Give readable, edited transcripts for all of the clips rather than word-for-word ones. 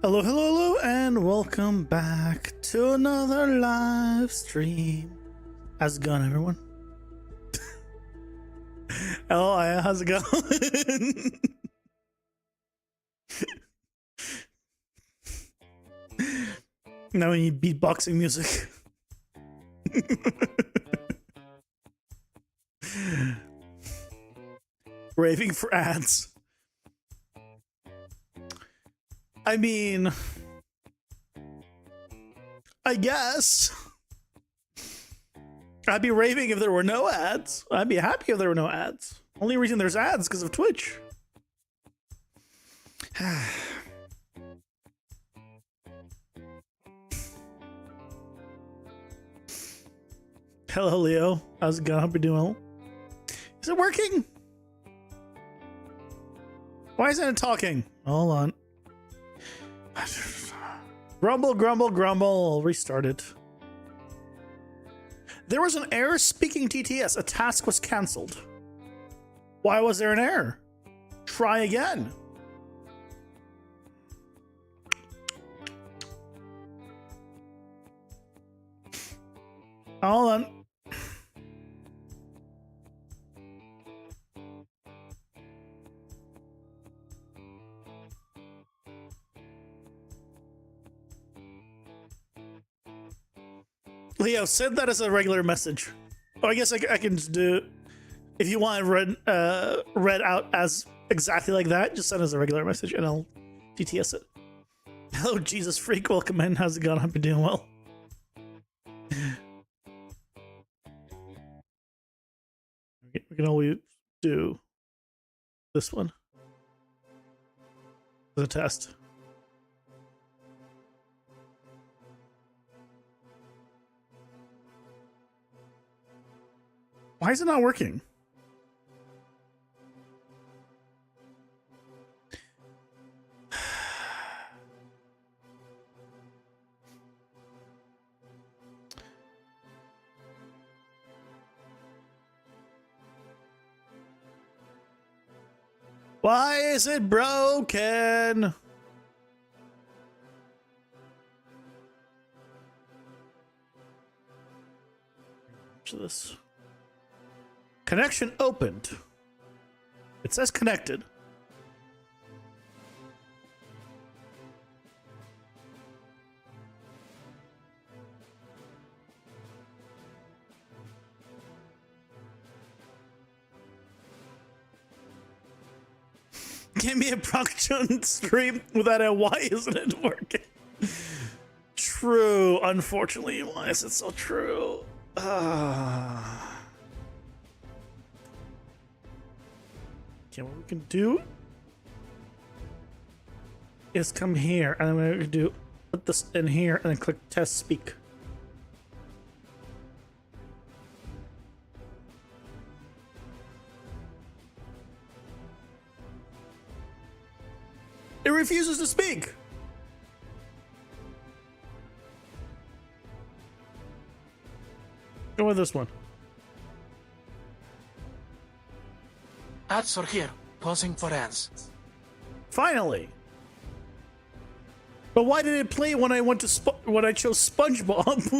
Hello, hello, hello, and welcome back to another live stream. How's it going, everyone? Hello, Aya, how's it going? Now we need beatboxing music. Raving for ads. I mean, I guess I'd be raving if there were no ads. I'd be happy if there were no ads. Only reason there's ads because of Twitch. Hello, Leo. How's it going? Hope you're doing well. Is it working? Why isn't it talking? Hold on. Grumble, grumble, grumble. Restart it. There was an error speaking TTS. A task was cancelled. Why was there an error? Try again. Hold on. Leo, send that as a regular message. Oh, I guess I can just do. If you want it read out as exactly like that, just send us a regular message and I'll TTS it. Hello, Jesus Freak. Welcome in. How's it going? Hope you're doing well. We can always do this one as a test. Why is it not working? Why is it broken? To this. Connection opened. It says connected. Give me a production stream without a why isn't it working? True. Unfortunately, why is it so true? Okay, what we can do is come here, and I'm going to do put this in here, and then click test speak. It refuses to speak. Go with this one. Ads are here. Pausing for ads. Finally. But why did it play when I went to when I chose SpongeBob?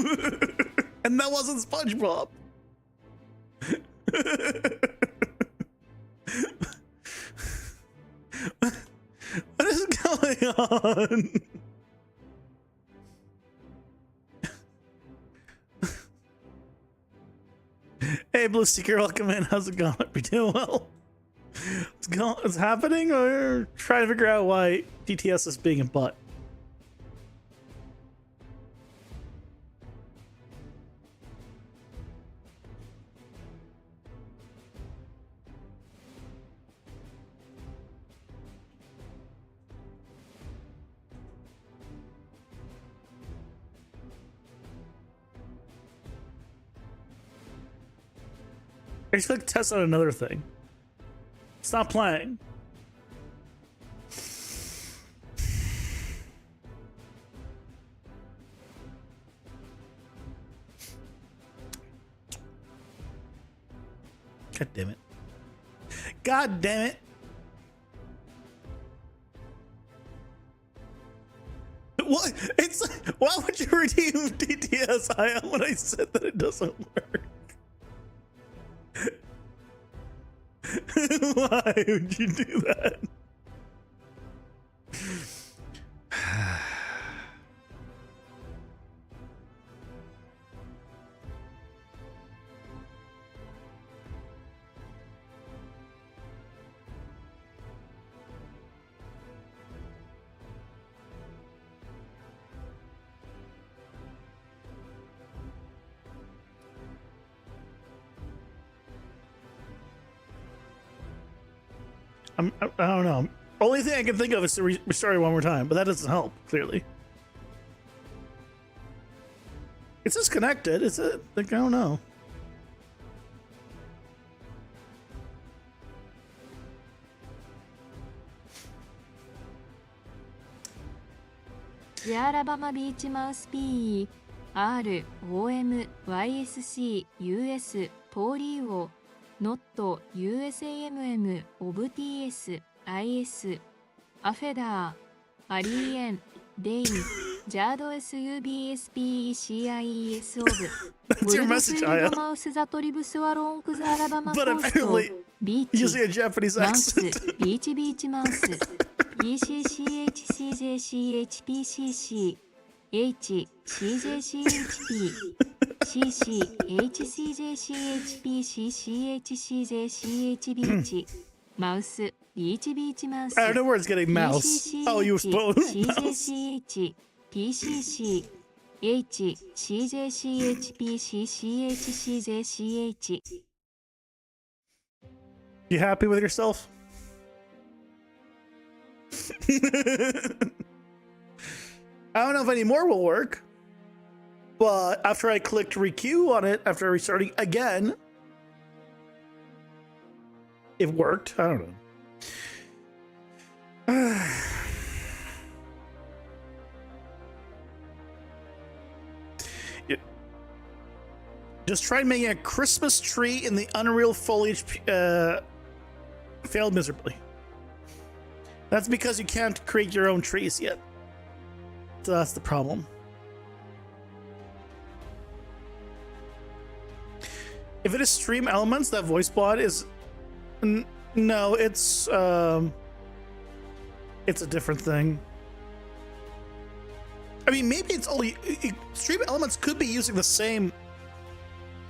And that wasn't SpongeBob. What is going on? Hey, Blue Sticker, welcome in. How's it going? Hope you're doing well. What's happening? Or trying to figure out why TTS is being a butt. I just click test on another thing. Stop playing. God damn it. God damn it. What? It's why would you redeem DTS Ion when I said that it doesn't work? Why would you do that? I don't know. Only thing I can think of is to restart it one more time, but that doesn't help, clearly. It's disconnected. It's a, like, I don't know.ジアラバマビーチマウス P R O M Y S C U S ポーリーオノット USAMM オブ TS IS アフェダーアリーエンデインジャード SUBSPECIES オブ That's your message, Aya. マウスザトリブスワロンクザアラバマコ But ースト apparently, ビーチ using a Japanese マウス accent. ビーチビーチマウス ECCHCJCHPCC H CJCHP CCHCJCHPCCHCJCH ビーチマウスビーチビーチマウス I don't know where it's getting mouse. Oh, you spelled mouse. CJCH PCC H CJCHPCCHCJCH You happy with yourself? I don't know if any more will work, but after I clicked requeue on it, after restarting again, it worked. I don't know. Just tried making a Christmas tree in the Unreal foliage, failed miserably. That's because you can't create your own trees yet. So that's the problem. If it is stream elements, that voice bot is... no, it's a different thing. I mean, maybe it's only... stream elements could be using the same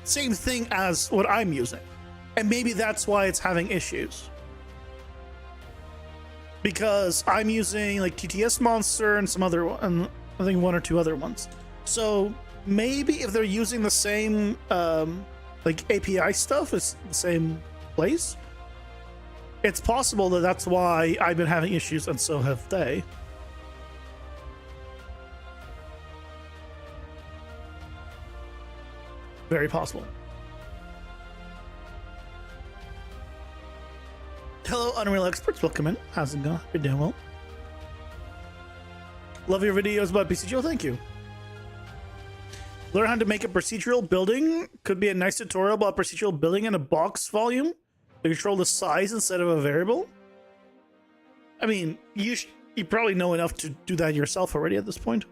thing as what I'm using. And maybe that's why it's having issues. Because I'm using like TTS Monster and some other one, I think one or two other ones. So maybe if they're using the same like API stuff, it's the same place. It's possible that that's why I've been having issues, and so have they. Very possible. Hello, Unreal experts. Welcome in. How's it going? You're doing well. Love your videos about procedural. Thank you. Learn how to make a procedural building. Could be a nice tutorial about procedural building in a box volume to control the size instead of a variable. I mean, you probably know enough to do that yourself already at this point.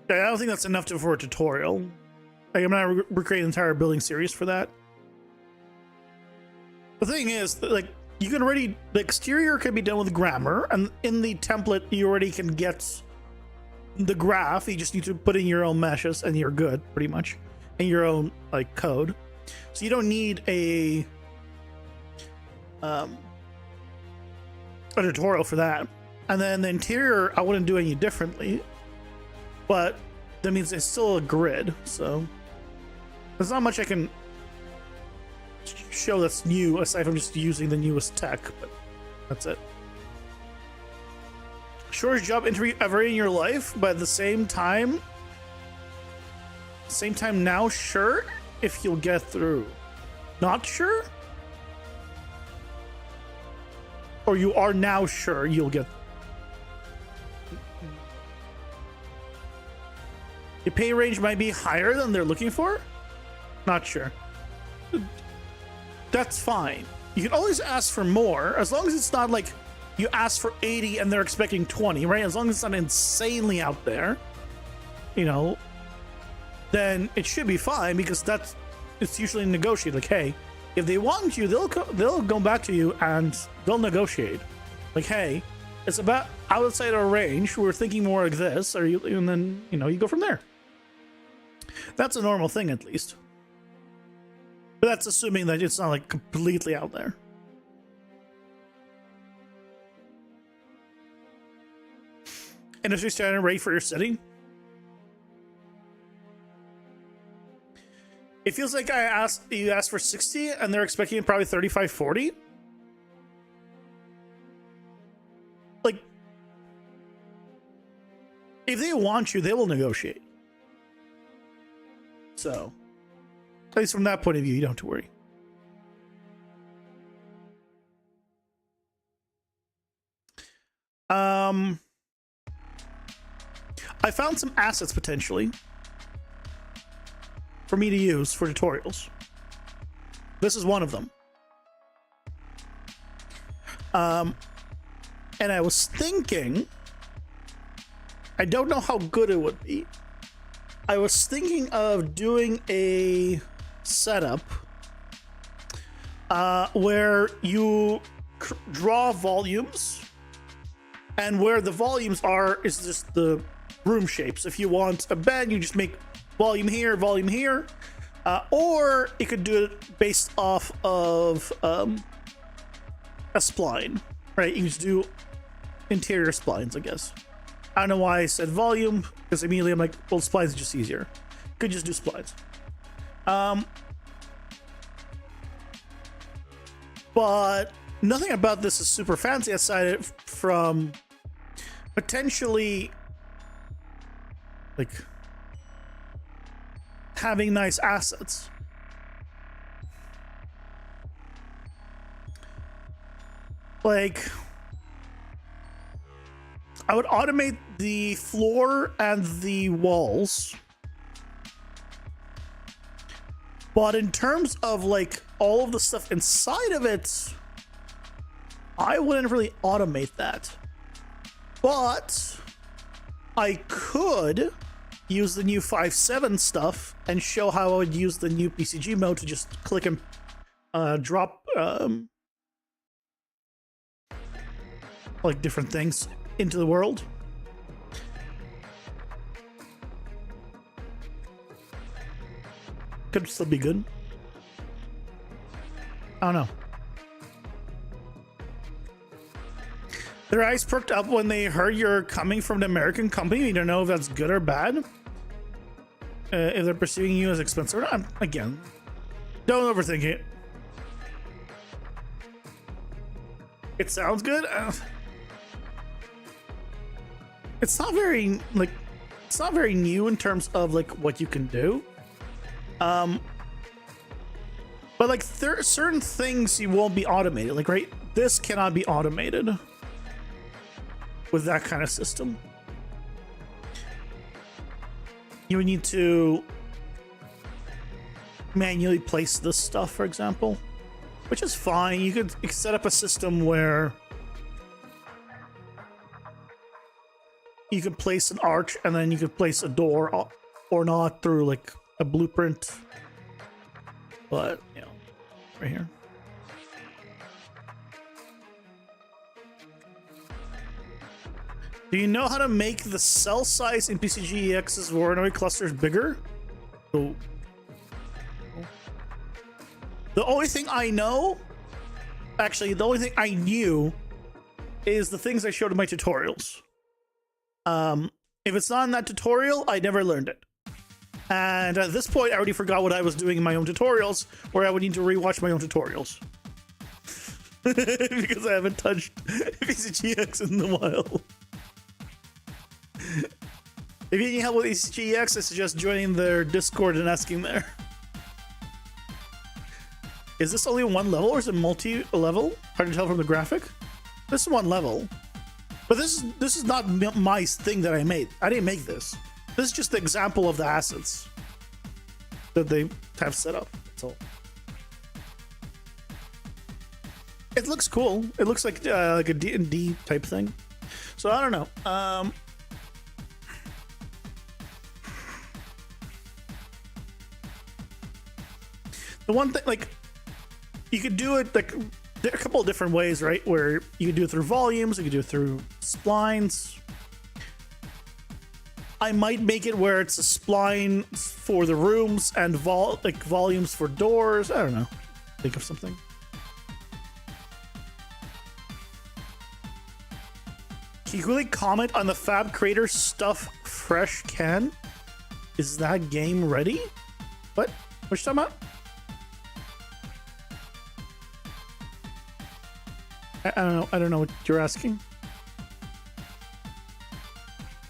I don't think that's enough for a tutorial. Like, I'm not recreating an entire building series for that. The thing is, like, you can already, the exterior can be done with grammar, and in the template, you already can get the graph. You just need to put in your own meshes, and you're good, pretty much, and your own, like, code. So you don't need a tutorial for that. And then the interior, I wouldn't do any differently, but that means it's still a grid, so there's not much I can show that's new aside from just using the newest tech, but that's it. Shortest job interview ever in your life, but at the same time now, sure, if you'll get through. Not sure? Or you are now sure you'll get. Your pay range might be higher than they're looking for? Not sure. That's fine. You can always ask for more, as long as it's not like you ask for 80 and they're expecting 20, right? As long as it's not insanely out there, you know, then it should be fine, because it's usually negotiated. Like, hey, if they want you, they'll go back to you and they'll negotiate. Like, hey, it's about outside our range. We're thinking more like this, and then you go from there. That's a normal thing, at least. But that's assuming that it's not like completely out there. Industry standard rate for your city. It feels like you asked for 60 and they're expecting probably 35, 40. Like, if they want you, they will negotiate. So, at least from that point of view, you don't have to worry. I found some assets potentially for me to use for tutorials. This is one of them. And I was thinking, I don't know how good it would be. I was thinking of doing a setup where you draw volumes, and where the volumes are is just the room shapes. If you want a bed, you just make volume here, or you could do it based off of a spline, right? You just do interior splines, I guess. I don't know why I said volume, because immediately I'm like, well, splines is just easier. Could just do splines. But nothing about this is super fancy aside from potentially like having nice assets. Like, I would automate the floor and the walls. But in terms of like all of the stuff inside of it, I wouldn't really automate that. But I could use the new 5.7 stuff and show how I would use the new PCG mode to just click and drop like different things into the world. Could still be good. I don't know. Their eyes perked up when they heard you're coming from an American company. You don't know if that's good or bad. If they're pursuing you as expensive or not. Again, don't overthink it. It sounds good. It's not very new in terms of like what you can do. But like certain things you won't be automated. Like, right, this cannot be automated with that kind of system. You would need to manually place this stuff, for example, which is fine. You could set up a system where you could place an arch and then you could place a door or not through like a blueprint. But, you know, right here. Do you know how to make the cell size in PCGEX's Voronoi clusters bigger? Oh. The only thing I know, actually, the only thing I knew is the things I showed in my tutorials. If it's not in that tutorial, I never learned it. And at this point, I already forgot what I was doing in my own tutorials, where I would need to rewatch my own tutorials. Because I haven't touched PCGX in a while. If you need help with PCGX, I suggest joining their Discord and asking there. Is this only one level or is it multi-level? Hard to tell from the graphic. This is one level. But this is not my thing that I made. I didn't make this. This is just the example of the assets that they have set up. That's all. It looks cool. It looks like a D&D type thing. So I don't know. The one thing, like, you could do it like a couple of different ways, right? Where you could do it through volumes, you could do it through splines. I might make it where it's a spline for the rooms and volumes for doors. I don't know. Think of something. Can you really comment on the Fab Creator Stuff Fresh Can? Is that game ready? What? What you talking about? I don't know. I don't know what you're asking.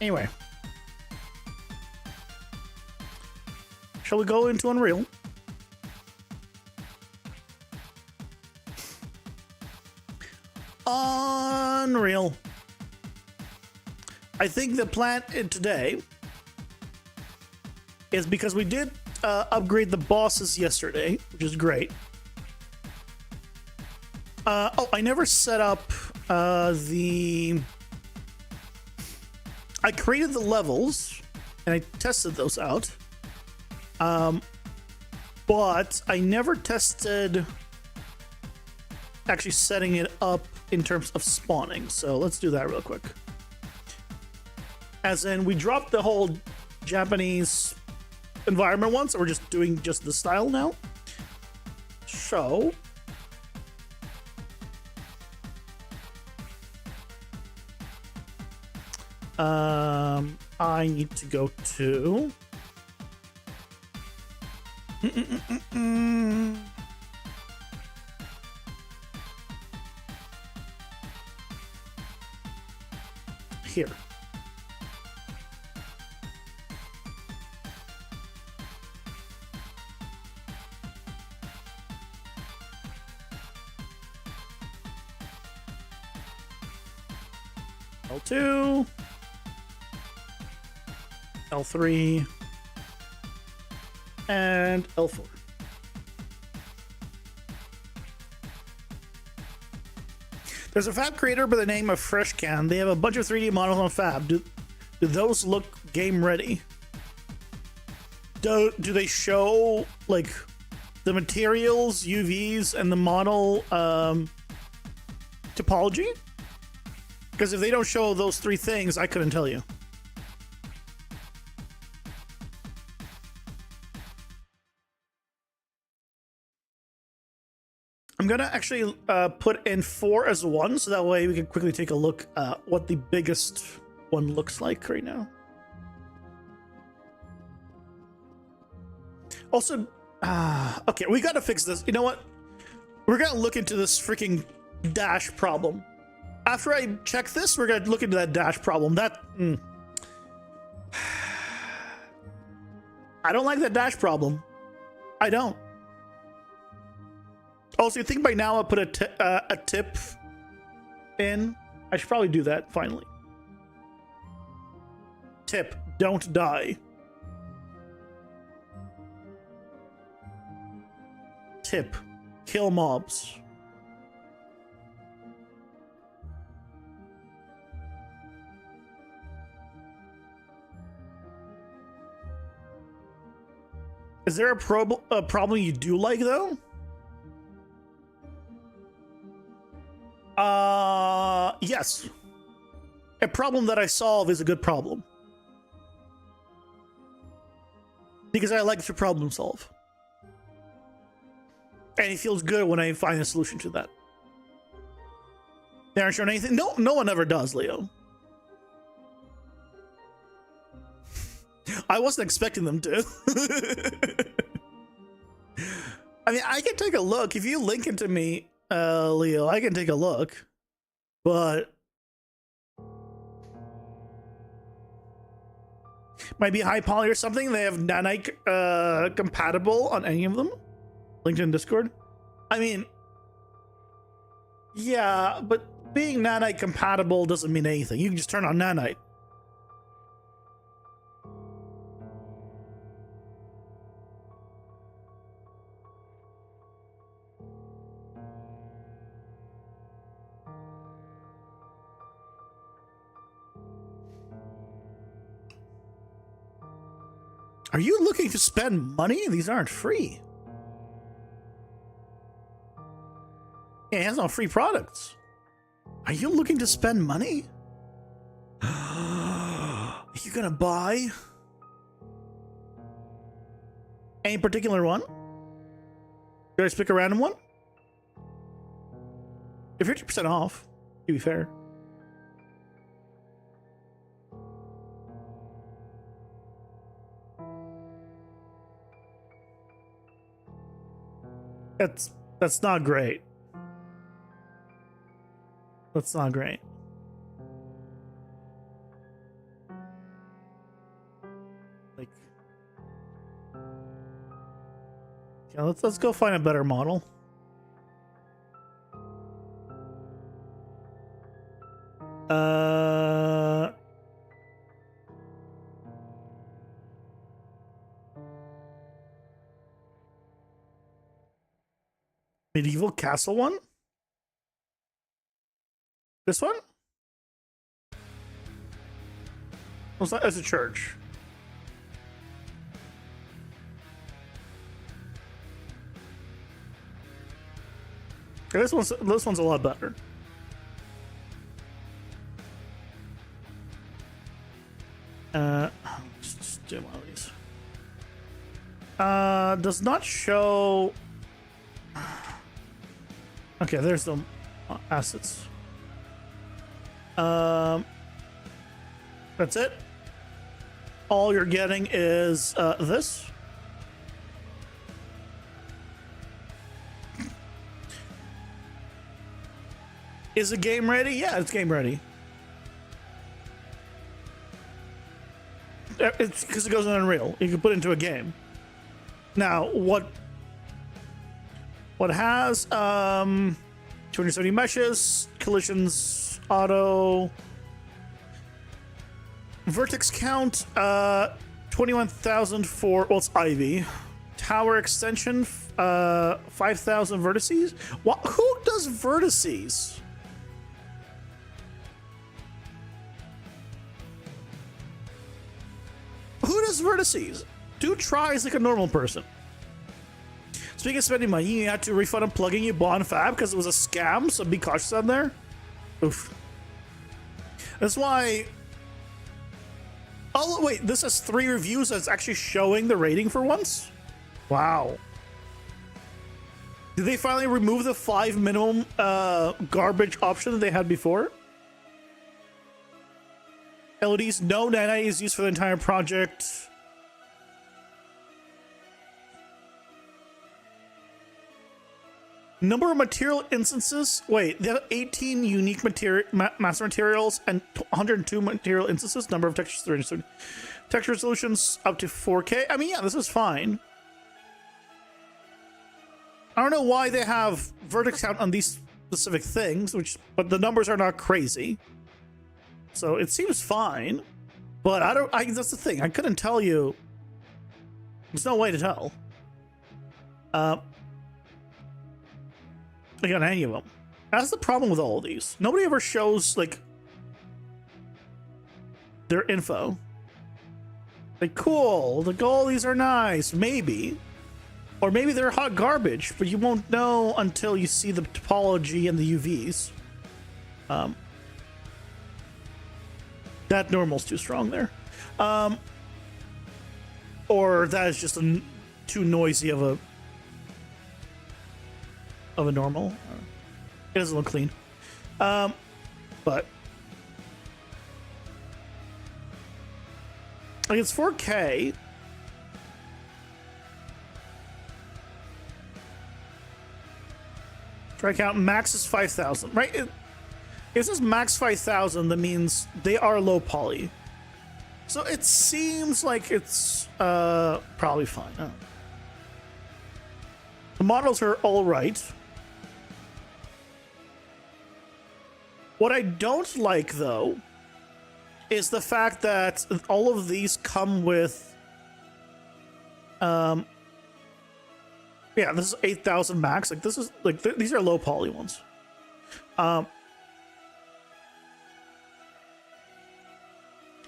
Anyway. Shall we go into Unreal? Unreal. I think the plan today is because we did upgrade the bosses yesterday, which is great. Oh, I never set up I created the levels and I tested those out. But I never tested actually setting it up in terms of spawning. So let's do that real quick. As in, we dropped the whole Japanese environment once, so we're just doing just the style now. So I need to go to here. L2, L3, and L4. There's a Fab creator by the name of FreshCan. They have a bunch of 3D models on Fab. Do those look game ready? Do they show like the materials, UVs, and the model topology? Because if they don't show those three things, I couldn't tell you. I'm gonna actually put in 4 as 1, so that way we can quickly take a look at what the biggest one looks like right now. Also, okay, we gotta fix this. You know what? We're gonna look into this freaking dash problem. After I check this, we're gonna look into that dash problem. I don't like that dash problem. I don't. Also, you think by now I'll put a tip in? I should probably do that finally. Tip: don't die. Tip: kill mobs. Is there a problem you do like though? Yes. A problem that I solve is a good problem. Because I like to problem solve. And it feels good when I find a solution to that. They aren't showing anything. No one ever does, Leo. I wasn't expecting them to. I mean, I can take a look. If you link it to me, Leo, I can take a look. But might be high poly or something. They have nanite compatible on any of them. Linked in Discord. I mean, yeah, but being nanite compatible doesn't mean anything. You can just turn on nanite. Are you looking to spend money? These aren't free. Yeah, it has no free products. Are you looking to spend money? Are you gonna buy any particular one? Should I pick a random one? If 50% off, to be fair. That's not great. That's not great. Like, yeah, let's go find a better model. Medieval castle one? This one? Oh, it's not, it's a church. Okay, this one's a lot better. Just do one of these. Does not show. Okay, there's the assets. That's it. All you're getting is this. Is the game ready? Yeah, it's game ready. It's because it goes in Unreal. You can put it into a game. Now, what has 270 meshes, collisions, auto, vertex count, 21,000 for, well, it's Ivy. Tower extension, 5,000 vertices. What? Who does vertices? Who does vertices? Do tries like a normal person. Speaking of spending money, you had to refund a plugin you bought on Fab because it was a scam, so be cautious on there. Oof. That's why. Oh, wait, this has 3 reviews that's actually showing the rating for once? Wow. Did they finally remove the 5 minimum garbage option that they had before? LEDs, no nana is used for the entire project. Number of material instances. Wait, they have 18 unique master materials and 102 material instances. Number of textures, 300. Texture resolutions up to 4K. I mean, yeah, this is fine. I don't know why they have vertex count on these specific things, but the numbers are not crazy. So it seems fine, but that's the thing. I couldn't tell you. There's no way to tell. Like on any of them. That's the problem with all of these. Nobody ever shows like their info. Like, cool, like all these are nice, maybe. Or maybe they're hot garbage, but you won't know until you see the topology and the UVs. That normal's too strong there. Or that is just too noisy of a normal. It doesn't look clean. But like it's 4K. Try count max is 5,000, right? If it says max 5,000, that means they are low poly. So it seems like it's probably fine. Oh. The models are all right. What I don't like, though, is the fact that all of these come with yeah, this is 8,000 max. Like this is like these are low poly ones.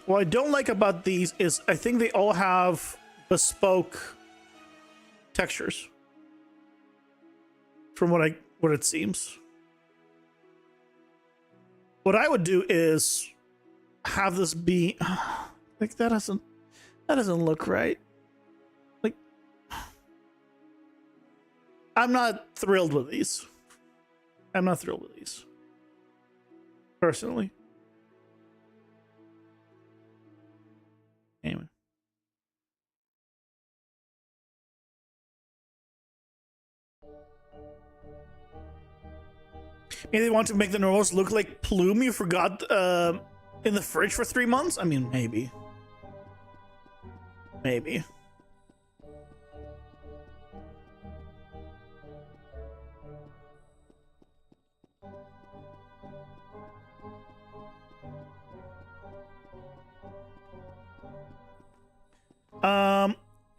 What I don't like about these is I think they all have bespoke textures from what it seems. What I would do is have this be like that doesn't look right. Like, I'm not thrilled with these. I'm not thrilled with these personally. Anyway. Maybe they want to make the normals look like Plume you forgot in the fridge for 3 months? I mean, maybe. Maybe.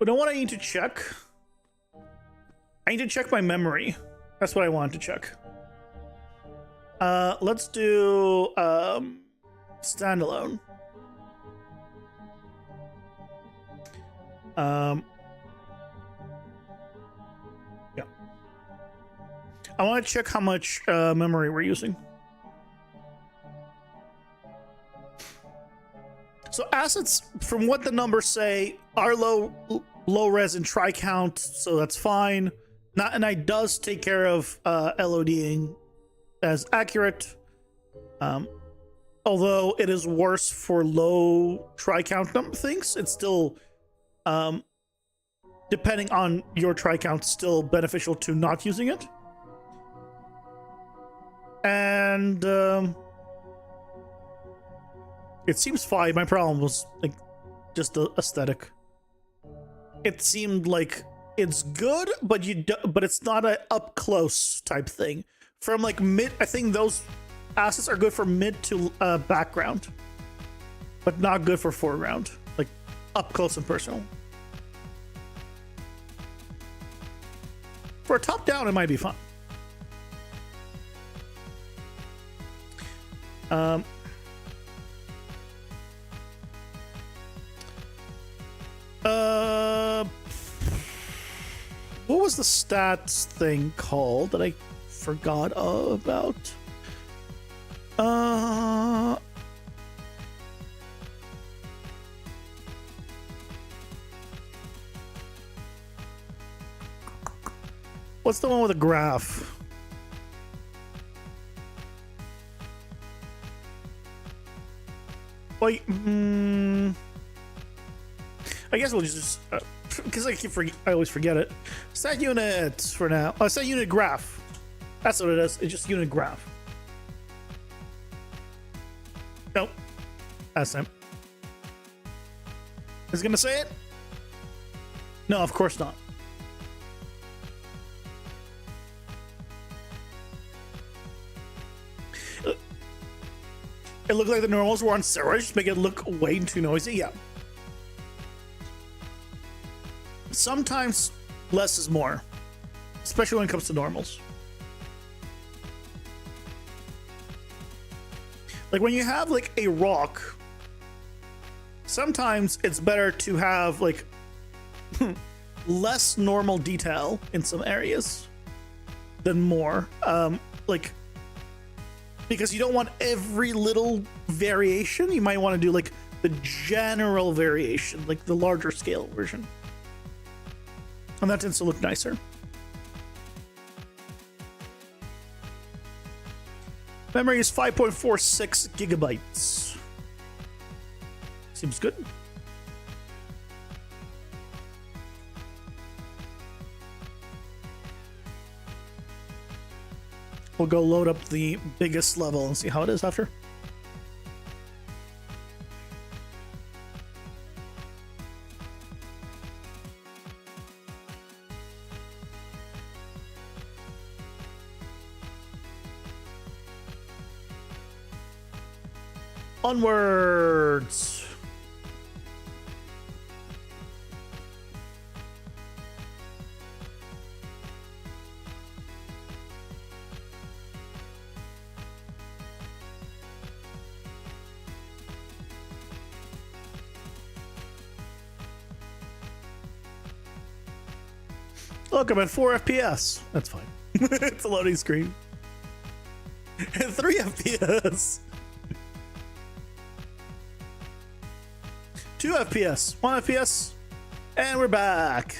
You know what I need to check? I need to check my memory. That's what I wanted to check. Let's do standalone. Yeah. I want to check how much memory we're using. So assets, from what the numbers say, are low res and try count, so that's fine. Night does take care of LODing as accurate, although it is worse for low try count things. It's still, depending on your try count, still beneficial to not using it. And it seems fine. My problem was like just the aesthetic. It seemed like it's good, but but it's not a up close type thing. From like mid, I think those assets are good for mid to background, but not good for foreground, like up close and personal. For a top down, it might be fun. What was the stats thing called that I forgot about? What's the one with a graph? Wait, I guess we'll just because I always forget it. Stat unit for now. Oh, stat unit graph. That's what it is. It's just unit graph. Nope. Last time. Is it gonna say it? No, of course not. It looked like the normals were on steroids, just make it look way too noisy. Yeah. Sometimes less is more, especially when it comes to normals. Like when you have like a rock, sometimes it's better to have like less normal detail in some areas than more. Like, because you don't want every little variation. You might want to do like the general variation, like the larger scale version. And that tends to look nicer. Memory is 5.46 gigabytes. Seems good. We'll go load up the biggest level and see how it is after. Onwards. Look, I'm at 4 FPS. That's fine. It's a loading screen. 3 FPS. 2 FPS. 1 FPS. And we're back.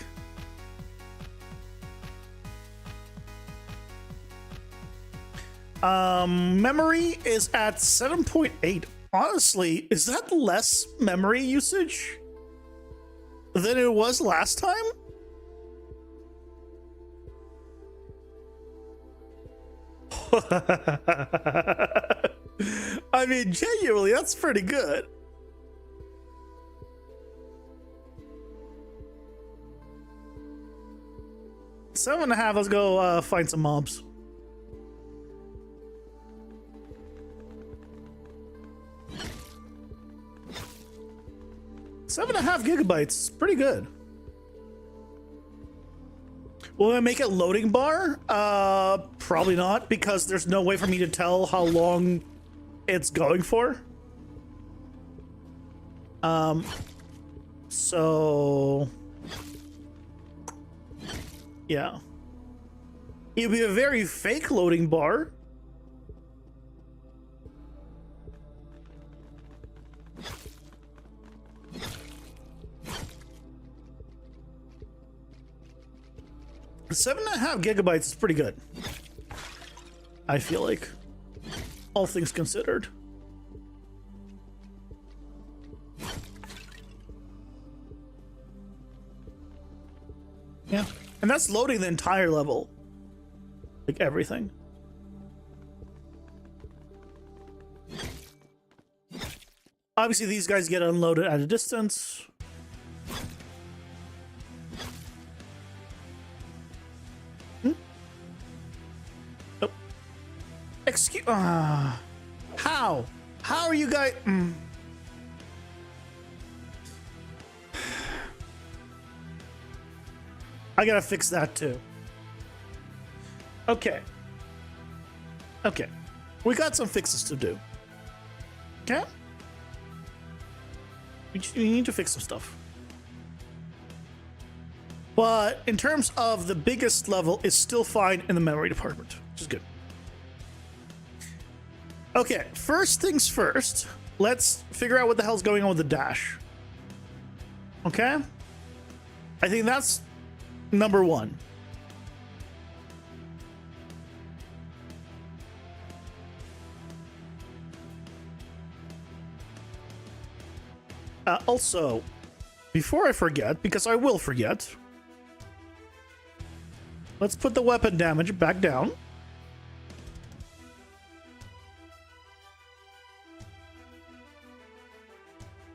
Memory is at 7.8. Honestly, is that less memory usage than it was last time? I mean, genuinely, that's pretty good. Seven and a half. Let's go find some mobs. Seven and a half gigabytes. Pretty good. Will I make it loading bar? Probably not, because there's no way for me to tell how long it's going for. So yeah, it'll be a very fake loading bar. Seven and a half gigabytes is pretty good, I feel like, all things considered. Yeah, and that's loading the entire level, like everything. Obviously, these guys get unloaded at a distance. Excuse. How? How are you guys? I gotta fix that too. Okay. Okay. We got some fixes to do. Okay? We need to fix some stuff. But in terms of the biggest level, it's still fine in the memory department, which is good. Okay, first things first, let's figure out what the hell's going on with the dash. Okay? I think that's number one. Also, before I forget, because I will forget, let's put the weapon damage back down.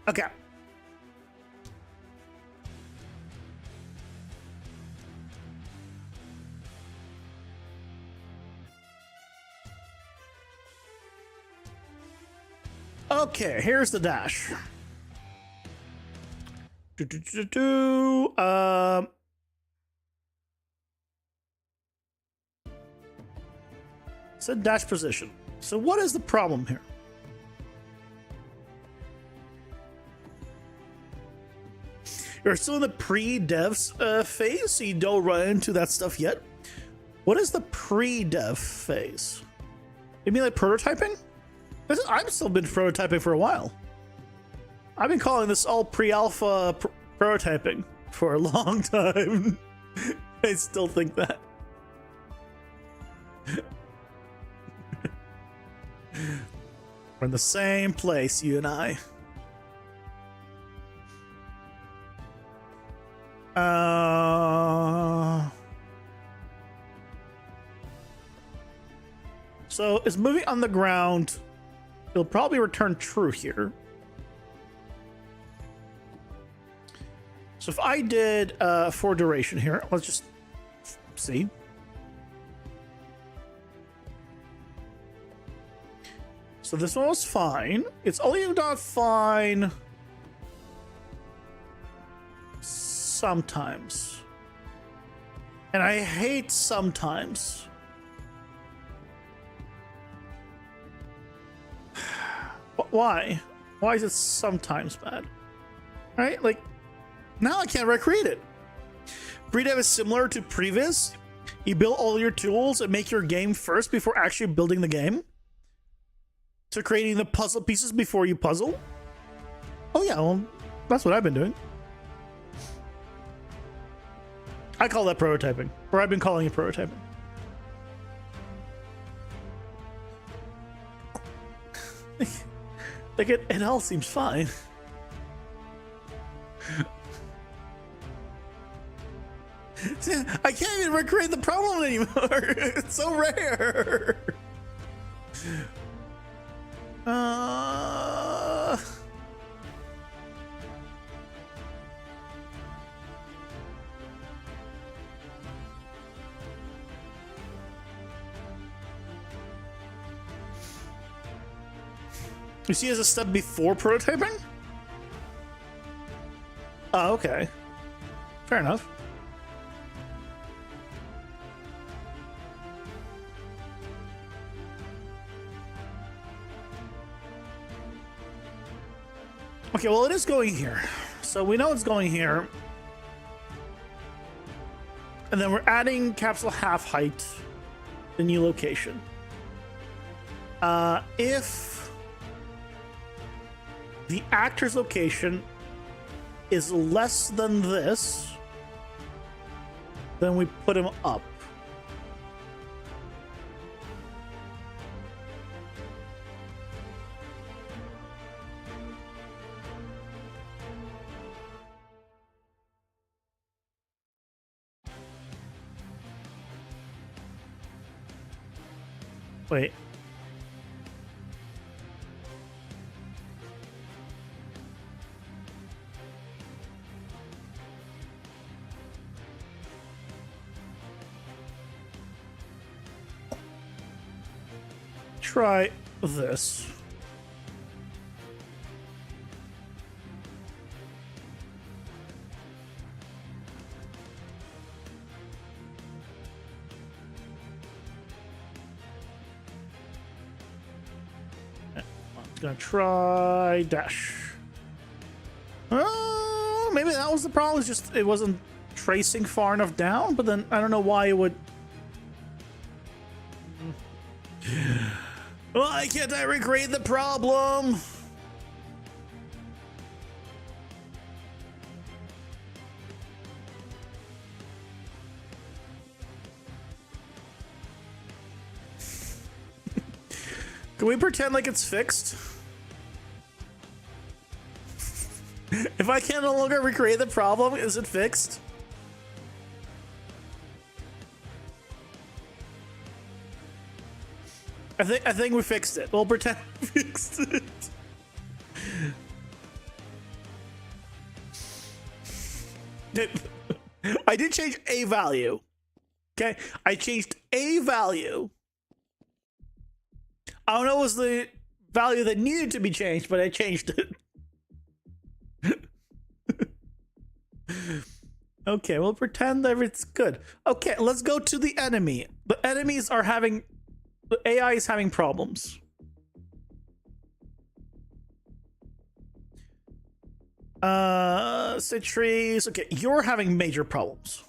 Okay. Okay, here's the dash. Set dash position. So what is the problem here? You're still in the pre-dev phase, so you don't run into that stuff yet. What is the pre-dev phase? You mean like prototyping? I've still been prototyping for a while. I've been calling this all pre-alpha prototyping for a long time. I still think that. We're in the same place, you and I. So is moving on the ground, it'll probably return true here. So if I did for duration here, let's just see. So this one was fine. It's only not fine sometimes. And I hate sometimes. Why? Why is it sometimes bad? Right? Like, now I can't recreate it. pre-dev is similar to previs. You build all your tools and make your game first before actually building the game. So creating the puzzle pieces before you puzzle. Oh yeah, well, that's what I've been doing. I call that prototyping, or I've been calling it prototyping. Like it all seems fine. I can't even recreate the problem anymore. It's so rare. You see, as a step before prototyping? Oh, okay. Fair enough. Okay, well, it is going here. So we know it's going here. And then we're adding capsule half height, the new location. If the actor's location is less than this, then we put him up. Wait. Try this. Gonna try dash. Oh, maybe that was the problem. It's just it wasn't tracing far enough down, but then I don't know why it would. Why can't I recreate the problem? Can we pretend like it's fixed? If I can no longer recreate the problem, is it fixed? I think we fixed it. We'll pretend we fixed it. I did change a value. Okay, I changed a value. I don't know what was the value that needed to be changed, but I changed it. Okay, we'll pretend that it's good. Okay, let's go to the enemy. The enemies are having... The AI is having problems. Citrus. Okay, you're having major problems.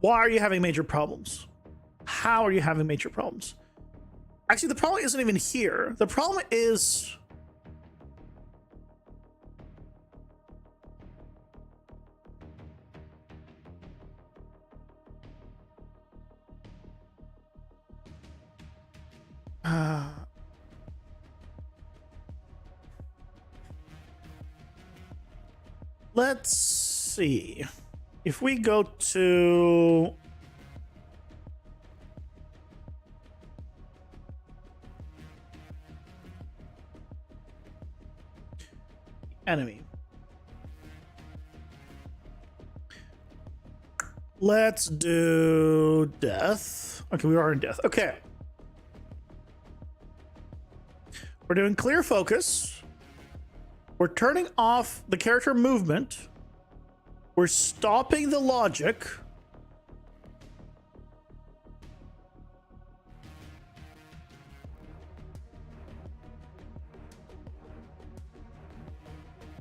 Why are you having major problems? How are you having major problems? Actually, the problem isn't even here. The problem is... let's see. If we go to... enemy. Let's do death. Okay, we are in death. Okay. We're doing clear focus. We're turning off the character movement. We're stopping the logic.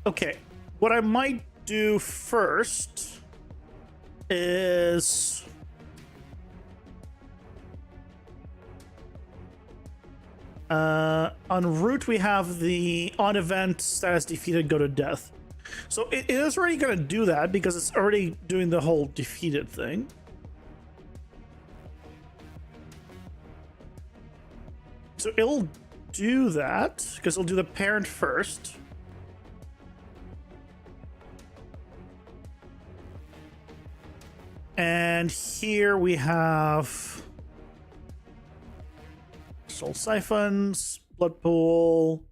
Okay, what I might do first is on route we have the on event status defeated go to death. So it is already going to do that because it's already doing the whole defeated thing. So it'll do that because it'll do the parent first. And here we have Soul Siphons, Blood Pool,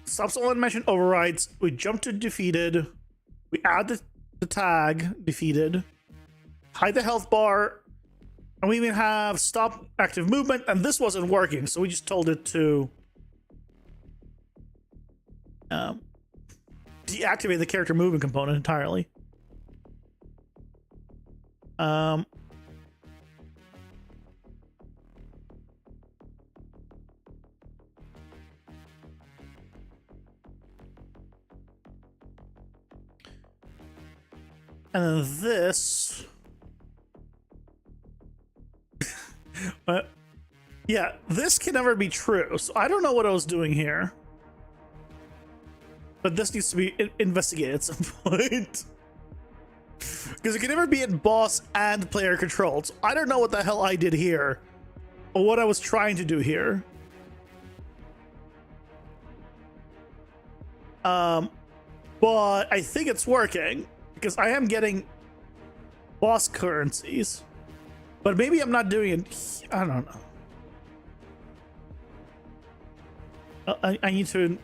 stops all animation overrides. We jump to defeated. We add the tag defeated, hide the health bar, and we even have stop active movement. And this wasn't working, so we just told it to deactivate the character movement component entirely. And then this, yeah, this can never be true. So I don't know what I was doing here, but this needs to be investigated at some point. Because it can never be in boss and player controlled. So I don't know what the hell I did here, or what I was trying to do here. But I think it's working because I am getting boss currencies, but maybe I'm not doing it. I don't know. I need to.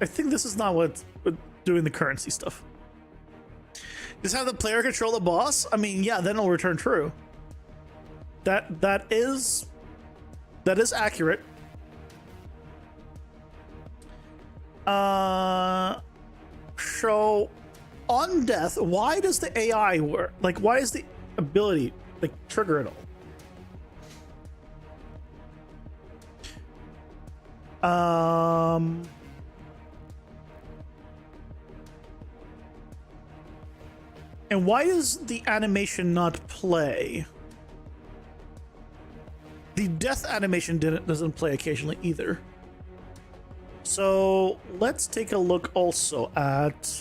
I think this is not what doing the currency stuff. Just have the player control the boss. I mean, yeah, then it'll return true. That is accurate. So on death, why does the AI work? Like, why is the ability like trigger it all? And why does the animation not play? The death animation doesn't play occasionally either. So let's take a look also at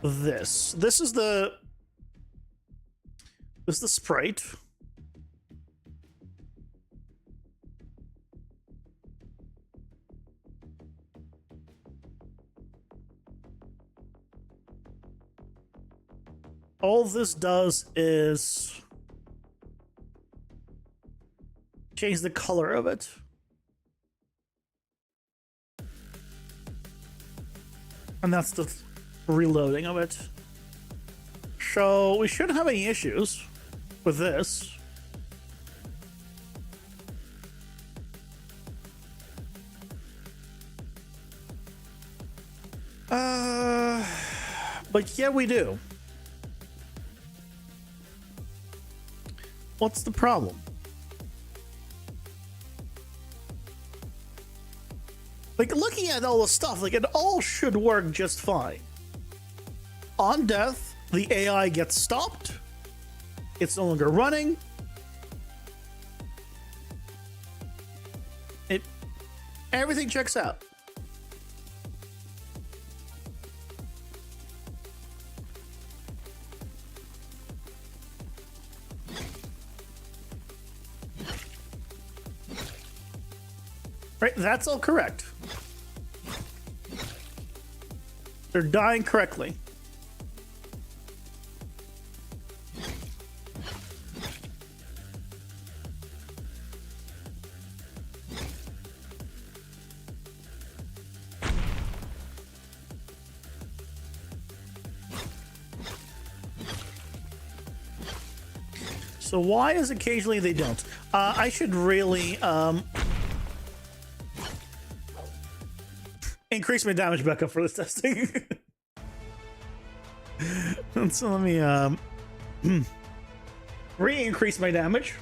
this. This is the sprite. All this does is change the color of it. And that's the reloading of it. So we shouldn't have any issues with this. But yeah, we do. What's the problem? Like, looking at all the stuff, like, it all should work just fine. On death, the AI gets stopped. It's no longer running. Everything checks out. Right, that's all correct. They're dying correctly. So why is occasionally they don't? I should really increase my damage back up for this testing. So let me re-increase my damage.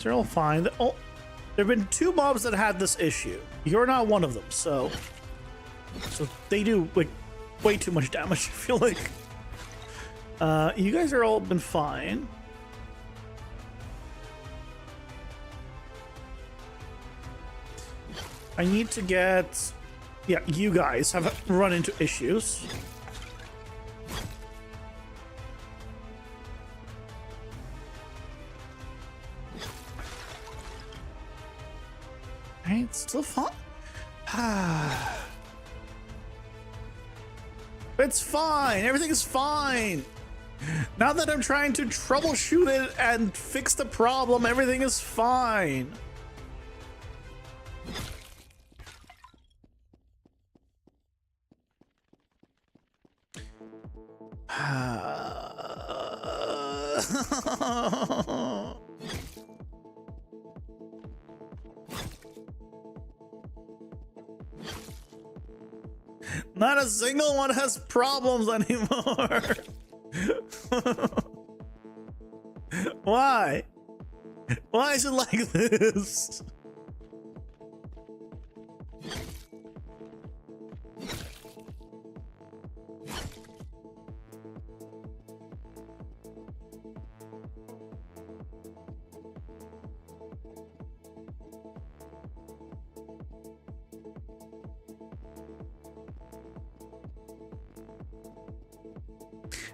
They're all fine. Oh, there have been 2 mobs that had this issue. You're not one of them, so they do like way too much damage. I feel like you guys are all been fine. I need to get, yeah, you guys have run into issues. Right, still fun. It's fine. Everything is fine. Now that I'm trying to troubleshoot it and fix the problem, everything is fine. Not a single one has problems anymore. Why? Why is it like this?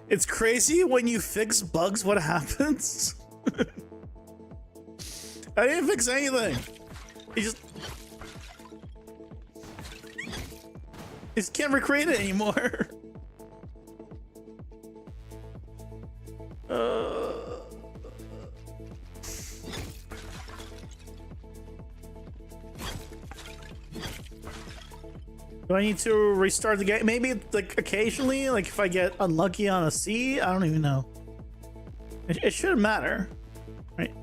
It's crazy when you fix bugs, what happens? I didn't fix anything. You just can't recreate it anymore. Do I need to restart the game? Maybe like occasionally, like if I get unlucky on a C, I don't even know. It shouldn't matter, right?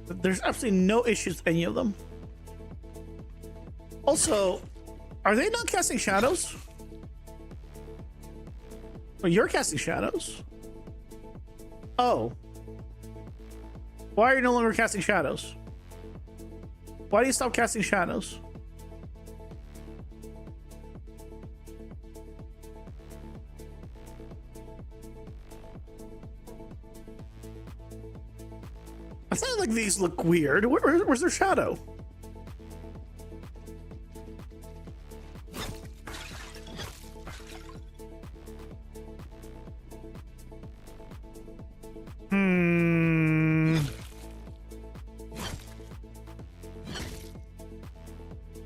There's absolutely no issues with any of them. Also, are they not casting shadows? Well, you're casting shadows. Oh. Why are you no longer casting shadows? Why do you stop casting shadows? I thought like these look weird. Where's their shadow?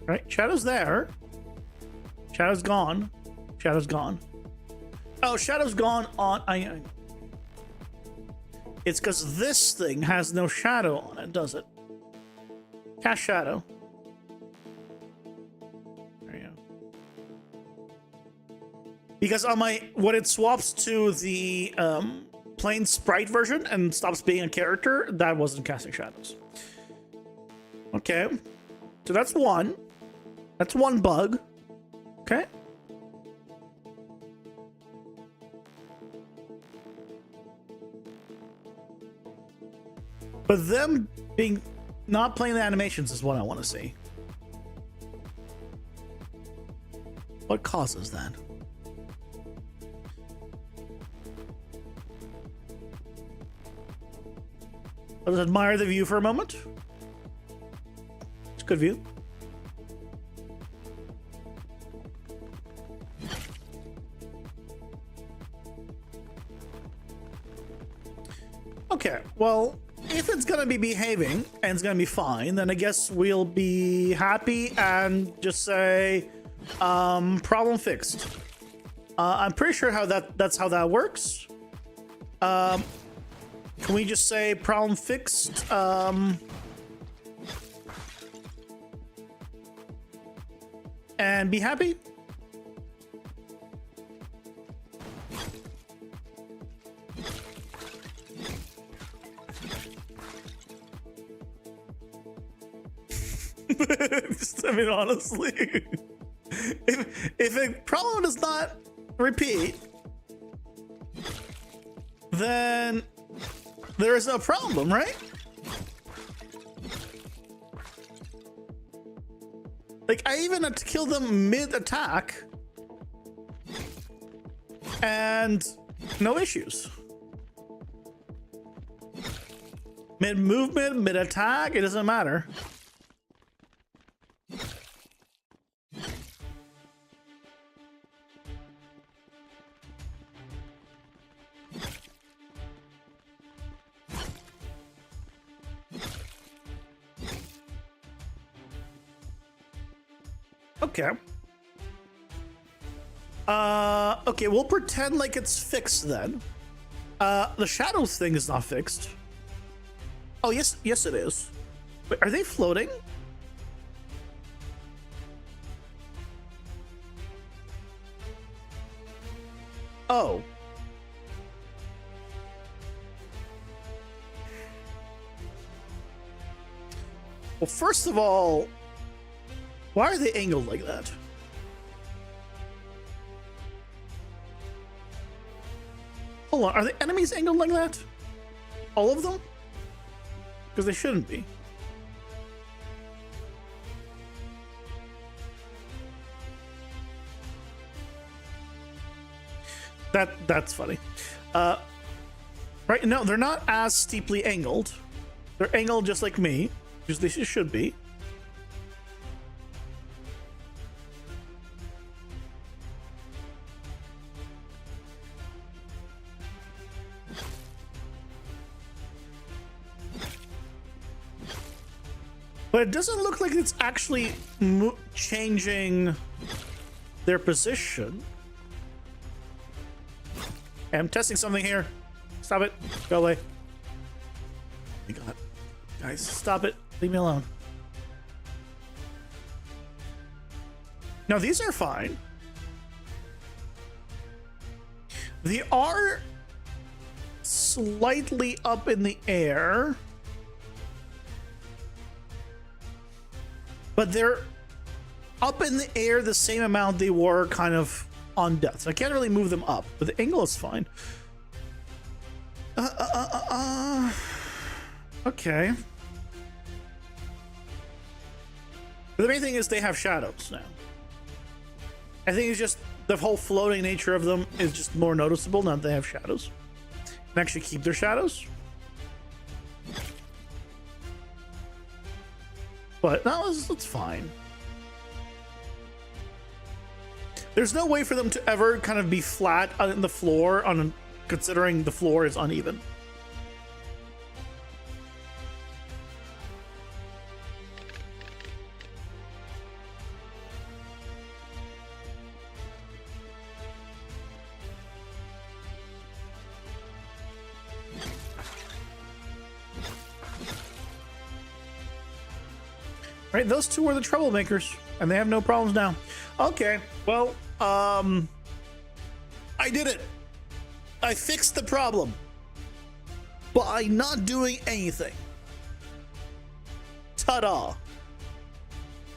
Right, shadow's there. Shadow's gone. Shadow's gone. Oh, shadow's gone on. I It's because this thing has no shadow on it, does it? Cast shadow. There you go. Because on my when it swaps to the plain sprite version and stops being a character, that wasn't casting shadows. Okay, so that's one. That's one bug. Okay. But them being not playing the animations is what I want to see. What causes that? Let's admire the view for a moment. It's a good view. Okay, well, if it's gonna be behaving and it's gonna be fine, then I guess we'll be happy and just say problem fixed. I'm pretty sure that's how that works. Can we just say problem fixed? And be happy? I mean, honestly, if a problem does not repeat, then there is no problem, right? Like, I even had to kill them mid-attack, and no issues. Mid-movement, mid-attack, it doesn't matter. Okay. Okay, we'll pretend like it's fixed then. The shadows thing is not fixed. Oh, yes, yes it is. Wait, are they floating? Oh. Well, first of all, why are they angled like that? Hold on, are the enemies angled like that? All of them? Because they shouldn't be. That's funny. Right, no, they're not as steeply angled. They're angled just like me, because they should be. But it doesn't look like it's actually changing their position. Hey, I'm testing something here. Stop it. Go away. Oh my God. Guys, stop it. Leave me alone. No, these are fine. They are slightly up in the air. But they're up in the air the same amount they were kind of on depth. So I can't really move them up, but the angle is fine. Okay. But the main thing is they have shadows now. I think it's just the whole floating nature of them is just more noticeable now that they have shadows. And actually keep their shadows. But no, it's fine. There's no way for them to ever kind of be flat on the floor, considering the floor is uneven. Right, those two were the troublemakers, and they have no problems now. Okay, well, I did it. I fixed the problem by not doing anything. Ta-da!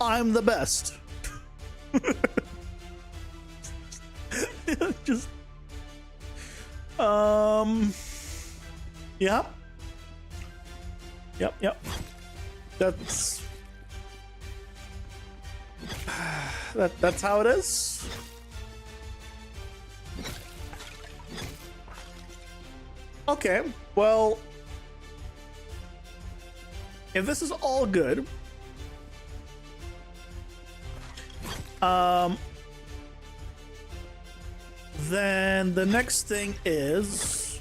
I'm the best. Just, yeah. Yep. That's how it is. Okay, well, if this is all good, then the next thing is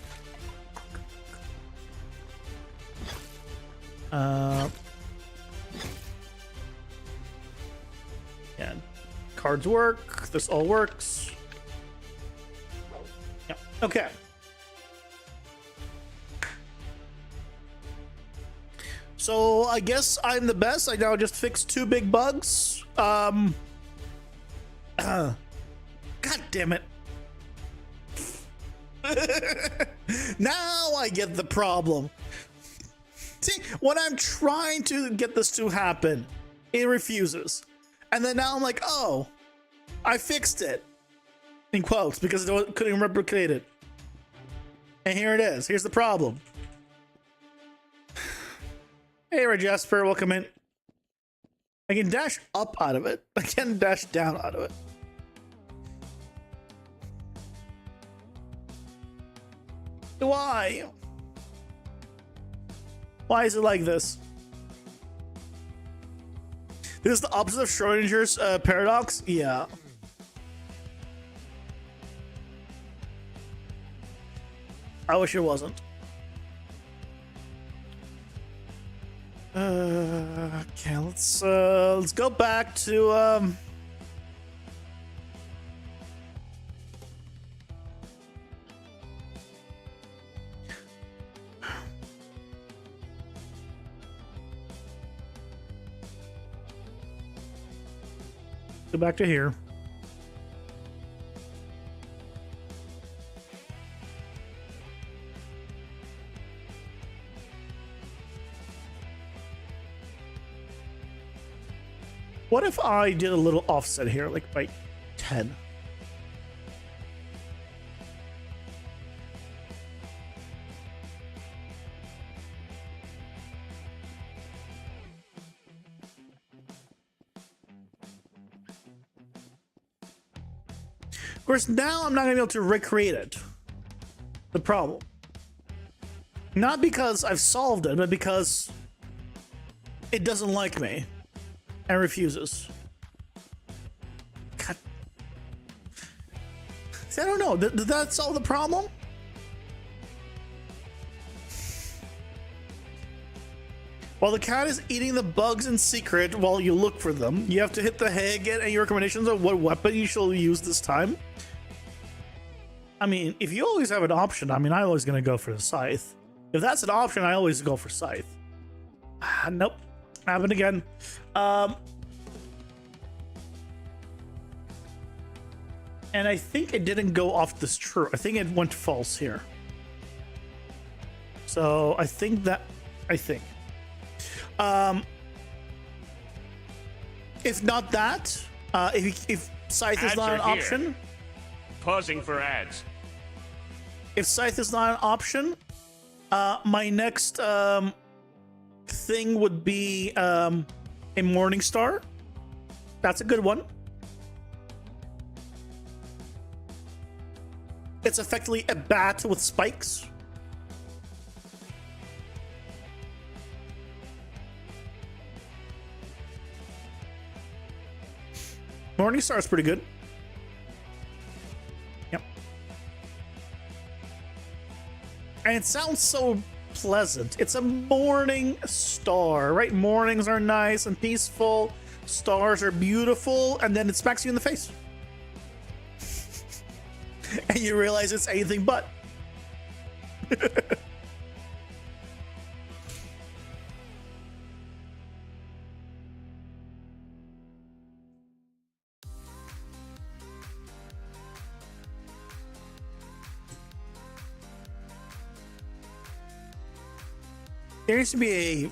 and cards work. This all works. Yeah. Okay. So I guess I'm the best. I now just fixed 2 big bugs. God damn it. Now I get the problem. See, when I'm trying to get this to happen, it refuses. And then now I'm like, oh, I fixed it. In quotes, because it couldn't replicate it. And here it is. Here's the problem. Hey, Red Jasper, welcome in. I can dash up out of it. I can't dash down out of it. Why? Why is it like this? This is the opposite of Schrodinger's paradox? Yeah. I wish it wasn't. Okay, let's go back to go back to here. What if I did a little offset here, like by 10? Of course, now I'm not going to be able to recreate it. The problem. Not because I've solved it, but because it doesn't like me. And refuses. God. See, I don't know. Did that solve the problem? While the cat is eating the bugs in secret while you look for them, you have to hit the hay again. Any recommendations of what weapon you shall use this time? I mean, if you always have an option, I mean, I'm always going to go for the scythe. If that's an option, I always go for scythe. Nope. Happened again. And I think it didn't go off this true. I think it went false here. So I think that, if not that, if scythe is not an option. Pausing for ads. If scythe is not an option, my next thing would be a Morning Star. That's a good one. It's effectively a bat with spikes. Morning Star is pretty good. Yep. And it sounds so pleasant. It's a morning star, right? Mornings are nice and peaceful. Stars are beautiful, and then it smacks you in the face. And you realize it's anything but. There needs to be a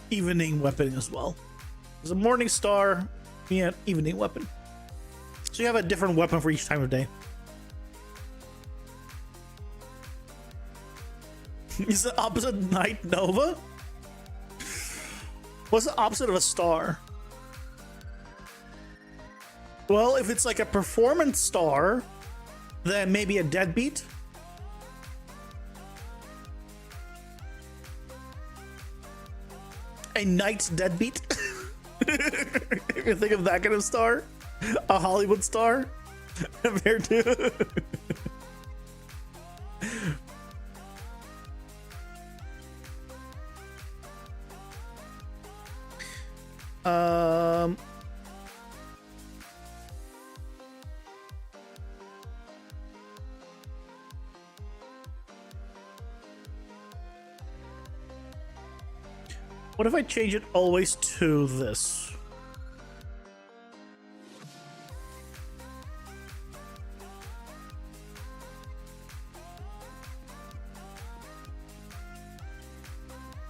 evening weapon as well. There's a morning star, yeah, evening weapon. So you have a different weapon for each time of day. Is the opposite night nova? What's the opposite of a star? Well, if it's like a performance star, then maybe a deadbeat. A night deadbeat. If you think of that kind of star, a Hollywood star compared to. What if I change it always to this?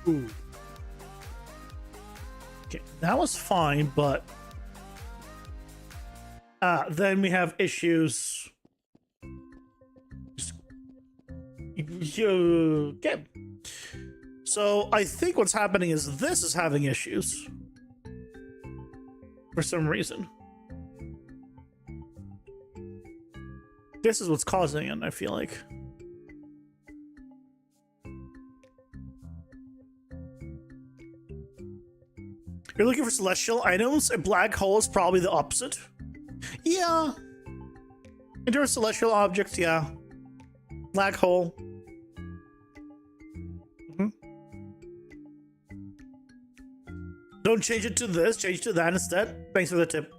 Ooh. Okay, that was fine, but then we have issues. Okay. So I think what's happening is this is having issues for some reason. This is what's causing it, I feel like. You're looking for celestial items? A black hole is probably the opposite. Yeah. In terms of celestial objects, yeah. Black hole. Don't change it to this, change it to that instead. Thanks for the tip.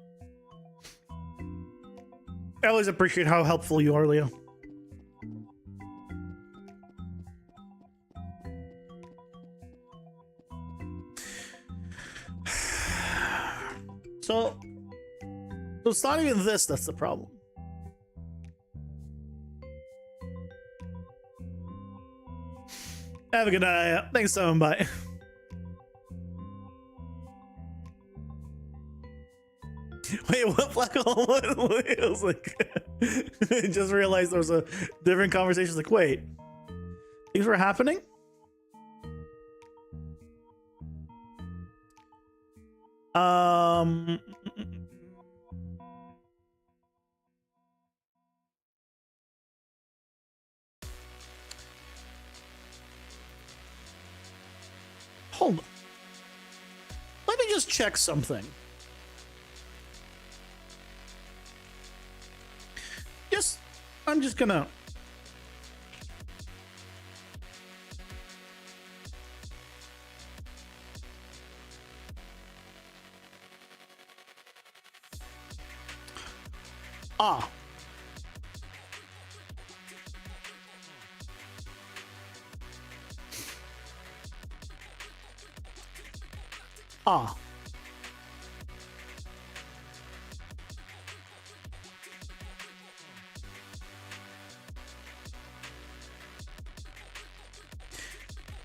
I always appreciate how helpful you are, Leo. So it's not even this that's the problem. Have a good night. Thanks, so much. Bye. Wait, what black hole? I was like, I just realized there was a different conversation. It's like, wait, things were happening? Hold on. Let me just check something. I'm just gonna. Ah. Ah.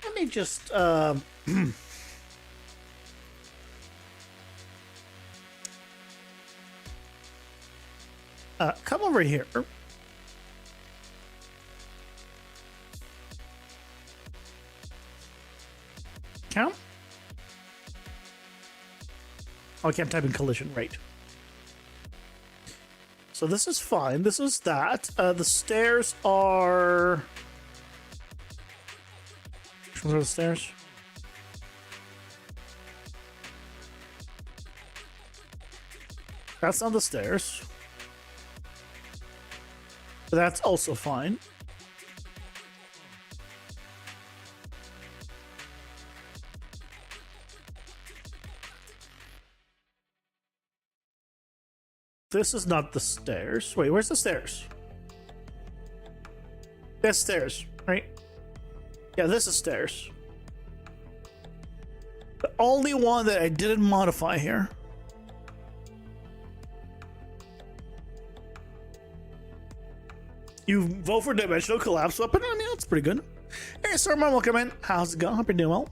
Let me just come over here. Count? Oh, I can't type in collision, right. So this is fine. This is that. The stairs are... Which ones are the stairs? That's not the stairs. But that's also fine. This is not the stairs. Wait, where's the stairs? That's stairs, right? Yeah, this is stairs. The only one that I didn't modify here. You vote for Dimensional Collapse Weapon? I mean, that's pretty good. Hey, Sir Mom, welcome in. How's it going? Hope you're doing well.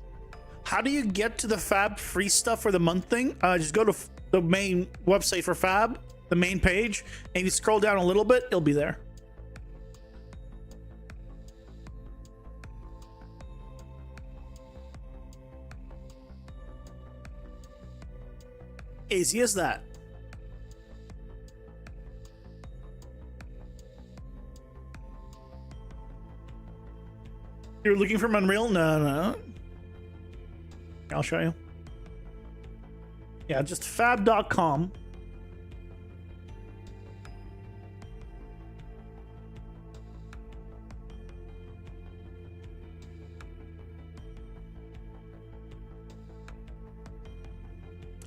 How do you get to the Fab free stuff for the month thing? Just go to the main website for Fab, the main page, and if you scroll down a little bit, it'll be there. Easy as that. You're looking from Unreal? No. I'll show you. Yeah, just fab.com.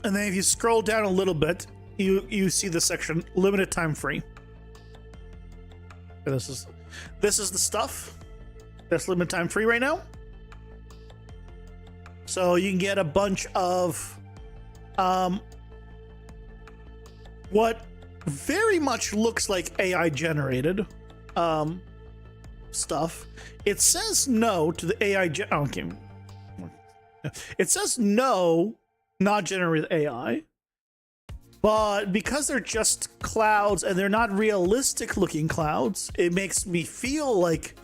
And then if you scroll down a little bit, you see the section limited time free. This is the stuff that's limited time free right now. So you can get a bunch of what very much looks like AI generated stuff. It says no to the AI okay. It says no not generated AI. But because they're just clouds and they're not realistic looking clouds, it makes me feel like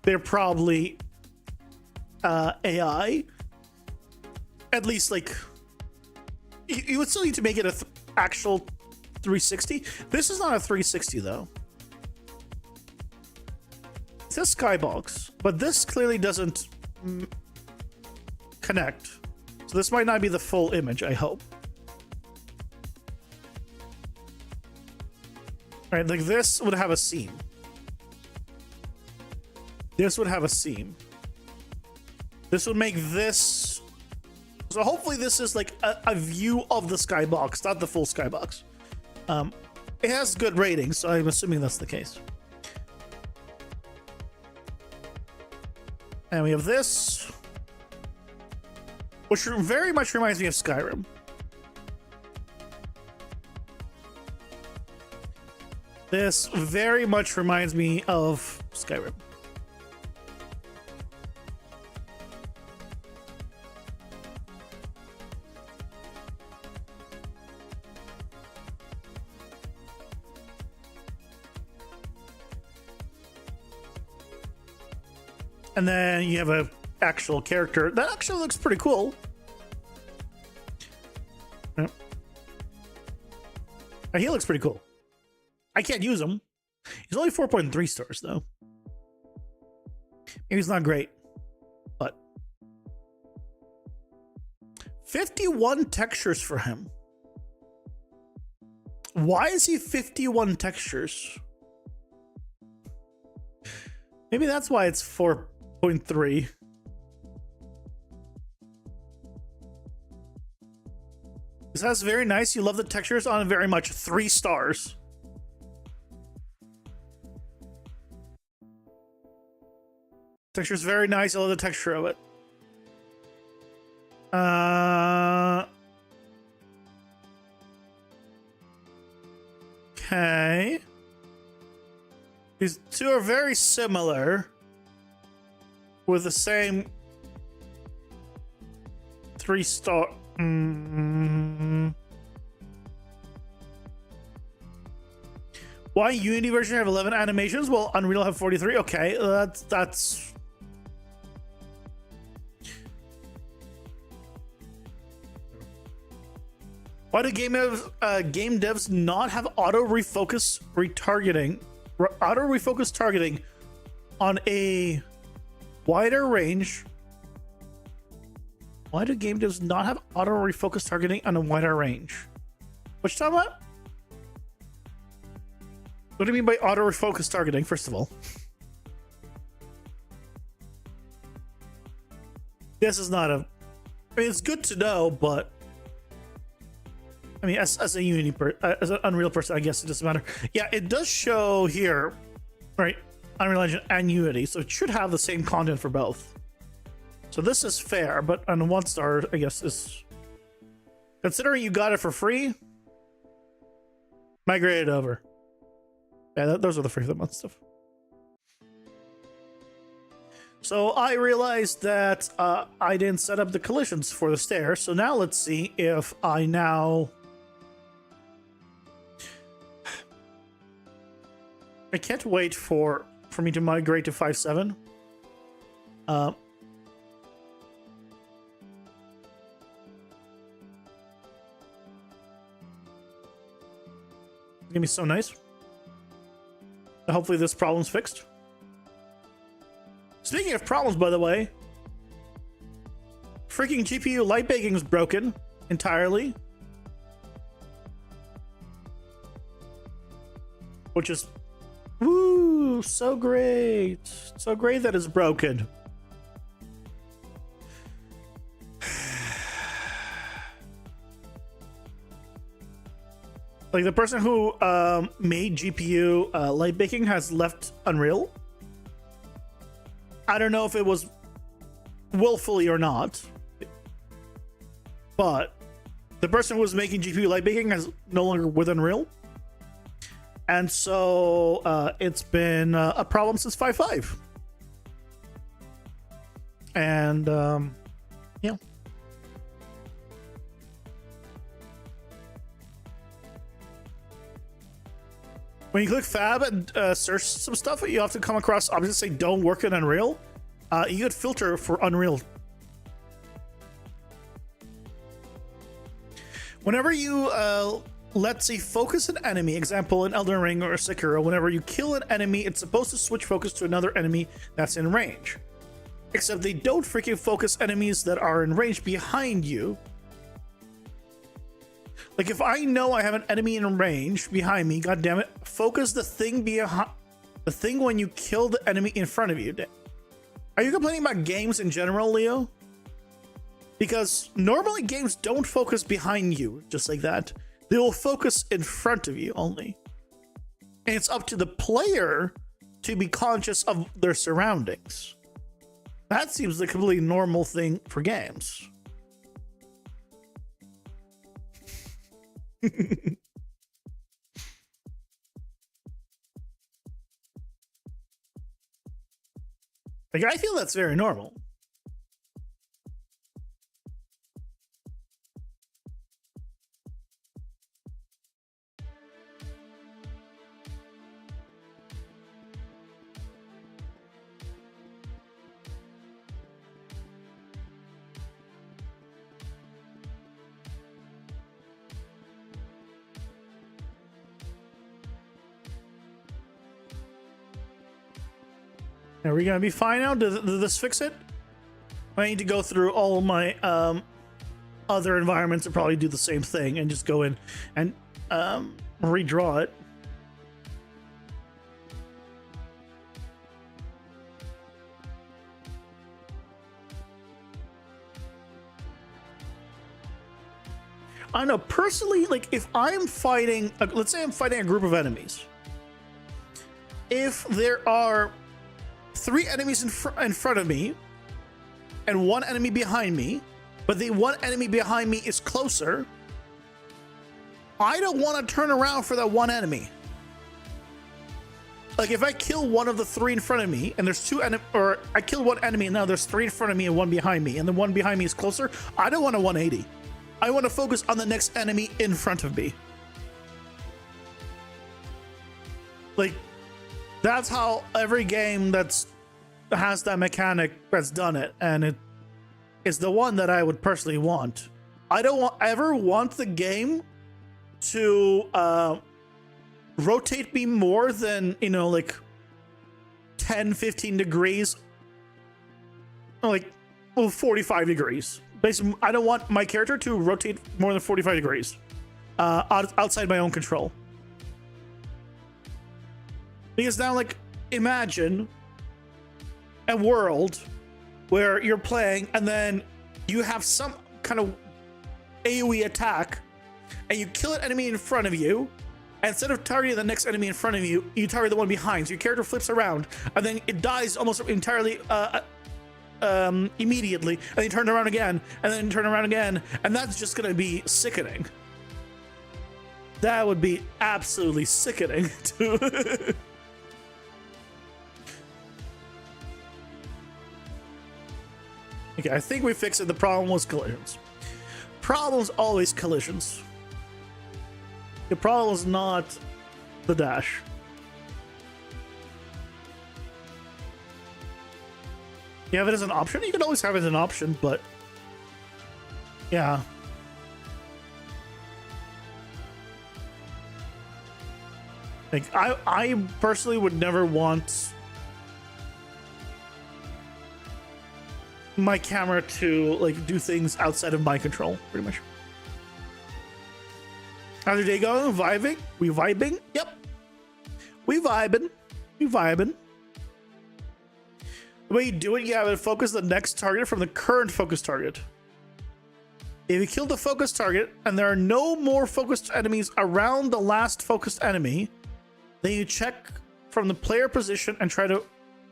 they're probably AI. At least, like, you would still need to make it a actual 360. This is not a 360 though. It says skybox, but this clearly doesn't connect. So this might not be the full image, I hope. All right, like this would have a seam. This would have a seam. This would make this. So hopefully this is like a view of the skybox, not the full skybox. It has good ratings, so I'm assuming that's the case. And we have this, which very much reminds me of Skyrim. This very much reminds me of Skyrim. And then you have a actual character that actually looks pretty cool. Yep. And he looks pretty cool. I can't use him. He's only 4.3 stars though. Maybe he's not great, but 51 textures for him. Why is he 51 textures? Maybe that's why it's 4.3. This has very nice. You love the textures on very much 3 stars. Texture's very nice. I love the texture of it. Okay. These two are very similar with the same 3-star. Why Unity version have 11 animations while Unreal have 43? Okay, that's why do game devs not have auto refocus targeting on a wider range? Why do game devs not have auto refocus targeting on a wider range? What you talking about? What do you mean by auto refocus targeting, first of all? This is not a... I mean, it's good to know, but... I mean, as a Unity as an Unreal person, I guess it doesn't matter. Yeah, it does show here, right? Unreal Engine and Unity, so it should have the same content for both. So this is fair, but on 1 star, I guess is... Considering you got it for free, migrate it over. Yeah, those are the free for the month stuff. So I realized that I didn't set up the collisions for the stairs. So now let's see if I now... I can't wait for me to migrate to 5.7. It's gonna be so nice. Hopefully this problem's fixed. Speaking of problems, by the way, freaking GPU light baking is broken entirely. Which is, woo, so great. So great that it's broken. Like the person who made GPU light baking has left Unreal. I don't know if it was willfully or not, but the person who was making GPU light baking is no longer with Unreal, and so it's been a problem since 5.5. And yeah, When you click Fab and search some stuff, you have to come across objects that say don't work in Unreal. You could filter for Unreal. Whenever you, let's say, focus an enemy, example, in Elden Ring or Sekiro, whenever you kill an enemy, it's supposed to switch focus to another enemy that's in range. Except they don't freaking focus enemies that are in range behind you. Like, if I know I have an enemy in range behind me, god damn it, focus the thing behind the thing when you kill the enemy in front of you. Are you complaining about games in general, Leo? Because normally games don't focus behind you just like that. They will focus in front of you only. And it's up to the player to be conscious of their surroundings. That seems like a completely normal thing for games. Like, I feel that's very normal. Are we gonna be fine now? Did this fix it? I need to go through all my other environments and probably do the same thing and just go in and redraw it. I know personally, like, if I'm fighting, let's say I'm fighting a group of enemies. If there are 3 enemies in front of me and 1 enemy behind me, but the 1 enemy behind me is closer, I don't want to turn around for that 1 enemy. Like, if I kill 1 of the 3 in front of me and there's 2 or I kill 1 enemy and now there's 3 in front of me and 1 behind me, and the 1 behind me is closer, I don't want a 180. I want to focus on the next enemy in front of me. Like, that's how every game that's has that mechanic that's done it, and it is the one that I would personally want. I don't ever want the game to rotate me more than, you know, like 10-15 degrees, like, well, 45 degrees. Basically, I don't want my character to rotate more than 45 degrees outside my own control. Because now, like, imagine a world where you're playing and then you have some kind of AoE attack and you kill an enemy in front of you, and instead of targeting the next enemy in front of you, you target the one behind. So your character flips around and then it dies almost entirely immediately, and then you turn around again and then turn around again, and that's just gonna be sickening. That would be absolutely sickening too. Okay, I think we fixed it. The problem was collisions. Problem's always collisions. The problem is not the dash. You have it as an option? You can always have it as an option, but yeah. Like, I personally would never want my camera to, like, do things outside of my control, pretty much. How's your day going? Vibing? We vibing? Yep. We vibing. We vibing. The way you do it, you have to focus the next target from the current focus target. If you kill the focus target and there are no more focused enemies around the last focused enemy, then you check from the player position and try to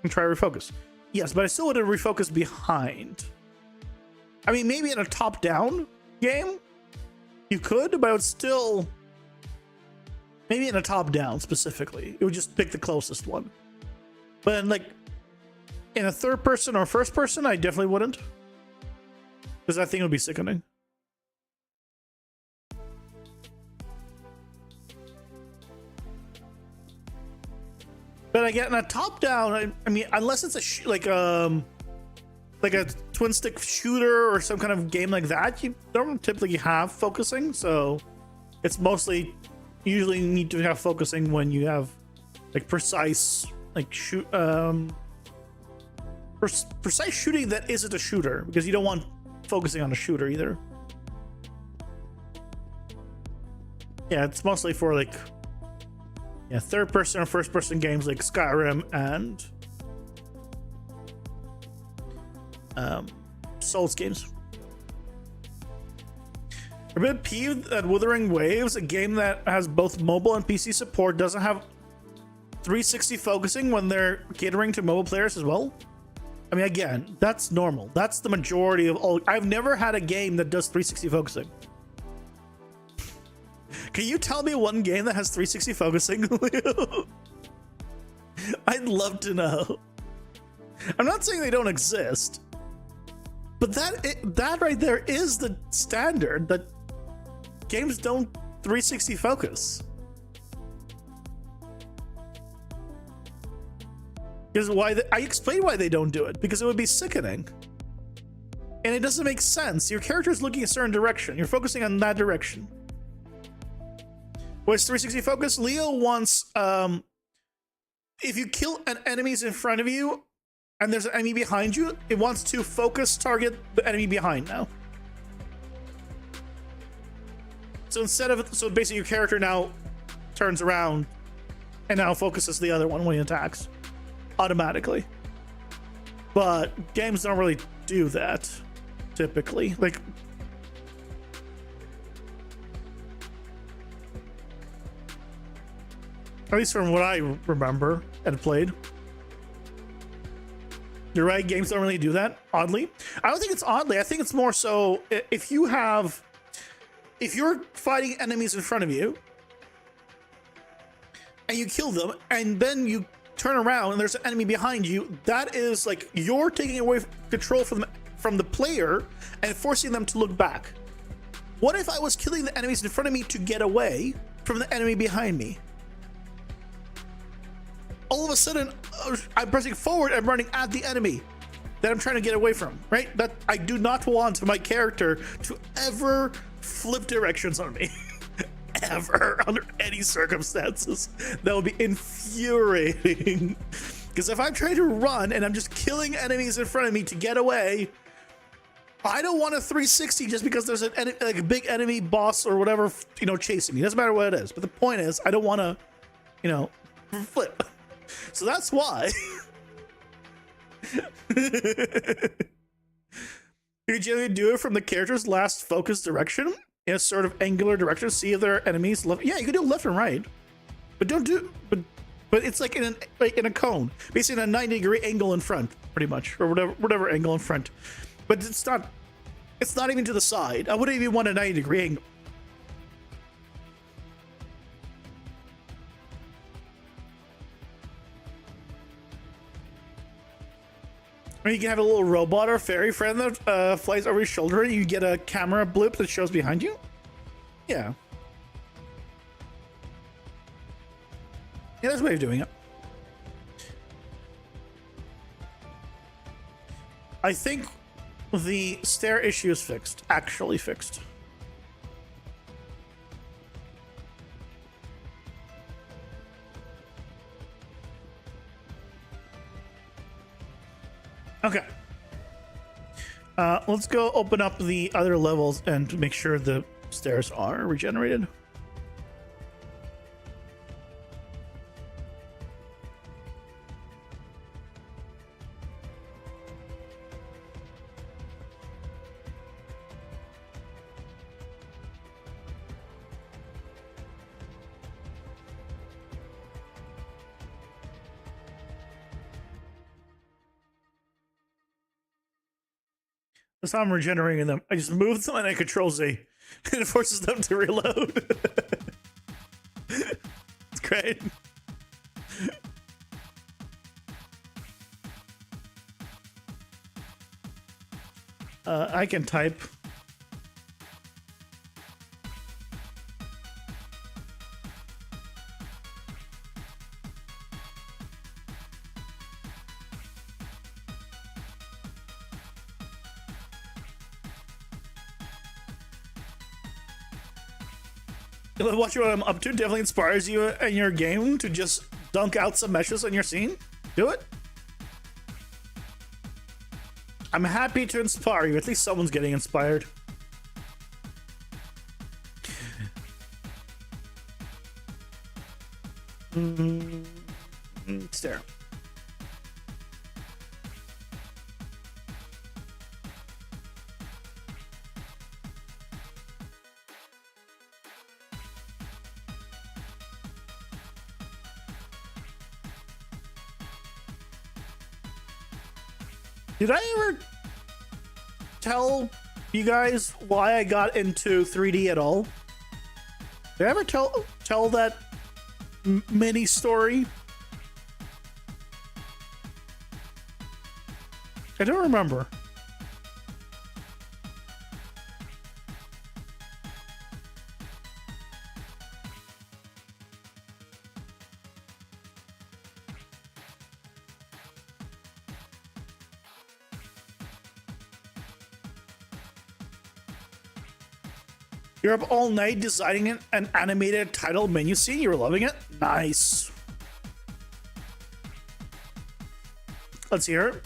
refocus. Yes, but I still would have refocused behind. I mean, maybe in a top-down game, you could, but it would still... Maybe in a top-down, specifically. It would just pick the closest one. But in, like, in a third-person or first-person, I definitely wouldn't. Because I think it would be sickening. But again, a top down, I mean, unless it's like a twin stick shooter or some kind of game like that, you don't typically have focusing. So it's mostly usually you need to have focusing when you have like precise precise shooting that isn't a shooter, because you don't want focusing on a shooter either. Yeah, it's mostly for like third person or first person games like Skyrim and Souls games. A bit peeved that Wuthering Waves, a game that has both mobile and PC support, doesn't have 360 focusing when they're catering to mobile players as well. I mean, again, that's normal. That's the majority of all. I've never had a game that does 360 focusing. Can you tell me one game that has 360 focusing? I'd love to know. I'm not saying they don't exist, but that right there is the standard, that games don't 360 focus. Because I explained why they don't do it, because it would be sickening. And it doesn't make sense. Your character is looking a certain direction. You're focusing on that direction. What's 360 focus? Leo wants, if you kill an enemies in front of you and there's an enemy behind you, it wants to focus target the enemy behind now. So so basically your character now turns around and now focuses the other one when he attacks automatically. But games don't really do that typically. Like, at least from what I remember and played. You're right, games don't really do that, oddly. I don't think it's oddly. I think it's more so if you're fighting enemies in front of you and you kill them and then you turn around and there's an enemy behind you, that is like you're taking away control from the player and forcing them to look back. What if I was killing the enemies in front of me to get away from the enemy behind me? All of a sudden, I'm pressing forward and running at the enemy that I'm trying to get away from, right? That I do not want my character to ever flip directions on me. Ever, under any circumstances. That would be infuriating. Because if I'm trying to run and I'm just killing enemies in front of me to get away, I don't want a 360 just because there's like a big enemy boss or whatever, chasing me. Doesn't matter what it is. But the point is, I don't want to, flip. So that's why. You generally do it from the character's last focus direction in a sort of angular direction. See if there are enemies left. Yeah, you can do left and right, but don't do. But it's like in a cone, basically in a 90-degree angle in front, pretty much, or whatever angle in front. But it's not even to the side. I wouldn't even want a 90-degree angle. Or you can have a little robot or fairy friend that flies over your shoulder and you get a camera blip that shows behind you. Yeah. Yeah, that's a way of doing it. I think the stair issue is fixed. Actually fixed. Okay. Let's go open up the other levels and make sure the stairs are regenerated. That's how I'm regenerating them. I just move them and I Control Z, and it forces them to reload. It's great. I can type. Watching what I'm up to definitely inspires you in your game to just dunk out some meshes on your scene. Do it. I'm happy to inspire you. At least someone's getting inspired. Stare. Did I ever tell you guys why I got into 3D at all? Did I ever tell that mini story? I don't remember. You're up all night designing an animated title menu scene. You were loving it? Nice. Let's hear it.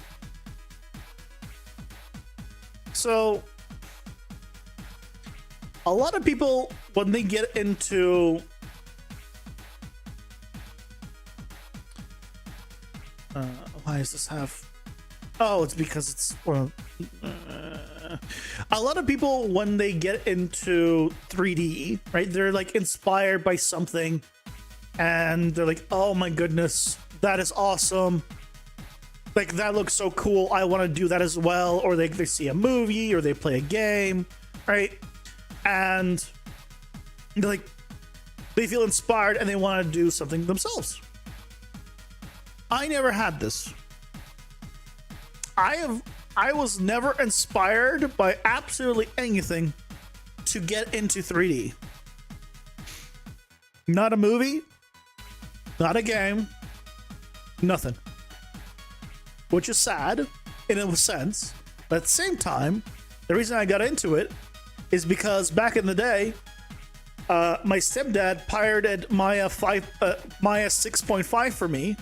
So, a lot of people, when they get into why does this have? Oh, it's because it's well. A lot of people, when they get into 3D, right, they're like inspired by something and they're like, oh my goodness, that is awesome. Like, that looks so cool. I want to do that as well. Or they see a movie or they play a game, right? And they're like, they feel inspired and they want to do something themselves. I never had this. I was never inspired by absolutely anything to get into 3D. Not a movie, not a game, nothing. Which is sad in a sense, but at the same time, the reason I got into it is because back in the day, my stepdad pirated Maya 6.5 for me,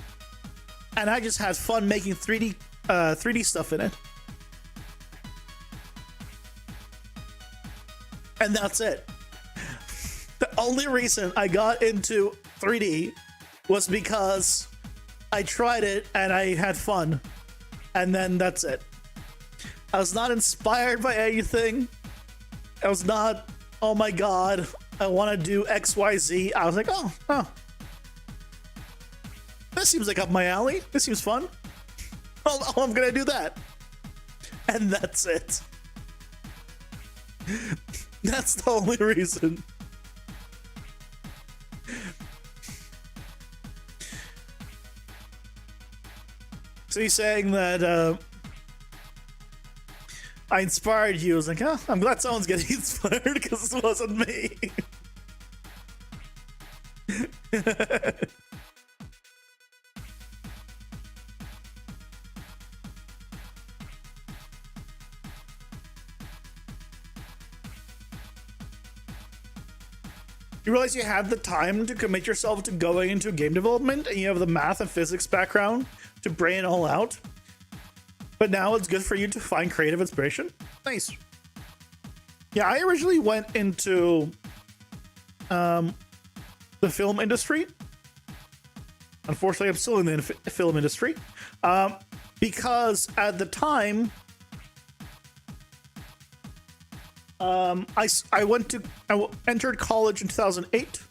and I just had fun making 3D stuff in it. And that's it. The only reason I got into 3D was because I tried it and I had fun. And then that's it. I was not inspired by anything. I was not, oh my god, I want to do XYZ. I was like, oh. This seems like up my alley. This seems fun. Oh, I'm gonna do that. And that's it. That's the only reason. So he's saying that I inspired you. I was like, oh, I'm glad someone's getting inspired because this wasn't me. You realize you had the time to commit yourself to going into game development and you have the math and physics background to brain it all out. But now it's good for you to find creative inspiration. Nice. Yeah, I originally went into the film industry. Unfortunately, I'm still in the film industry. Because at the time, I entered college in 2008,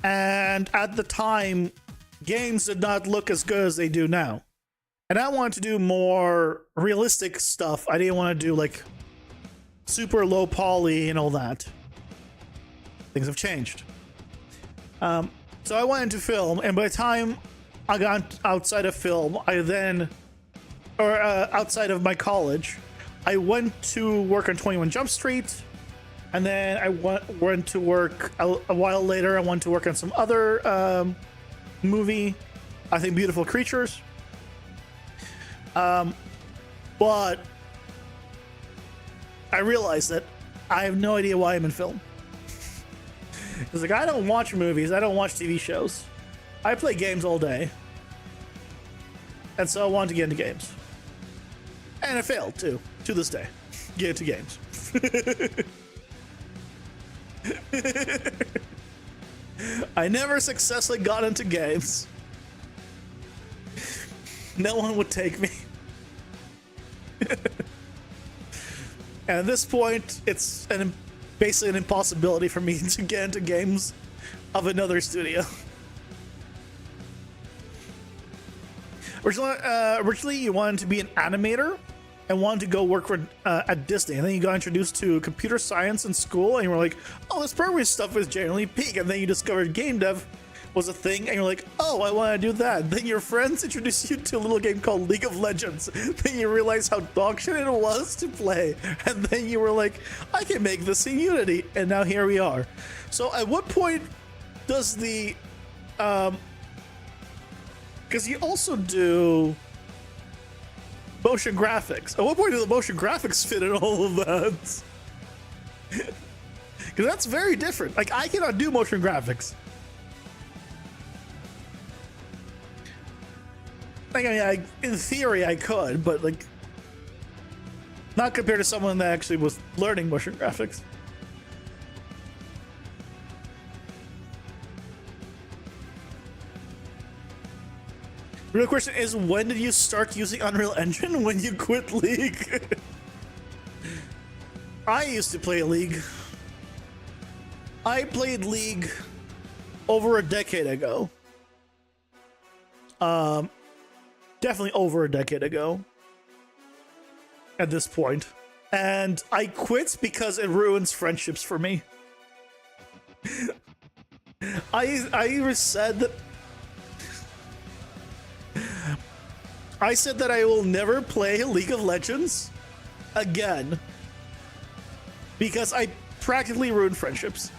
and at the time, games did not look as good as they do now. And I wanted to do more realistic stuff. I didn't want to do like super low poly and all that. Things have changed. So I went into film, and by the time I got outside of film, outside of my college, I went to work on 21 Jump Street, and then I went to work a while later. I went to work on some other movie, I think Beautiful Creatures. But I realized that I have no idea why I'm in film. It's like, I don't watch movies, I don't watch TV shows. I play games all day. And so I wanted to get into games. And I failed, too, to this day. Get into games. I never successfully got into games. No one would take me. And at this point, it's basically an impossibility for me to get into games of another studio. Originally, you wanted to be an animator and wanted to go work for at Disney, and then you got introduced to computer science in school, and you were like, "Oh, this programming stuff is generally peak." And then you discovered game dev was a thing, and you're like, "Oh, I want to do that." Then your friends introduced you to a little game called League of Legends. Then you realized how dog shit it was to play, and then you were like, "I can make this in Unity," and now here we are. So, at what point does the because you also do motion graphics. At what point do the motion graphics fit in all of that? Because that's very different. Like, I cannot do motion graphics. Like, I mean, in theory, I could, but like, not compared to someone that actually was learning motion graphics. The real question is, when did you start using Unreal Engine? When you quit League? I used to play League. I played League over a decade ago. Definitely over a decade ago. At this point. And I quit because it ruins friendships for me. I even said that I said that I will never play League of Legends again because I practically ruined friendships.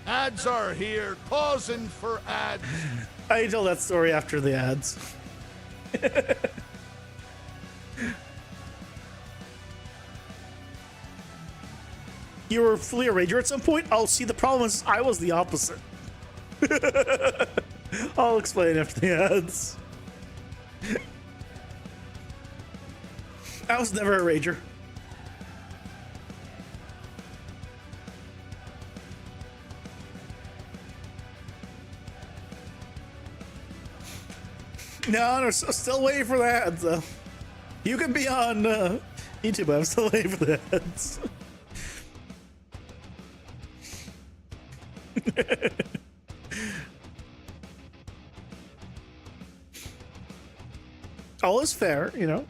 Ads are here, pausing for ads. I tell that story after the ads. You were fully a rager at some point? Oh, see, the problem is I was the opposite. I'll explain after the ads. I was never a rager. No, I'm still waiting for the ads, though. You can be on YouTube, but I'm still waiting for the ads. All is fair, you know.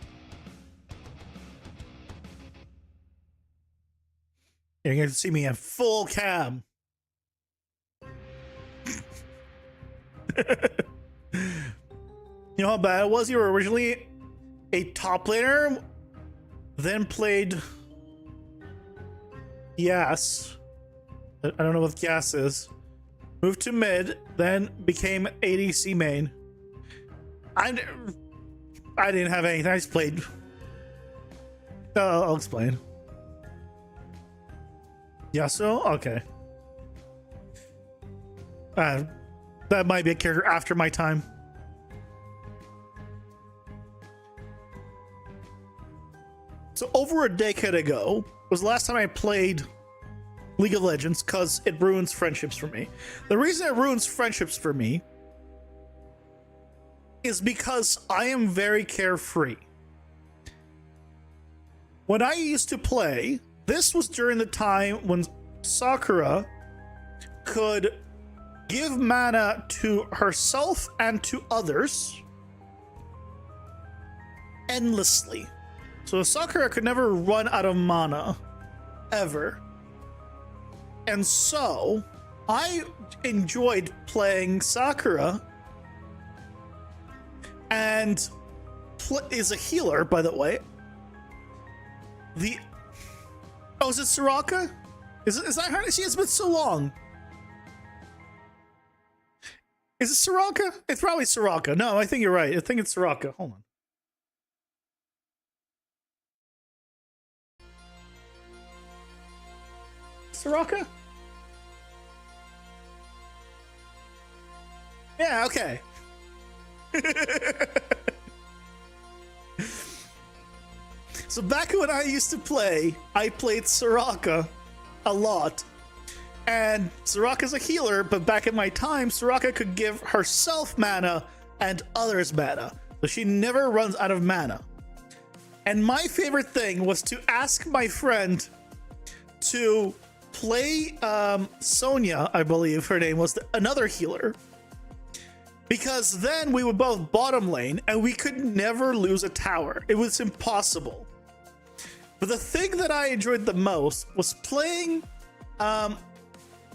You're going to see me in full cam. You know how bad it was? You were originally a top laner, then played Yas. I don't know what Yas is. Moved to mid, then became ADC main. I didn't have anything. I just played. I'll explain. Yasuo? Okay. That might be a character after my time. So over a decade ago was the last time I played League of Legends because it ruins friendships for me. The reason it ruins friendships for me is because I am very carefree. When I used to play, this was during the time when Sakura could give mana to herself and to others endlessly. So Sakura could never run out of mana, ever. And so, I enjoyed playing Sakura, and is a healer, by the way. Oh, is it Soraka? Is that her? She has been so long. Is it Soraka? It's probably Soraka. No, I think you're right. I think it's Soraka. Hold on. Soraka? Yeah, okay. So back when I used to play, I played Soraka a lot. And Soraka's a healer, but back in my time, Soraka could give herself mana and others mana. So she never runs out of mana. And my favorite thing was to ask my friend to play Sonya, I believe her name was, another healer. Because then we would both bottom lane and we could never lose a tower. It was impossible. But the thing that I enjoyed the most was playing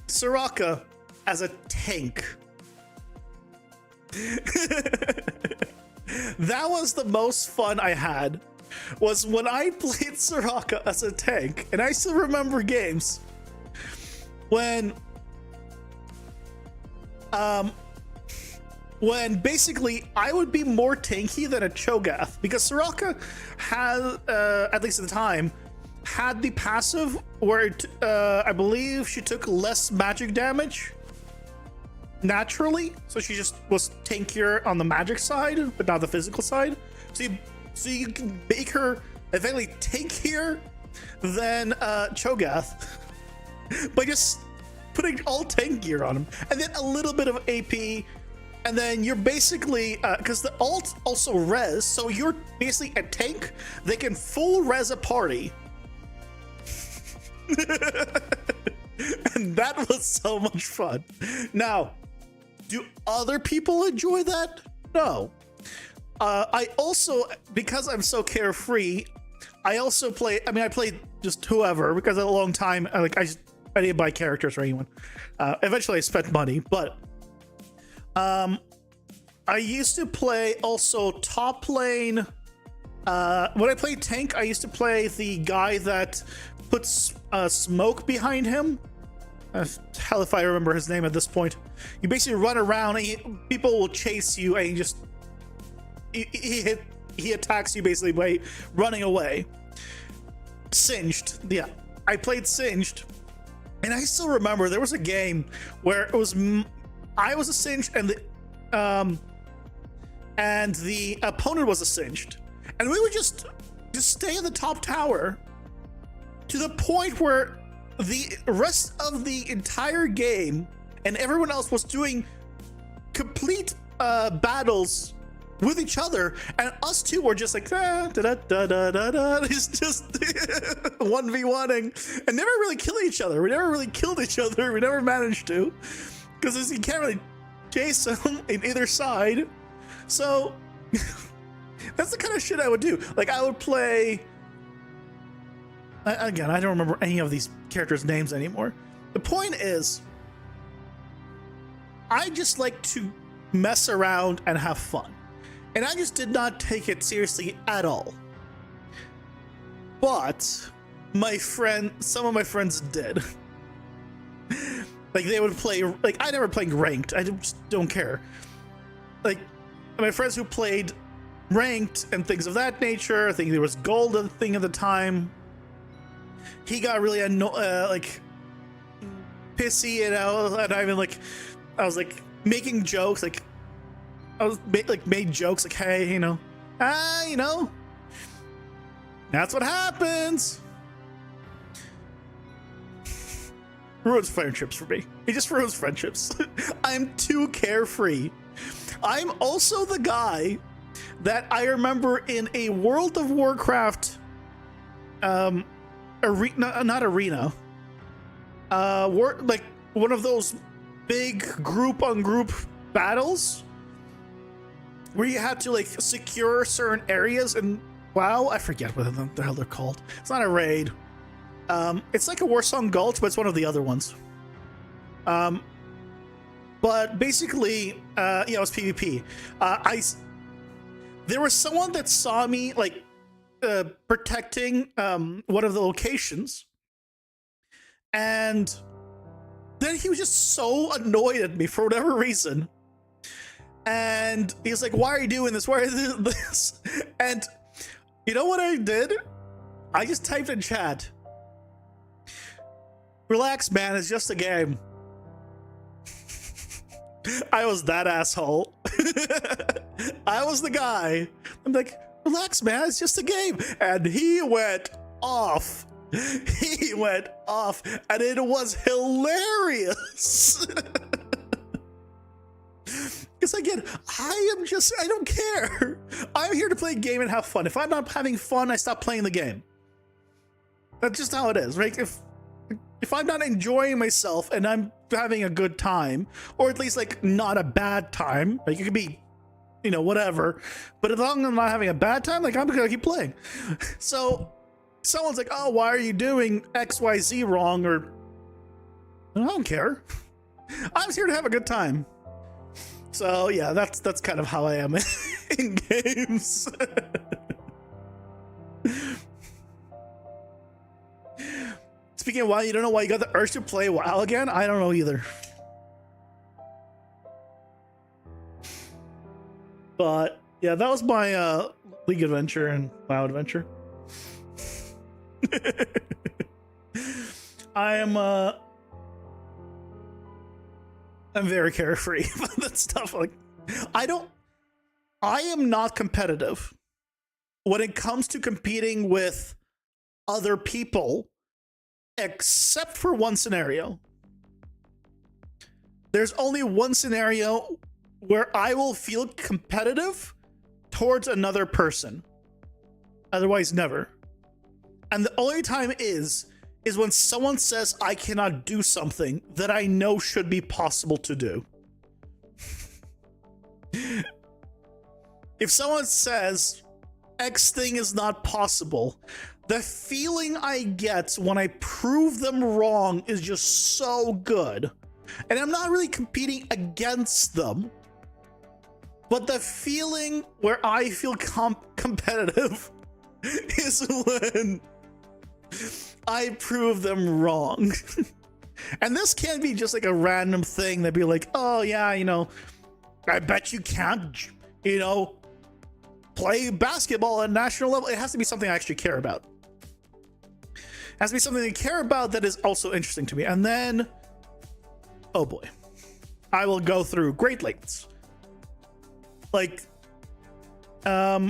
Soraka as a tank. That was the most fun I had, was when I played Soraka as a tank. And I still remember games when basically I would be more tanky than a Cho'Gath, because Soraka had, at least at the time, had the passive where I believe she took less magic damage naturally, so she just was tankier on the magic side, but not the physical side. So you can make her eventually tankier than Cho'Gath by just putting all tank gear on him, and then a little bit of AP. And then you're basically, because the ult also res, so you're basically a tank. They can full res a party. And that was so much fun. Now, do other people enjoy that? No. I also, because I'm so carefree, I also play, I played just whoever, because a long time, I didn't buy characters or anyone. Eventually I spent money, but I used to play also top lane. When I played tank, I used to play the guy that puts smoke behind him. Hell if I remember his name at this point. You basically run around and people will chase you, and he attacks you basically by running away. Singed. Yeah, I played Singed, and I still remember there was a game where it was I was a Singed and the opponent was a Singed, and we would just stay in the top tower to the point where the rest of the entire game and everyone else was doing complete battles with each other, and us two were just like it's just 1v1ing and never really killing each other. We never really killed each other. We never managed to, because you can't really chase them in either side. So that's the kind of shit I would do. Like, I would play, again, I don't remember any of these characters' names anymore. The point is, I just like to mess around and have fun. And I just did not take it seriously at all. But some of my friends did. Like, they would play, like, I never played ranked. I just don't care. Like, my friends who played ranked and things of that nature, I think there was gold a thing at the time. He got really pissy, and I was like making jokes, like I was made jokes like, hey, that's what happens. Ruins friendships for me. It just ruins friendships. I'm too carefree. I'm also the guy that I remember in a World of Warcraft arena, not arena, like one of those big group on group battles where you had to like secure certain areas, and wow, I forget what the hell they're called. It's not a raid. It's like a Warsong Gulch, but it's one of the other ones. But basically, it was PvP. There was someone that saw me like protecting one of the locations, and then he was just so annoyed at me for whatever reason. And he was like, "Why are you doing this? Why are you doing this?" And you know what I did? I just typed in chat, Relax, man. It's just a game. I was that asshole. I was the guy. I'm like, relax, man. It's just a game. And he went off. He went off. And it was hilarious. Because again, I don't care. I'm here to play a game and have fun. If I'm not having fun, I stop playing the game. That's just how it is, right? If I'm not enjoying myself and I'm having a good time, or at least like not a bad time, like it could be, you know, whatever, but as long as I'm not having a bad time, like I'm gonna keep playing. So someone's like, oh, why are you doing XYZ wrong? Or I don't care. I'm just here to have a good time. So yeah, that's kind of how I am in games. Speaking of WoW, you don't know why you got the urge to play WoW again? I don't know either. But yeah, that was my League adventure and WoW adventure. I'm very carefree about that stuff. Like, I am not competitive when it comes to competing with other people, except for one scenario. There's only one scenario where I will feel competitive towards another person. Otherwise, never. And the only time is when someone says I cannot do something that I know should be possible to do. If someone says X thing is not possible, the feeling I get when I prove them wrong is just so good. And I'm not really competing against them, but the feeling where I feel competitive is when I prove them wrong. And this can be just like a random thing that'd be like, oh yeah, you know, I bet you can't, you know, play basketball at national level. It has to be something I actually care about. It has to be something I care about that is also interesting to me. And then, oh boy, I will go through great lengths. Like, at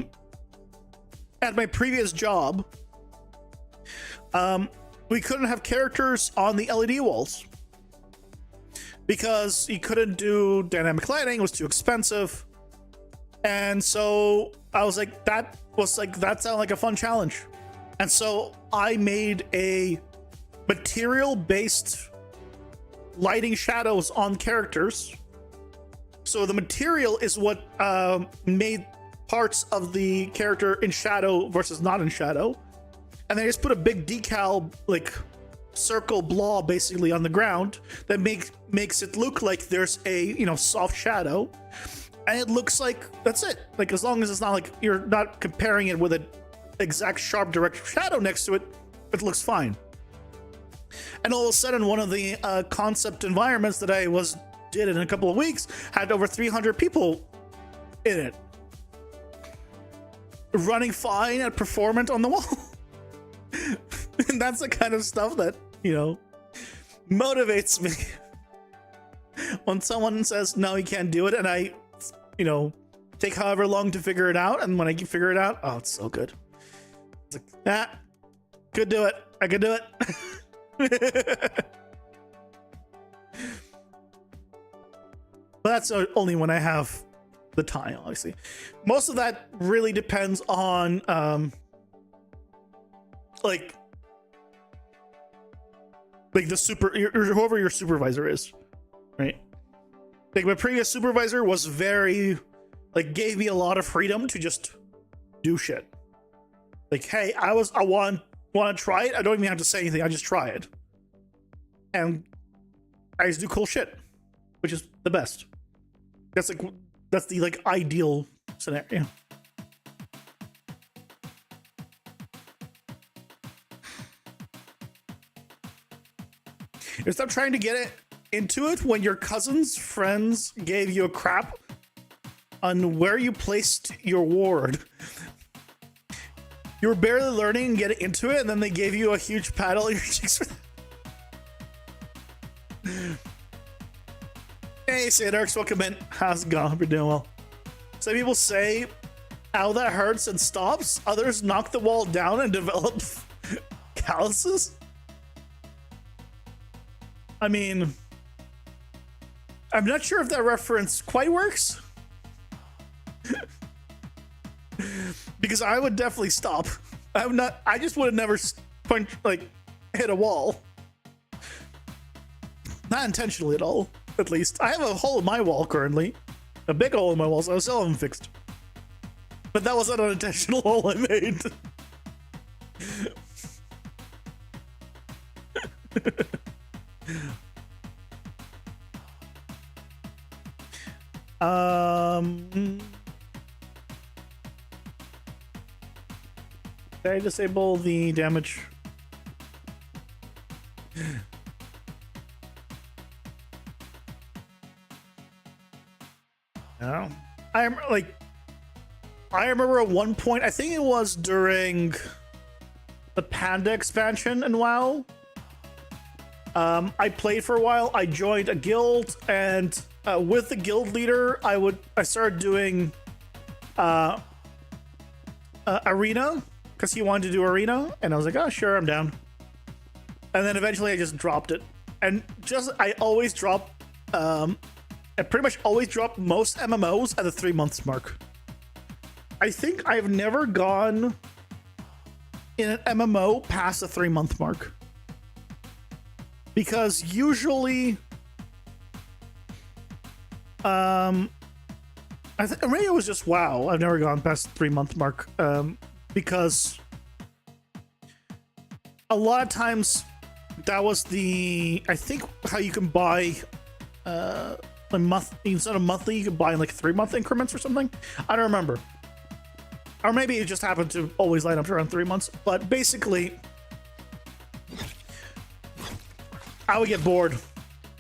my previous job, we couldn't have characters on the LED walls because you couldn't do dynamic lighting. It was too expensive. And so I was like, that sounded like a fun challenge. And so I made a material-based lighting shadows on characters. So the material is what made parts of the character in shadow versus not in shadow. And then I just put a big decal, like circle blob basically on the ground that makes it look like there's a, you know, soft shadow. And it looks like that's it. Like, as long as it's not like you're not comparing it with an exact sharp direct shadow next to it, it looks fine. And all of a sudden, one of the concept environments that I did in a couple of weeks had over 300 people in it, running fine at performant on the wall. And that's the kind of stuff that, you know, motivates me. When someone says no, you can't do it, and I, you know, take however long to figure it out, and when I can figure it out, oh, it's so good. It's like, could do it. I could do it. But that's only when I have the time, obviously. Most of that really depends on like the whoever your supervisor is, right? Like, my previous supervisor was very, like, gave me a lot of freedom to just do shit. Like, hey, I want to try it. I don't even have to say anything. I just try it, and I just do cool shit, which is the best. That's the like ideal scenario. You stop trying to get into it when your cousin's friends gave you a crap on where you placed your ward. You were barely learning and getting into it, and then they gave you a huge paddle on your cheeks for that. Hey, Sadarks, welcome in. How's it going? Hope you're doing well. Some people say, ow, that hurts and stops. Others knock the wall down and develop calluses. I mean, I'm not sure if that reference quite works. Because I would definitely stop. I just would have never hit a wall. Not intentionally at all, at least. I have a hole in my wall currently. A big hole in my wall, so I still haven't fixed. But that was an unintentional hole I made. Did I disable the damage? No. I remember at one point, I think it was during the Panda expansion in WoW. I played for a while. I joined a guild, and with the guild leader, I started doing arena because he wanted to do arena, and I was like, oh sure, I'm down. And then eventually I just dropped it, and I always drop. I pretty much always drop most MMOs at the 3 months mark. I think I've never gone in an MMO past the 3 month mark. Because usually, I think maybe it was just WoW. I've never gone past the 3 month mark because a lot of times that was I think how you can buy a month instead of monthly. You can buy in like 3 month increments or something. I don't remember. Or maybe it just happened to always line up around 3 months. But basically, I would get bored,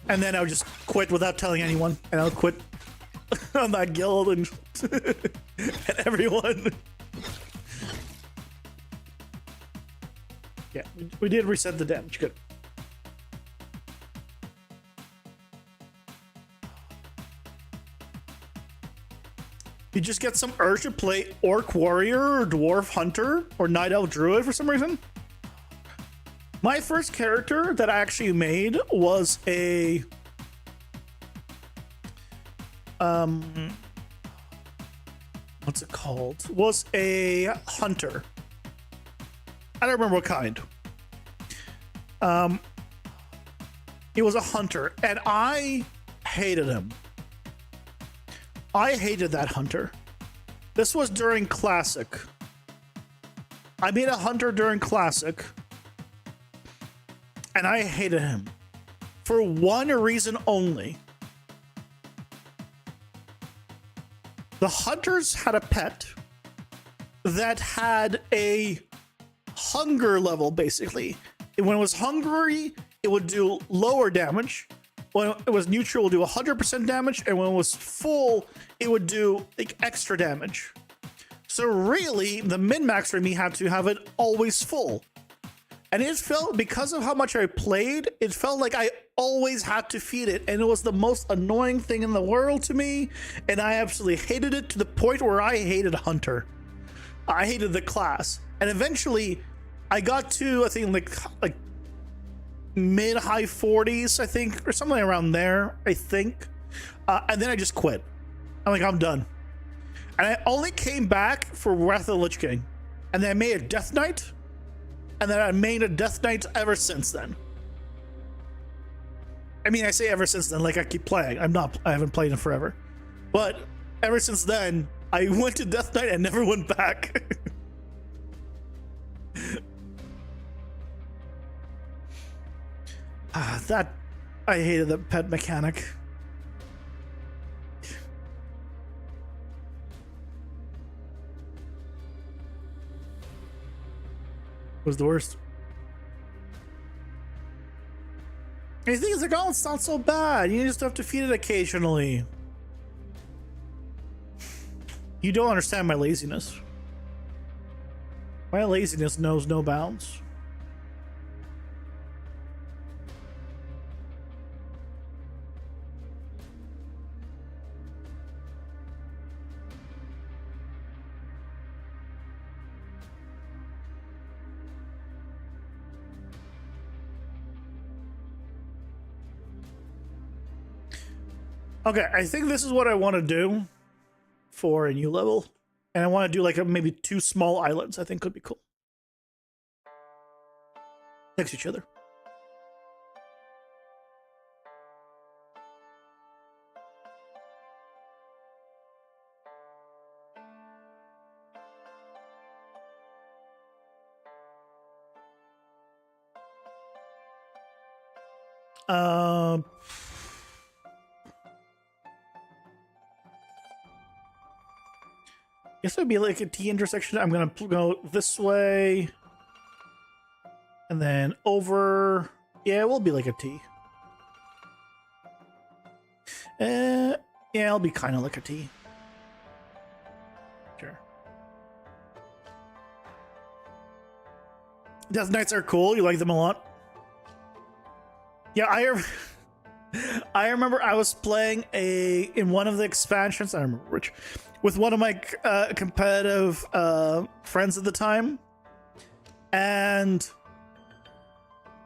and then I would just quit without telling anyone, and I would quit on that guild and, and everyone. Yeah, we did reset the damage. Good. You just get some urge to play Orc Warrior or Dwarf Hunter or Night Elf Druid for some reason. My first character that I actually made was a what's it called? Was a hunter. I don't remember what kind. He was a hunter, and I hated him. I hated that hunter. This was during Classic. I made a hunter during Classic, and I hated him for one reason only. The hunters had a pet that had a hunger level, basically. When it was hungry, it would do lower damage. When it was neutral, it would do 100% damage, and when it was full, it would do like extra damage. So really, the min-max for me had to have it always full. And it felt, because of how much I played, it felt like I always had to feed it, and it was the most annoying thing in the world to me, and I absolutely hated it to the point where I hated Hunter. I hated the class. And eventually, I got to, I think, like mid-high 40s, I think, or something around there, I think. And then I just quit. I'm like, I'm done. And I only came back for Wrath of the Lich King. And then I made a Death Knight. And then I made a Death Knight ever since then. I mean, I say ever since then, like I keep playing. I haven't played in forever. But ever since then, I went to Death Knight and never went back. I hated the pet mechanic. Was the worst. And the thing is, like, oh, it's not so bad. You just have to feed it occasionally. You don't understand my laziness. My laziness knows no bounds. Okay, I think this is what I want to do for a new level. And I want to do like maybe 2 small islands. I think could be cool. Next to each other. Guess it would be like a T intersection. I'm gonna go this way, and then over. Yeah, it will be like a T. Yeah, it'll be kind of like a T. Sure. Death Knights are cool. You like them a lot. Yeah, I remember I was playing in one of the expansions. I don't remember which, with one of my competitive friends at the time, and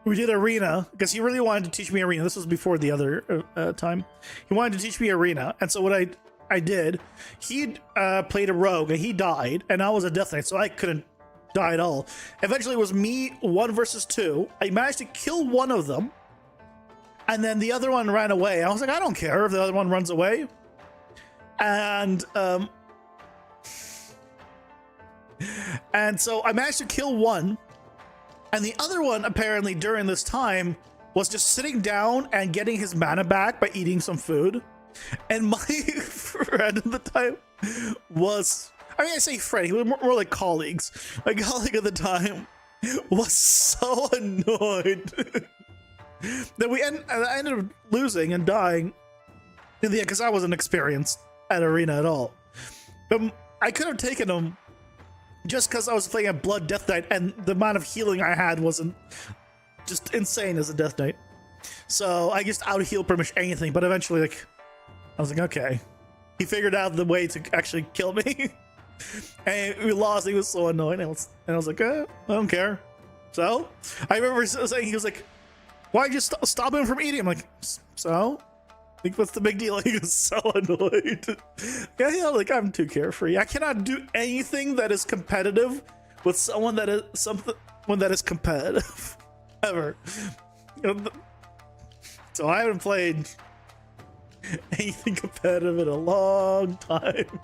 we did arena because he really wanted to teach me arena. This was before the other time. He wanted to teach me arena, and so what I did, he played a rogue and he died, and I was a death knight, so I couldn't die at all. Eventually, it was me 1 versus 2. I managed to kill one of them. And then the other one ran away. I was like, I don't care if the other one runs away. And so I managed to kill one. And the other one, apparently, during this time, was just sitting down and getting his mana back by eating some food. And my friend at the time was... I mean, I say friend, he was more like colleagues. My colleague at the time was so annoyed. That I ended up losing and dying in the end because I wasn't experienced at arena at all. But I could have taken him just because I was playing a blood death knight and the amount of healing I had wasn't just insane as a death knight. So I just out healed pretty much anything. But eventually, like, I was like, okay, he figured out the way to actually kill me, and we lost. He was so annoyed, and I was like, I don't care. So I remember saying, he was like, why'd you stop him from eating? I'm like, so? Like, what's the big deal? He was so annoyed. Yeah, like, I'm too carefree. I cannot do anything that is competitive with someone that is competitive. Ever. So I haven't played anything competitive in a long time.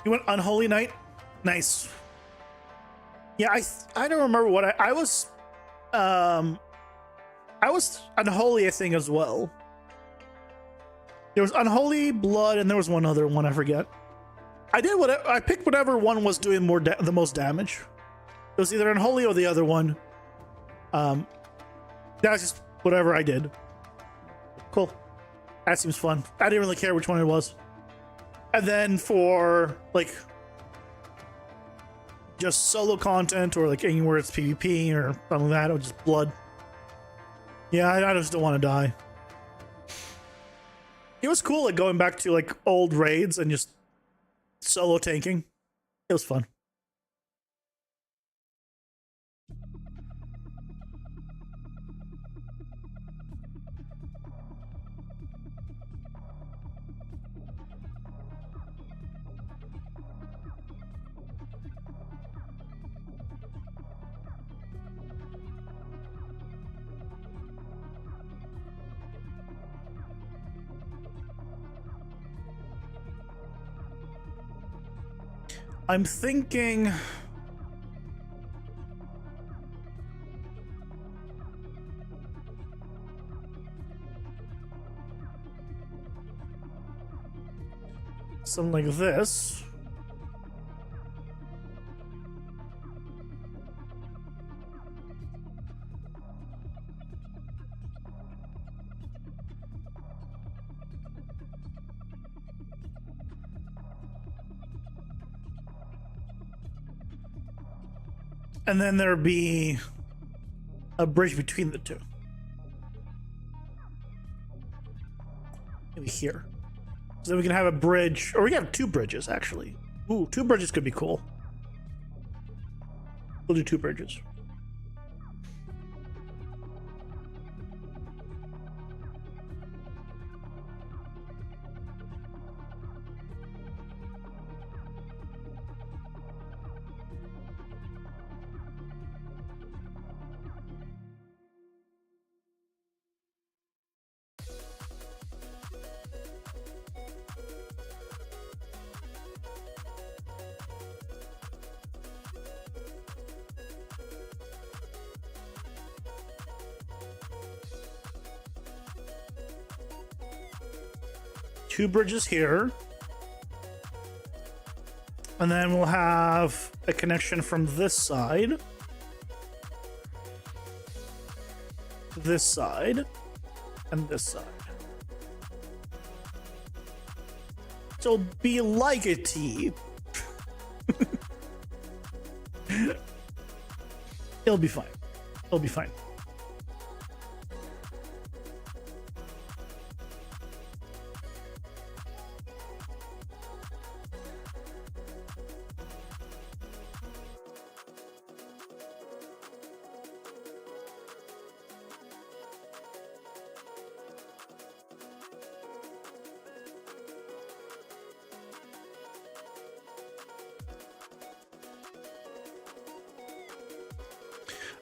You went Unholy Knight? Nice. Yeah, I don't remember what I was Unholy, I think, as well. There was Unholy, Blood, and there was one other one, I forget. I picked whatever one was doing the most damage. It was either Unholy or the other one. That was just whatever I did. Cool. That seems fun. I didn't really care which one it was. And then for, like, just solo content or, like, anywhere it's PvP or something like that, or just blood. Yeah, I just don't want to die. It was cool, like, going back to, like, old raids and just solo tanking. It was fun. I'm thinking... something like this. And then there'd be a bridge between the two. Maybe here. So then we can have a bridge, or we can have two bridges actually. Ooh, two bridges could be cool. We'll do two bridges. Two bridges here. And then we'll have a connection from this side. This side. And this side. So it'll be like a T. It'll be fine. It'll be fine.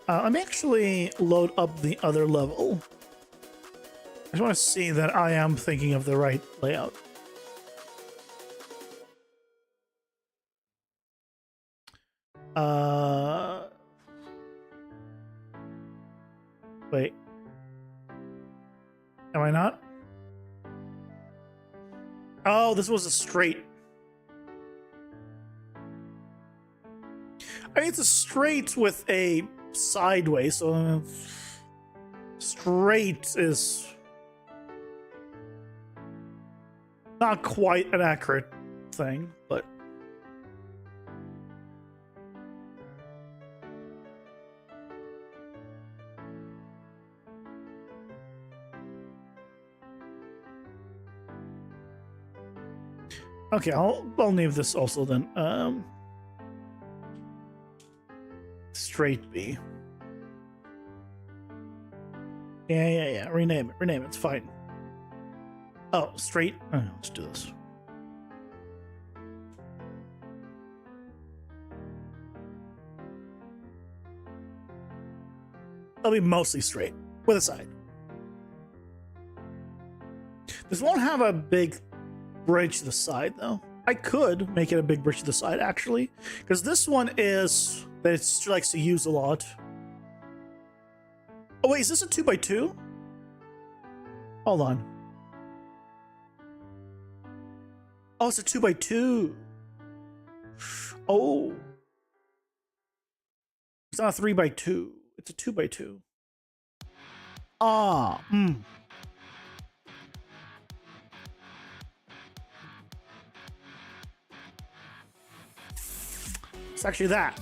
Let me actually load up the other level. I just want to see that I am thinking of the right layout. Wait. Am I not? Oh, this was a straight. I mean, it's a straight with a sideways, so straight is not quite an accurate thing, but okay, I'll name this also then. Straight B. Yeah. Rename it. It's fine. Oh, straight. Oh, let's do this. It'll be mostly straight with a side. This won't have a big bridge to the side though. I could make it a big bridge to the side actually, because this one is that it likes to use a lot. Oh wait, is this a 2x2? Hold on. Oh, it's a 2x2. Oh. It's not a 3x2. It's a 2x2. Ah, It's actually that.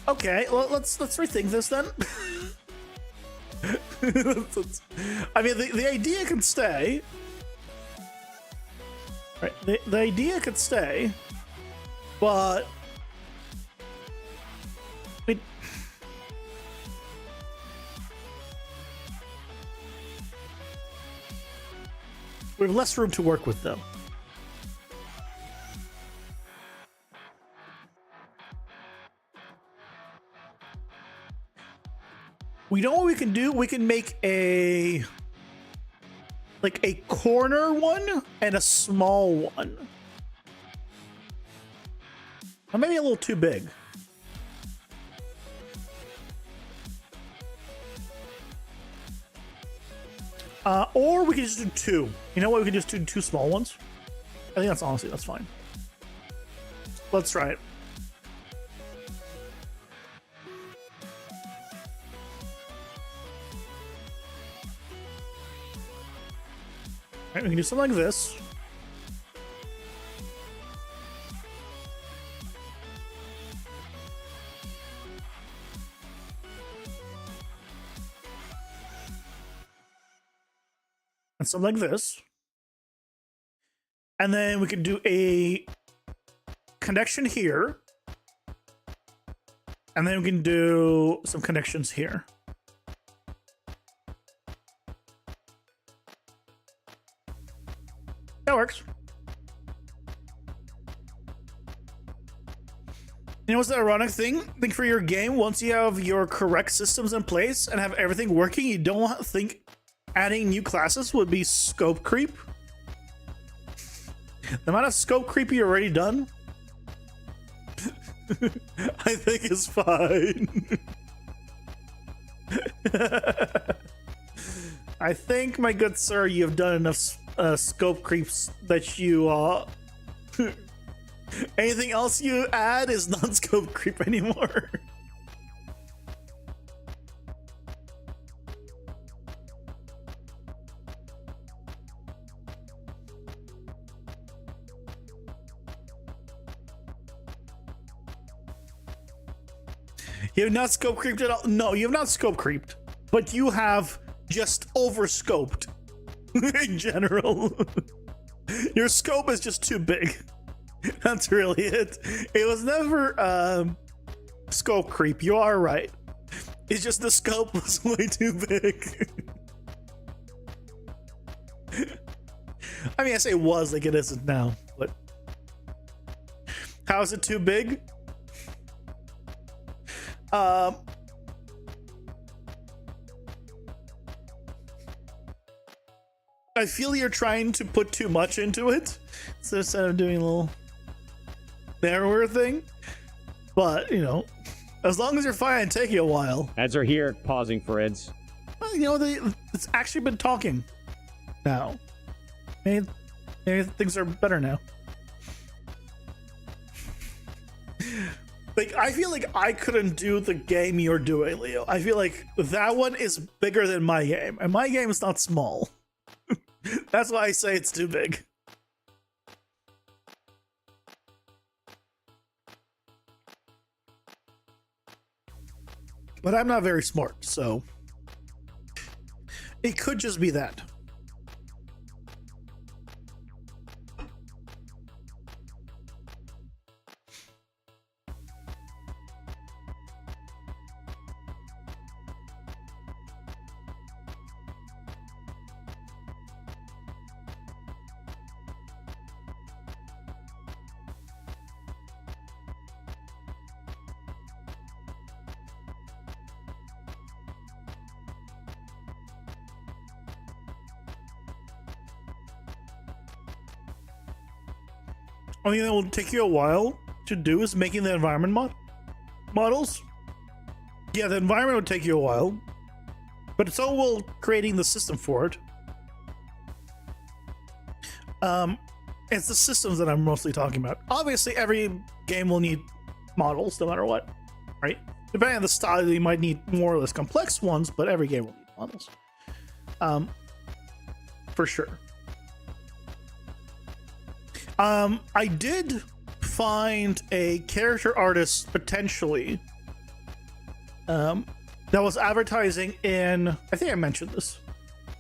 Okay, well, let's rethink this then. I mean, the idea can stay. Right, the idea could stay, but we have less room to work with them. We know what we can do? We can make a corner one and a small one. Or maybe a little too big. Or we can just do two. You know what? We can just do two small ones. I think that's fine. Let's try it. Alright, we can do something like this. and something like this. And then we could do a connection here. And then we can do some connections here. That works. You know what's the ironic thing? I think for your game, once you have your correct systems in place and have everything working, you don't think adding new classes would be scope creep. The amount of scope creep you already done, I think is fine. I think, my good sir, you've done enough scope creeps that you anything else you add is not scope creep anymore. You have not scope creeped at all. No, you have not scope creeped, but you have just over scoped in general. Your scope is just too big. That's really it. It was never scope creep. You are right. It's just the scope was way too big. I mean, I say was like it isn't now, but how is it too big? I feel you're trying to put too much into it, so instead of doing a little narrower thing. But you know, as long as you're fine and taking a while. Ads are here, pausing for ads. Well, you know, it's actually been talking now. Maybe things are better now. Like, I feel like I couldn't do the game you're doing, Leo. I feel like that one is bigger than my game, and my game is not small. That's why I say it's too big. But I'm not very smart, so it could just be that. Only thing that will take you a while to do is making the environment models. Yeah, the environment will take you a while, but so will creating the system for it. It's the systems that I'm mostly talking about. Obviously, every game will need models, no matter what, right? Depending on the style, you might need more or less complex ones, but every game will need models, for sure. I did find a character artist potentially that was advertising in, I think I mentioned this,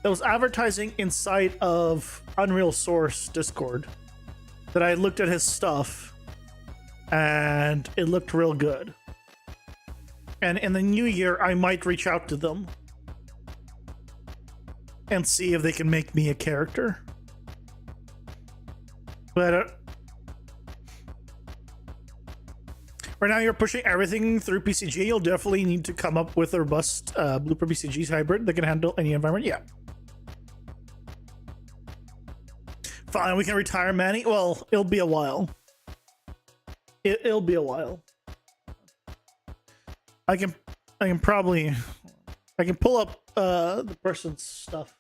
that was advertising inside of Unreal Source Discord, that I looked at his stuff and it looked real good. And in the new year, I might reach out to them and see if they can make me a character. But right now you're pushing everything through PCG. You'll definitely need to come up with a robust Blooper PCG hybrid that can handle any environment. Yeah. Fine, we can retire Manny. Well, it'll be a while. It'll be a while. I can pull up the person's stuff.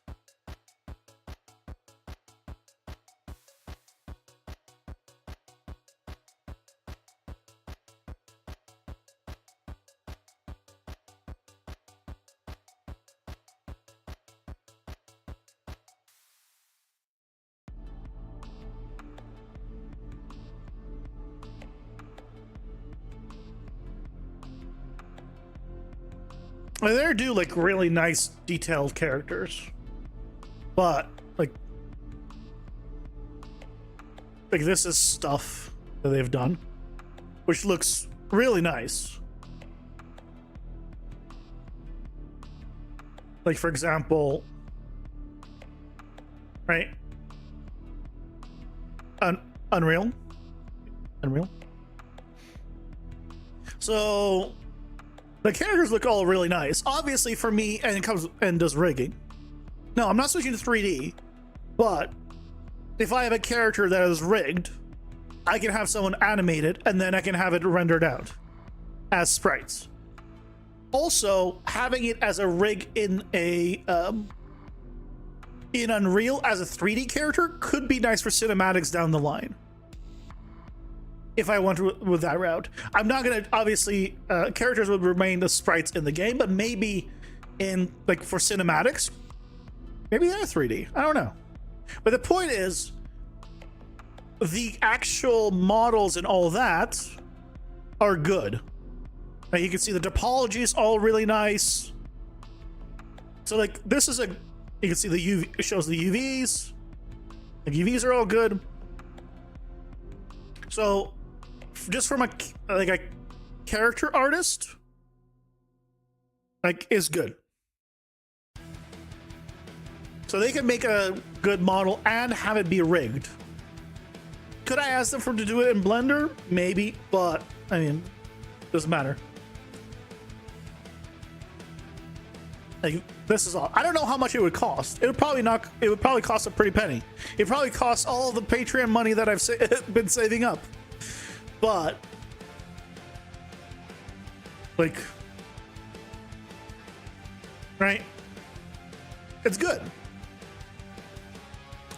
They do like really nice detailed characters, but like this is stuff that they've done, which looks really nice. Like, for example, right? Unreal. So the characters look all really nice. Obviously for me, and it comes and does rigging. No, I'm not switching to 3D, but if I have a character that is rigged, I can have someone animate it and then I can have it rendered out as sprites. Also, having it as a rig in a in Unreal as a 3D character could be nice for cinematics down the line. If I went with that route, I'm not gonna, obviously characters would remain the sprites in the game, but maybe in, like, for cinematics, maybe they're 3D. I don't know. But the point is, the actual models and all that are good. Like, you can see the topology is all really nice. So, like, this is a, you can see the UV, it shows the UVs. The UVs are all good. So, just from a character artist, like, is good. So they can make a good model and have it be rigged. Could I ask them to do it in Blender? Maybe, but I mean, doesn't matter. Like, this is all. I don't know how much it would cost. It would probably not. It would probably cost a pretty penny. It probably costs all the Patreon money that I've been saving up. But, like, right? It's good.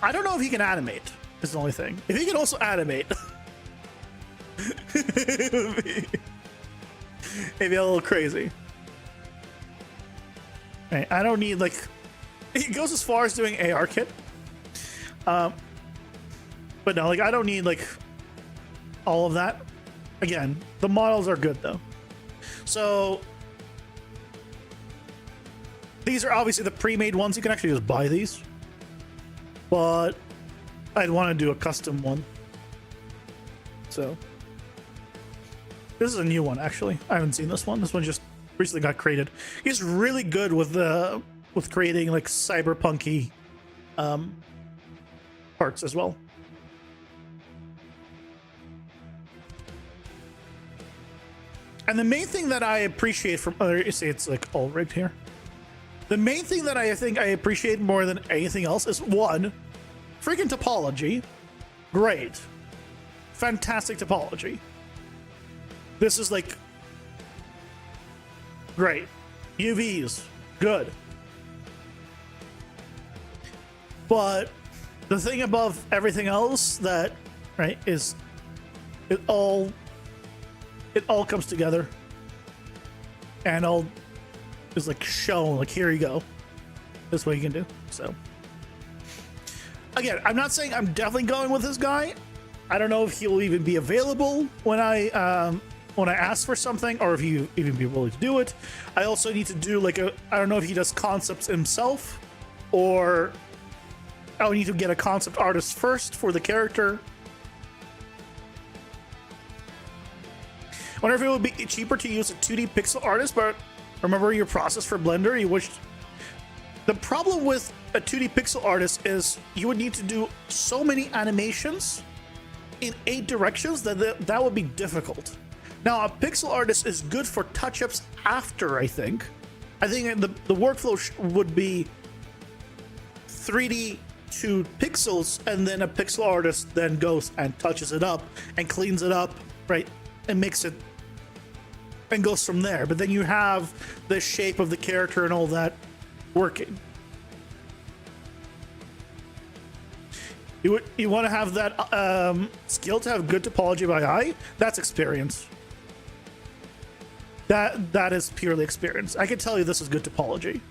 I don't know if he can animate, is the only thing. If he can also animate, it'd be a little crazy. Right, I don't need, like, he goes as far as doing AR kit. But no, like, I don't need, like, all of that. Again, the models are good though. So these are obviously the pre-made ones. You can actually just buy these, but I'd want to do a custom one. So this is a new one, actually. I haven't seen this one. This one just recently got created. He's really good with creating, like, cyberpunky parts as well. And the main thing that I appreciate from you see it's like all rigged here. The main thing that I think I appreciate more than anything else is, one, freaking topology. Great. Fantastic topology. This is, like, great. UVs, good. But the thing above everything else that, right, is it all comes together and all is, like, shown, like, here you go, this is what you can do. So again, I'm not saying I'm definitely going with this guy. I don't know if he'll even be available when I ask for something, or if he even be willing to do it. I also need to do, like, I don't know if he does concepts himself, or I need to get a concept artist first for the character. I wonder if it would be cheaper to use a 2D pixel artist, but remember your process for Blender. You wished. The problem with a 2D pixel artist is you would need to do so many animations in 8 directions that would be difficult. Now, a pixel artist is good for touch-ups after, I think. I think the workflow would be 3D to pixels, and then a pixel artist then goes and touches it up and cleans it up, right? And makes it and goes from there. But then you have the shape of the character and all that working. You want to have that skill to have good topology by eye. That's experience. That is purely experience. I can tell you this is good topology.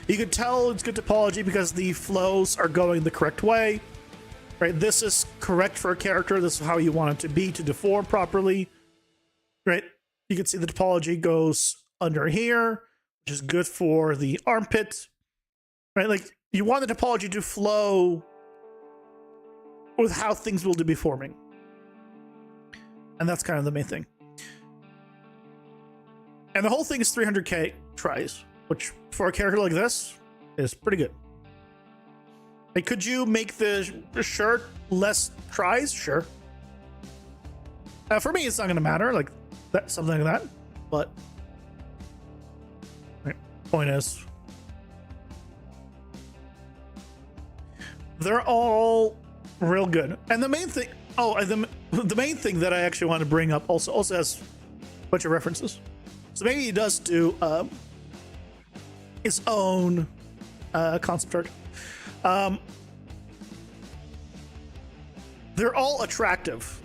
You can tell it's good topology because the flows are going the correct way, right? This is correct for a character. This is how you want it to be to deform properly, right? You can see the topology goes under here, which is good for the armpit, right? Like, you want the topology to flow with how things will be forming. And that's kind of the main thing. And the whole thing is 300k tries, which for a character like this is pretty good. Like, could you make the shirt less tries? Sure. For me, it's not going to matter, like that, something like that. But right, point is, they're all real good. And the main thing, and the main thing that I actually want to bring up also has a bunch of references. So maybe he does do his own concept art. They're all attractive.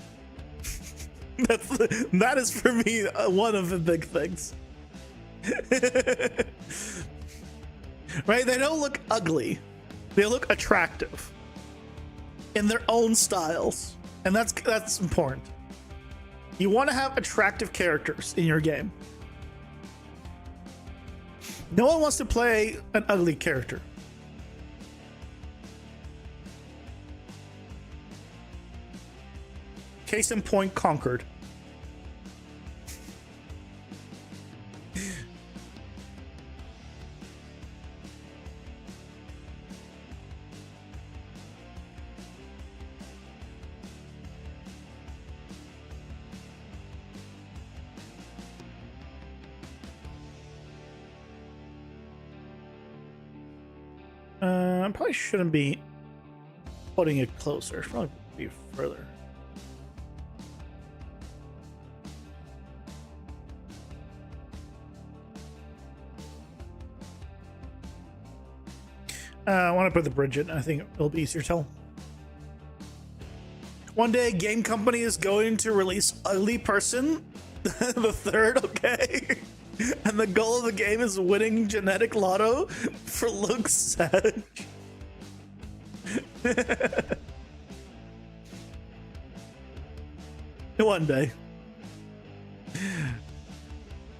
That is for me one of the big things. Right? They don't look ugly. They look attractive in their own styles, and that's important. You want to have attractive characters in your game. No one wants to play an ugly character. Case in point, Conquered. I probably shouldn't be putting it closer. Should probably be further. I want to put the bridge in. I think it'll be easier to tell. One day, a game company is going to release Ugly Person, the third, okay? And the goal of the game is winning genetic lotto for Luke Sage. One day.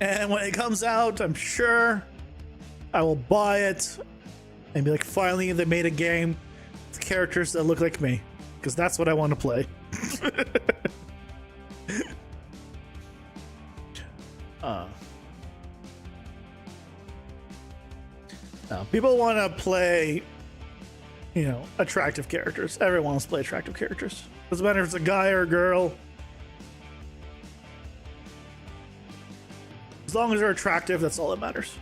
And when it comes out, I'm sure I will buy it and be like, finally, they made a game with characters that look like me. Because that's what I want to play. People want to play, attractive characters. Everyone wants to play attractive characters. Doesn't matter if it's a guy or a girl. As long as they're attractive, that's all that matters.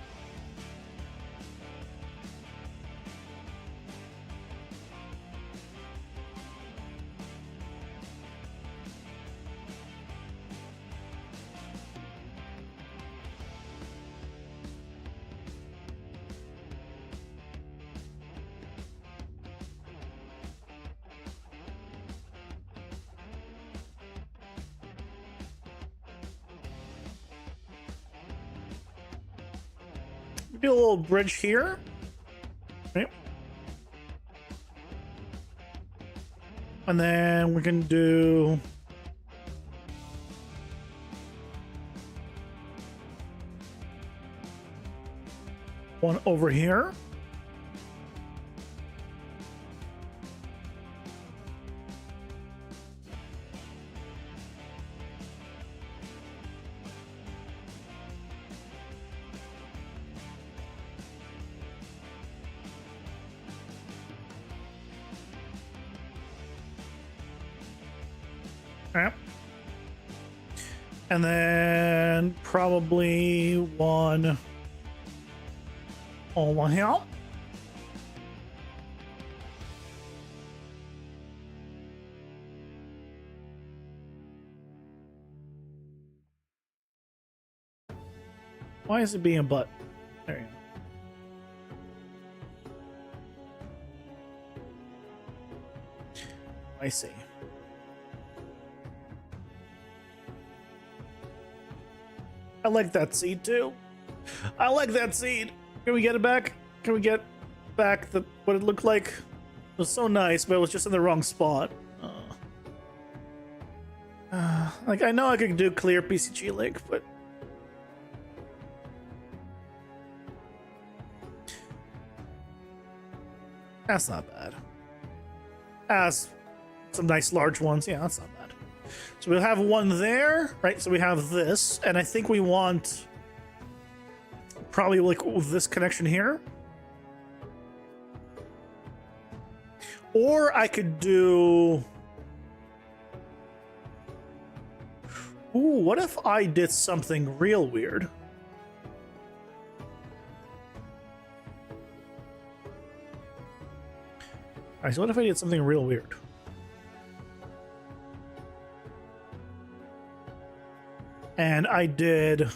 Do a little bridge here. Okay. And then we can do one over here. Okay. And then probably one over here. Why is it being a butt? There you go. I see. I like that seed too. I like that seed. Can we get it back? Can we get back what it looked like? It was so nice, but it was just in the wrong spot. Like, I know I could do clear PCG link, but that's not bad. That's some nice large ones. Yeah, that's not bad. So we'll have one there, right? So we have this, and I think we want probably like this connection here. Or I could do... Ooh, what if I did something real weird? Alright, so what if I did something real weird? And I did...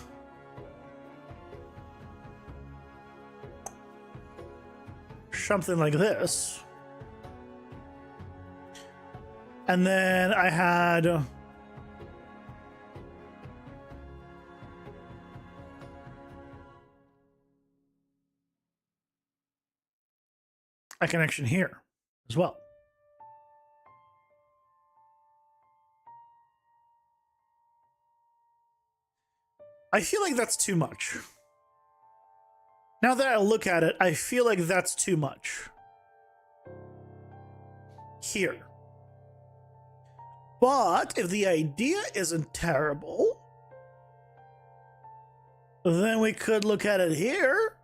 something like this. And then I had... a connection here as well. I feel like that's too much. Now that I look at it, I feel like that's too much. Here. But if the idea isn't terrible, then we could look at it here.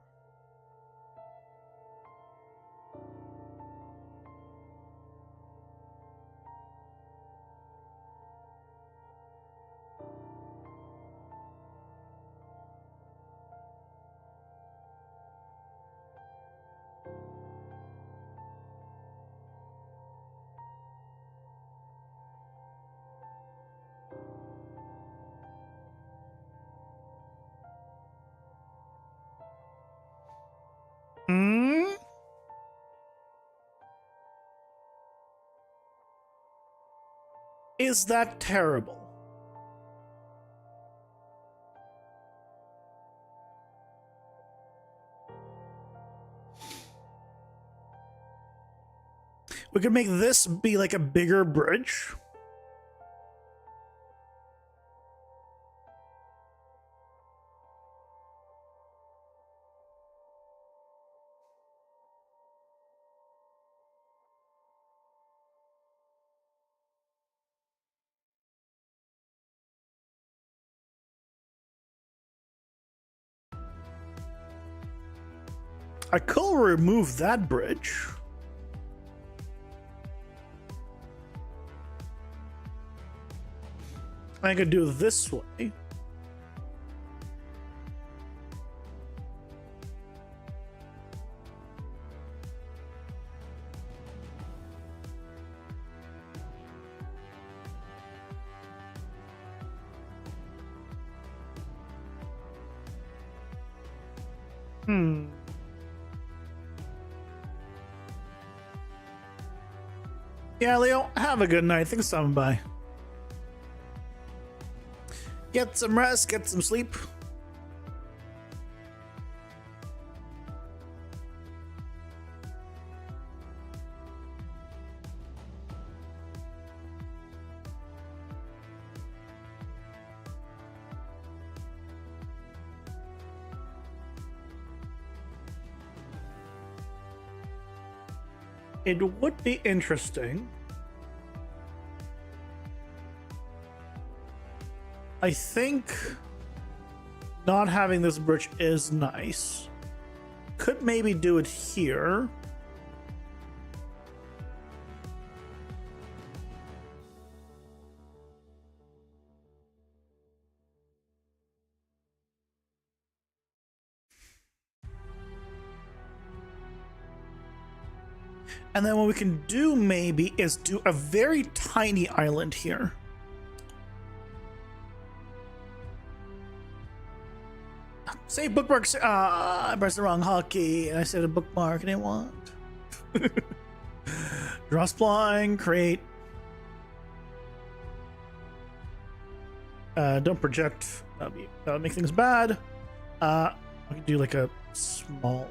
Is that terrible? We could make this be like a bigger bridge. I could remove that bridge. I could do it this way. Yeah, Leo, have a good night. Thanks for stopping by. Get some rest, get some sleep. It would be interesting. I think not having this bridge is nice. Could maybe do it here. And then what we can do maybe is do a very tiny island here. Save bookmarks. I pressed the wrong hotkey and I said a bookmark and I want. Draw spline, create. Don't project. That would make things bad. I could do like a small.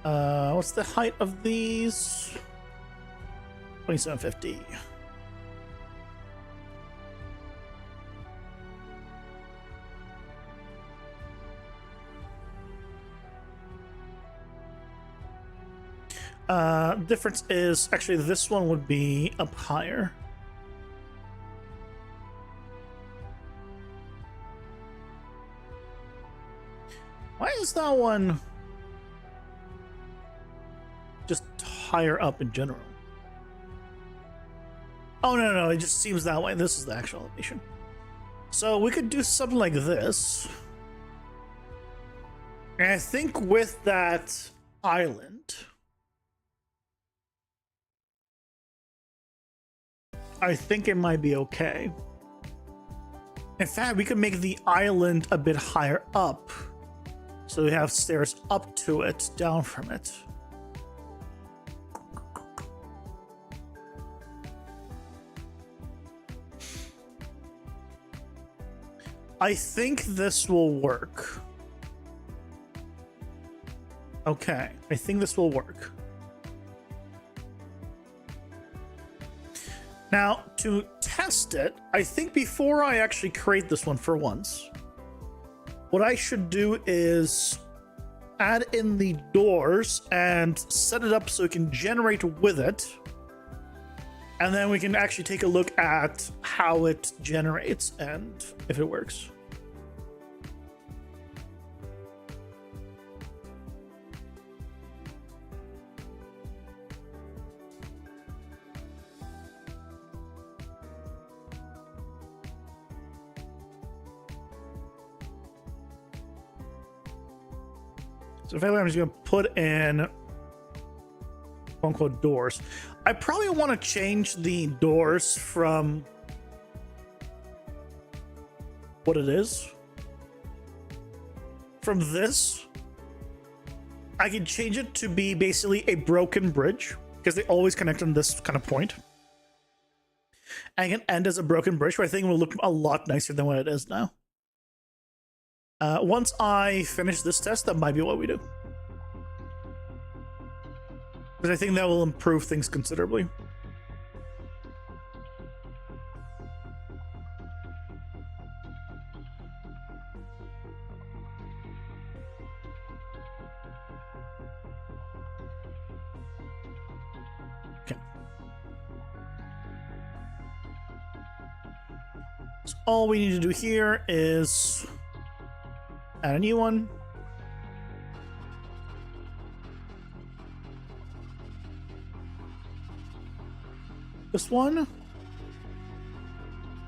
What's the height of these? 2750. Difference is actually this one would be up higher. Why is that one just higher up in general? Oh, no, it just seems that way. This is the actual elevation. So we could do something like this. And I think with that island, I think it might be okay. In fact, we could make the island a bit higher up. So we have stairs up to it, down from it. I think this will work. Okay, I think this will work. Now, to test it, I think before I actually create this one for once, what I should do is add in the doors and set it up so it can generate with it. And then we can actually take a look at how it generates and if it works. So if I'm just going to put in quote unquote doors. I probably want to change the doors from what it is. From this, I can change it to be basically a broken bridge because they always connect on this kind of point. And I can end as a broken bridge, which I think will look a lot nicer than what it is now. Once I finish this test, that might be what we do. Because I think that will improve things considerably. Okay. So all we need to do here is add a new one. This one.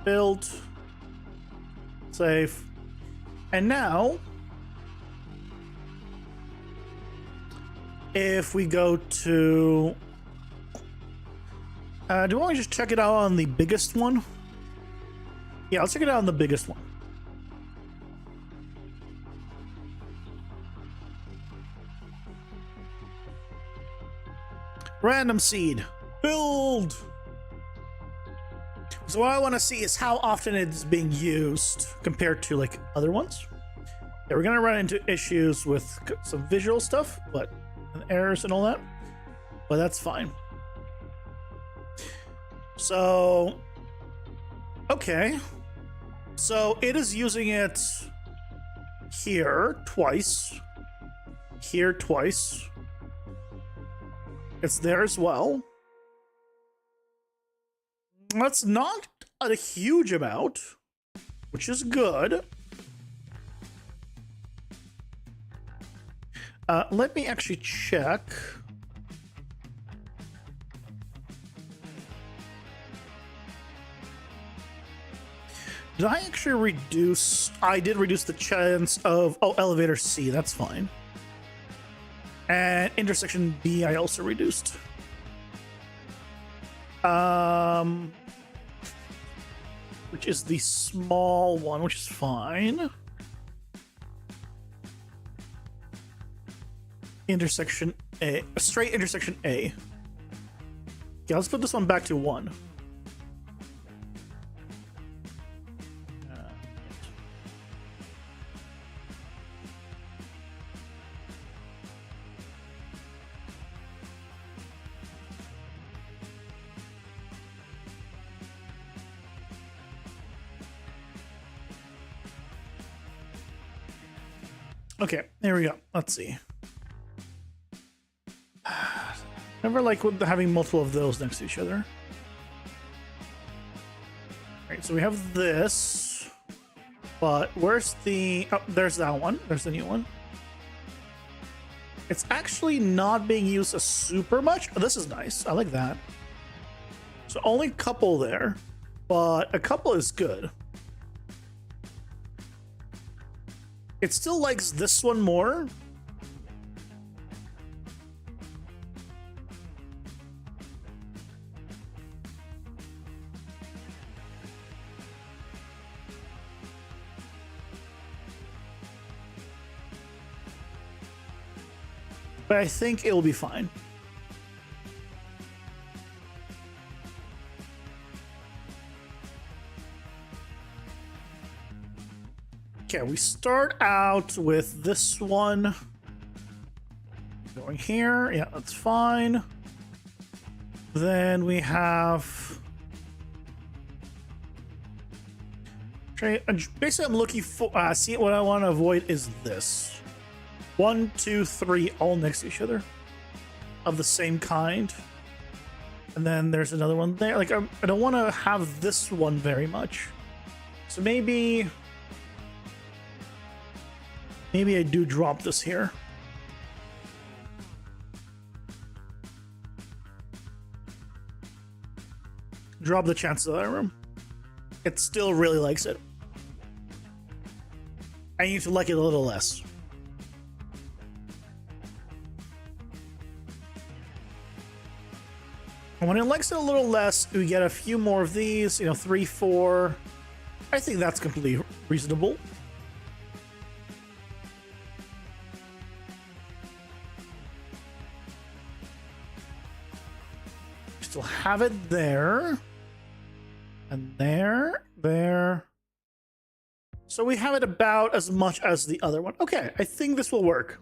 Build. Save. And now, if we go to... do you want to just check it out on the biggest one? Yeah, I'll check it out on the biggest one. Random seed. Build! So what I want to see is how often it's being used compared to like other ones. Yeah, we're going to run into issues with some visual stuff, but and errors and all that. But that's fine. So, okay. So it is using it here twice. Here twice. It's there as well. That's not a huge amount, which is good. Let me actually check. Did I actually reduce? I did reduce the chance of... Oh, elevator C, that's fine. And intersection B, I also reduced. Which is the small one, which is fine. Intersection A, straight intersection A. Yeah, let's put this one back to 1. Okay, here we go. Let's see. Never like with having multiple of those next to each other. Alright, so we have this. But where's the... Oh, there's that one. There's the new one. It's actually not being used as super much. Oh, this is nice. I like that. So only a couple there. But a couple is good. It still likes this one more. But I think it'll be fine. Okay, we start out with this one. Going here. Yeah, that's fine. Then we have... Okay, basically I'm looking for... see, what I want to avoid is this. 1, 2, 3, all next to each other, of the same kind, and then there's another one there. Like I don't want to have this one very much, so maybe I do drop this here. Drop the chances of that room. It still really likes it. I need to like it a little less. And when it likes it a little less, we get a few more of these, 3, 4. I think that's completely reasonable. Still have it there. And there. So we have it about as much as the other one. Okay, I think this will work.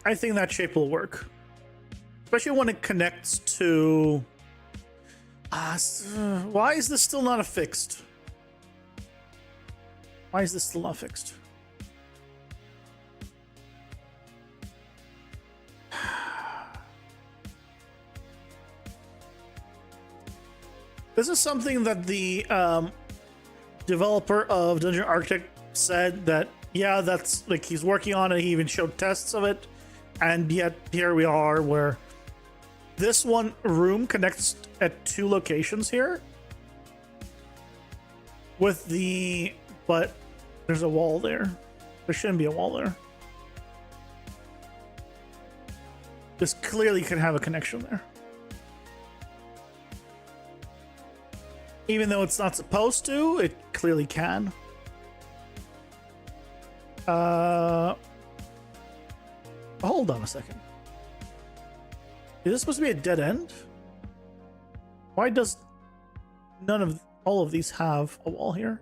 I think that shape will work, especially when it connects to... why is this still not fixed? Why is this still not fixed? This is something that the developer of Dungeon Architect said that, yeah, that's like he's working on it. He even showed tests of it. And yet here we are where this one room connects at 2 locations here with the, but there's a wall there. There shouldn't be a wall there. This clearly can have a connection there. Even though it's not supposed to, it clearly can. Hold on a second. Is this supposed to be a dead end? Why does all of these have a wall here?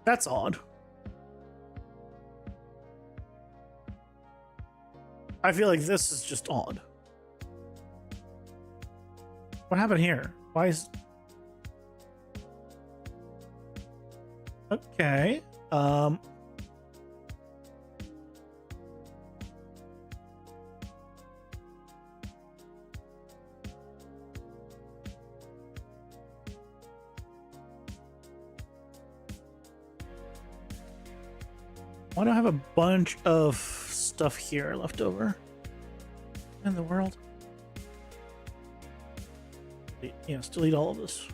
That's odd. I feel like this is just odd. What happened here? Why is... Okay. Why do I have a bunch of stuff here left over? In the world? Yeah, still eat all of this.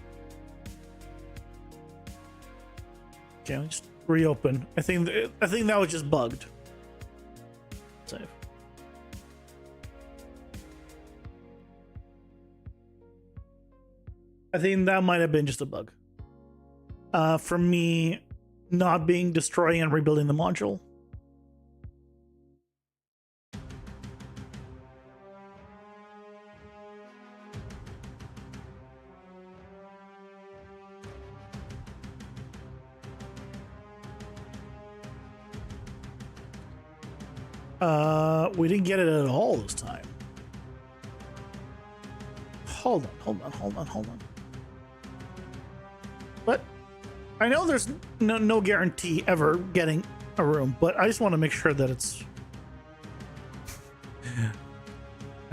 Okay, I'll just reopen. I think that was just bugged. Save. I think that might have been just a bug. From me not being destroying and rebuilding the module. We didn't get it at all this time. Hold on. But I know there's no guarantee ever getting a room, but I just want to make sure that it's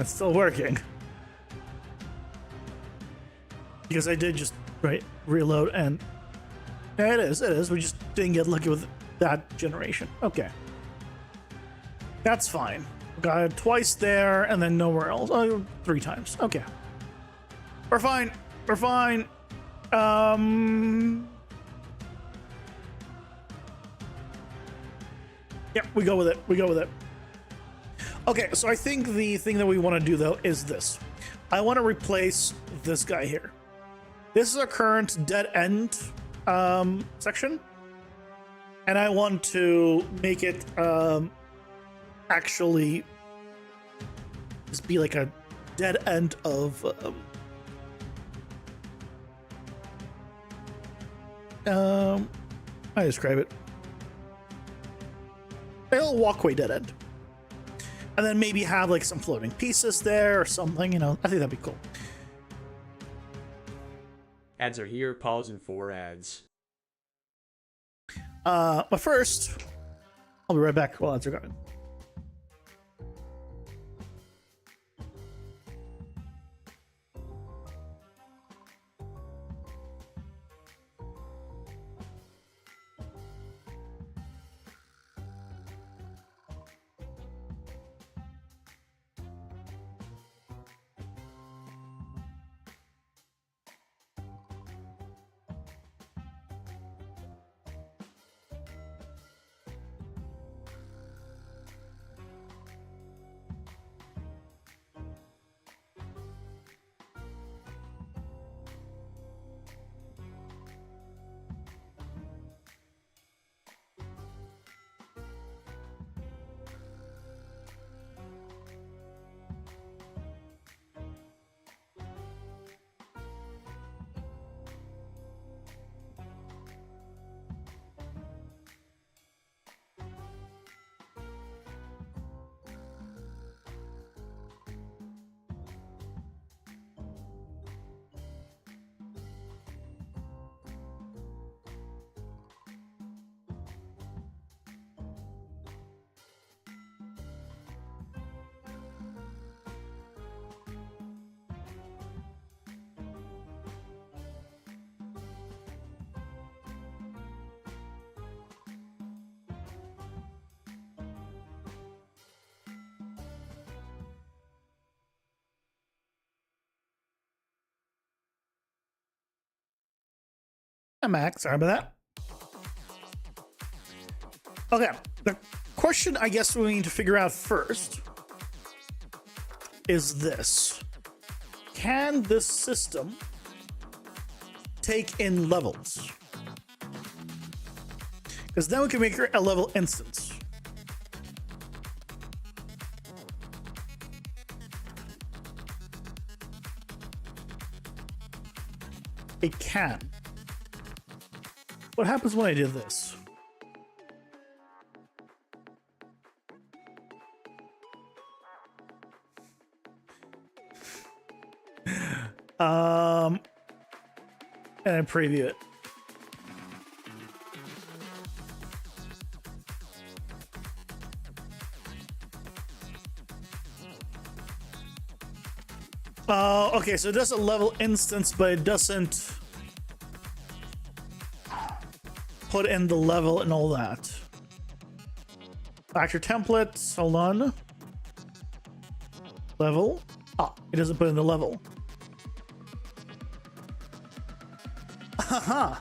still working. Because I did just reload, and yeah, it is. We just didn't get lucky with that generation. Okay. That's fine. Got it twice there and then nowhere else. Oh, 3 times. Okay. We're fine. Yeah, we go with it. Okay, so I think the thing that we want to do though is this. I want to replace this guy here. This is our current dead end section. And I want to make it actually just be like a dead end of I describe it. A little walkway dead end. And then maybe have like some floating pieces there or something, you know. I think that'd be cool. Ads are here, pausing for ads. But first, I'll be right back while ads are going. I'm Max. Sorry about that. Okay. The question I guess we need to figure out first is this. Can this system take in levels? Because then we can make a level instance. It can. What happens when I do this? And I preview it. Okay, so it does a level instance, but it doesn't put in the level and all that. Actor templates, hold on. Level. Ah, it doesn't put in the level. Haha.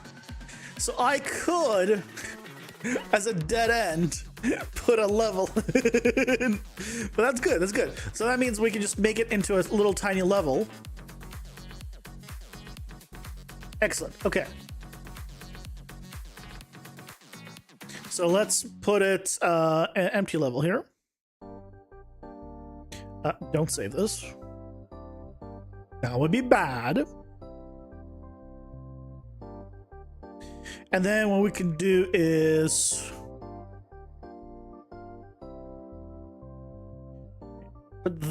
So I could, as a dead end, put a level in. But that's good, that's good. So that means we can just make it into a little tiny level. Excellent, okay. So let's put it an empty level here. Don't save this. That would be bad. And then what we can do is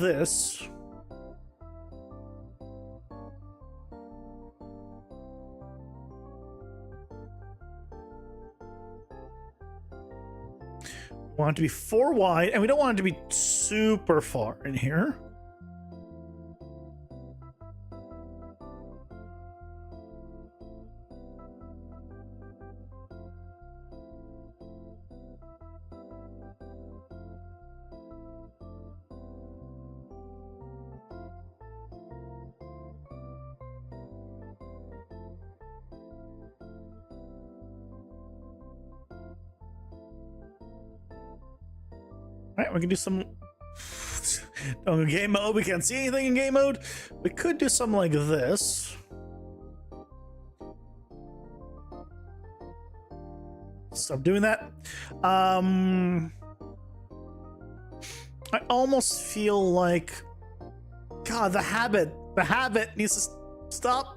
this. We want it to be 4 wide, and we don't want it to be super far in here. Alright, we can do some game mode. We can't see anything in game mode. We could do something like this. Stop doing that. I almost feel like, God, the habit needs to stop.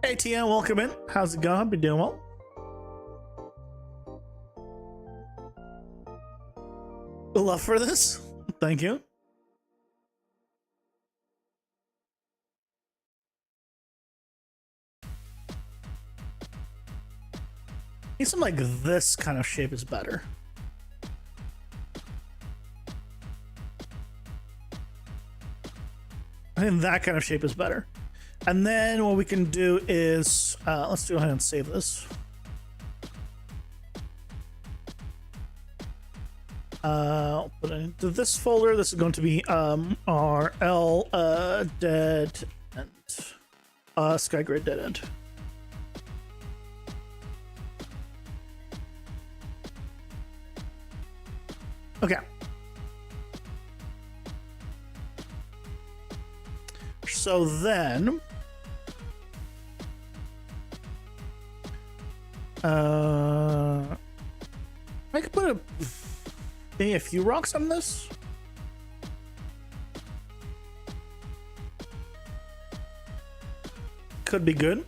Hey TM, welcome in. How's it going? Been doing well. Love for this. Thank you. I think something like this kind of shape is better. I think that kind of shape is better. And then what we can do is, let's go ahead and save this. I'll put it into this folder. This is going to be RL dead end, Skygrid dead end. Okay. So then, I could put maybe a few rocks on this. Could be good.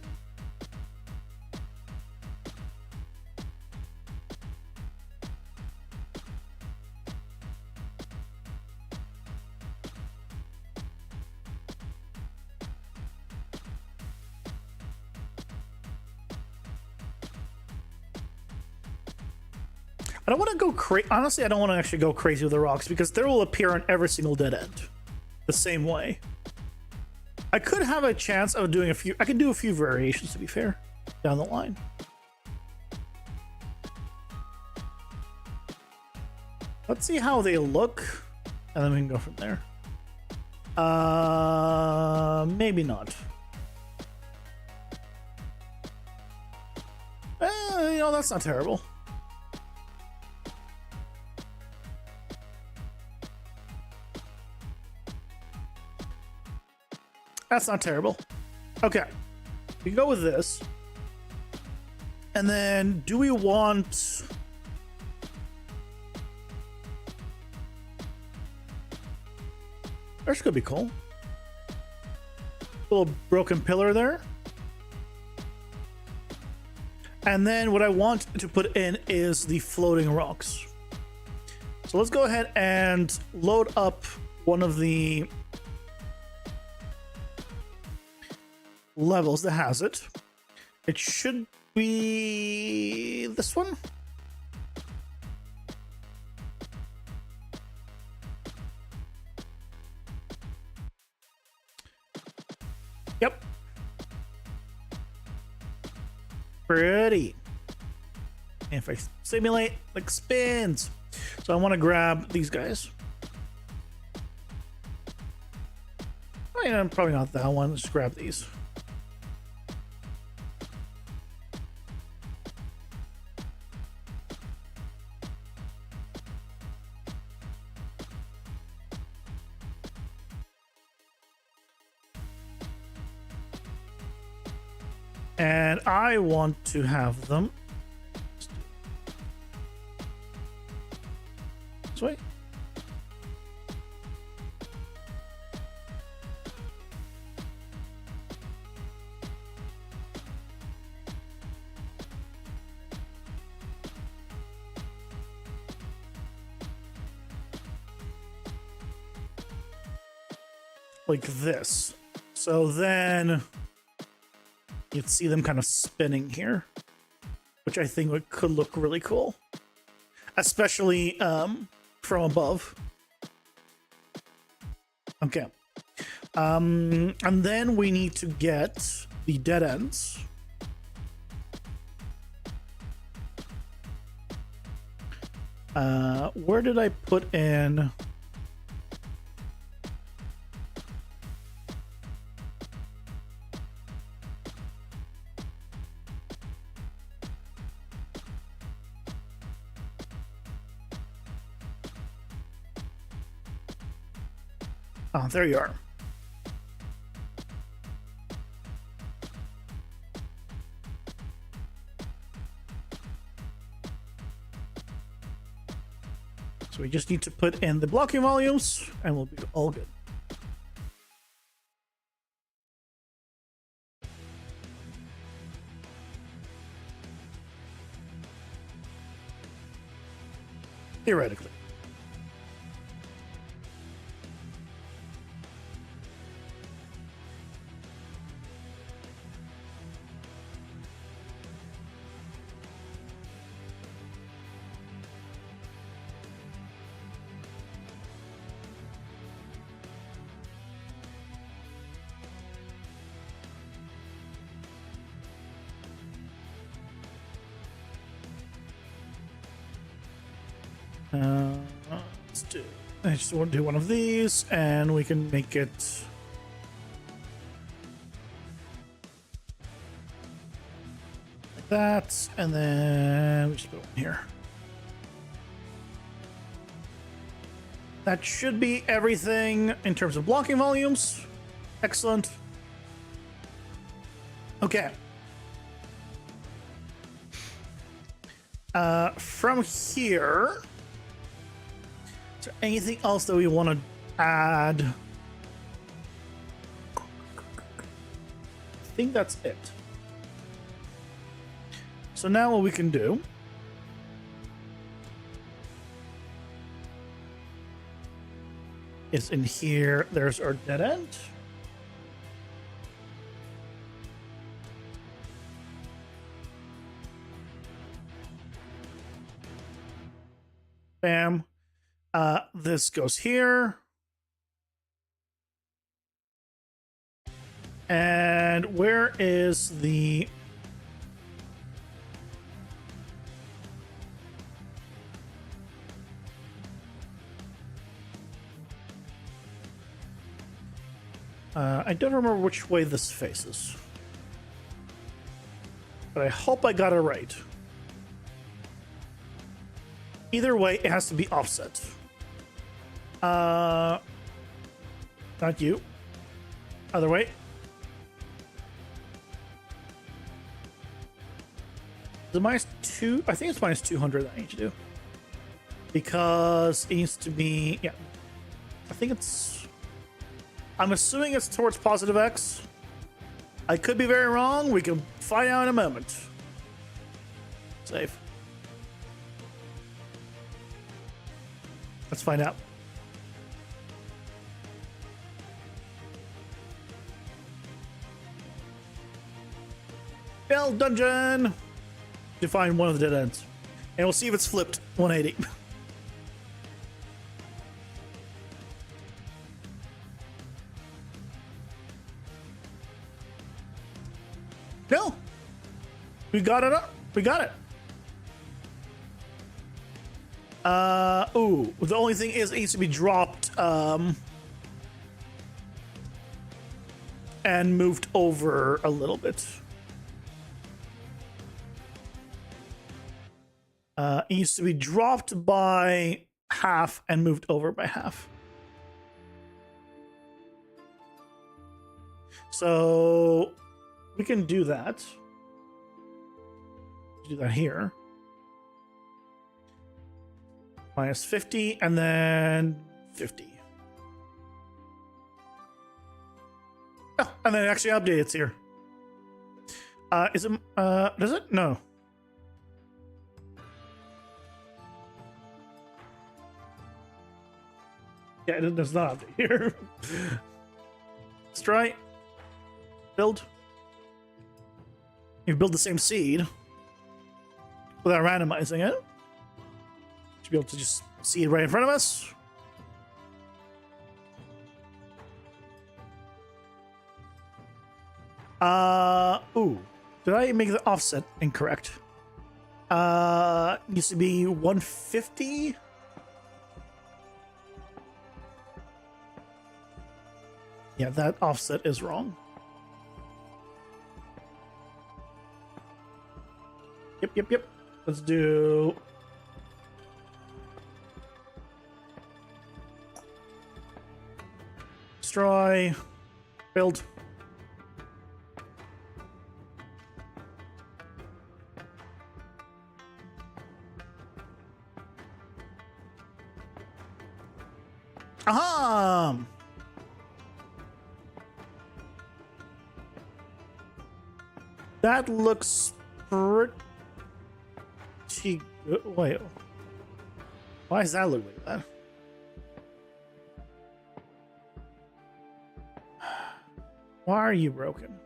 I don't want to go crazy. Honestly, I don't want to actually go crazy with the rocks because they will appear on every single dead end the same way. I could have a chance of doing a few. I could do a few variations, to be fair, down the line. Let's see how they look, and then we can go from there. Maybe not. You know, that's not terrible. That's not terrible. Okay. We can go with this. And then do we want... This could be cool. Little broken pillar there. And then what I want to put in is the floating rocks. So let's go ahead and load up one of the levels that has it. It should be this one. Yep. Pretty. And if I simulate, like spins. So I want to grab these guys. Oh yeah, probably not that one. Let's grab these. And I want to have them this way. like this. So then you'd see them kind of spinning here, which I think could look really cool, especially from above. Okay. And then we need to get the dead ends. Where did I put in? Oh, there you are. So we just need to put in the blocking volumes and we'll be all good. Theoretically. Let's do. I just want to do one of these, and we can make it. Like that, and then we just put one here. That should be everything in terms of blocking volumes. Excellent. Okay. From here. Is there anything else that we want to add? I think that's it. So now what we can do is in here, there's our dead end. Bam. This goes here. And where is the... I don't remember which way this faces. But I hope I got it right. Either way, it has to be offset. Not you. Other way. The -2, I think it's -200 that I need to do. Because it needs to be, yeah. I think it's, I'm assuming it's towards positive X. I could be very wrong. We can find out in a moment. Save. Let's find out. Bell dungeon! To find one of the dead ends. And we'll see if it's flipped 180. No! We got it up. We got it. Ooh, the only thing is it needs to be dropped, and moved over a little bit. It needs to be dropped by half and moved over by half. So we can do that. Do that here. -50 and then 50. Oh, and then it actually updates here. Is it, does it? No. Yeah, it does not update here. try. Build. You build the same seed without randomizing it. Should be able to just see it right in front of us. Ooh. Did I make the offset incorrect? Used to be 150. Yeah, that offset is wrong. Yep. Let's do... Destroy. Build. Aha! That looks pretty good. Wait. Why does that look like that? Why are you broken?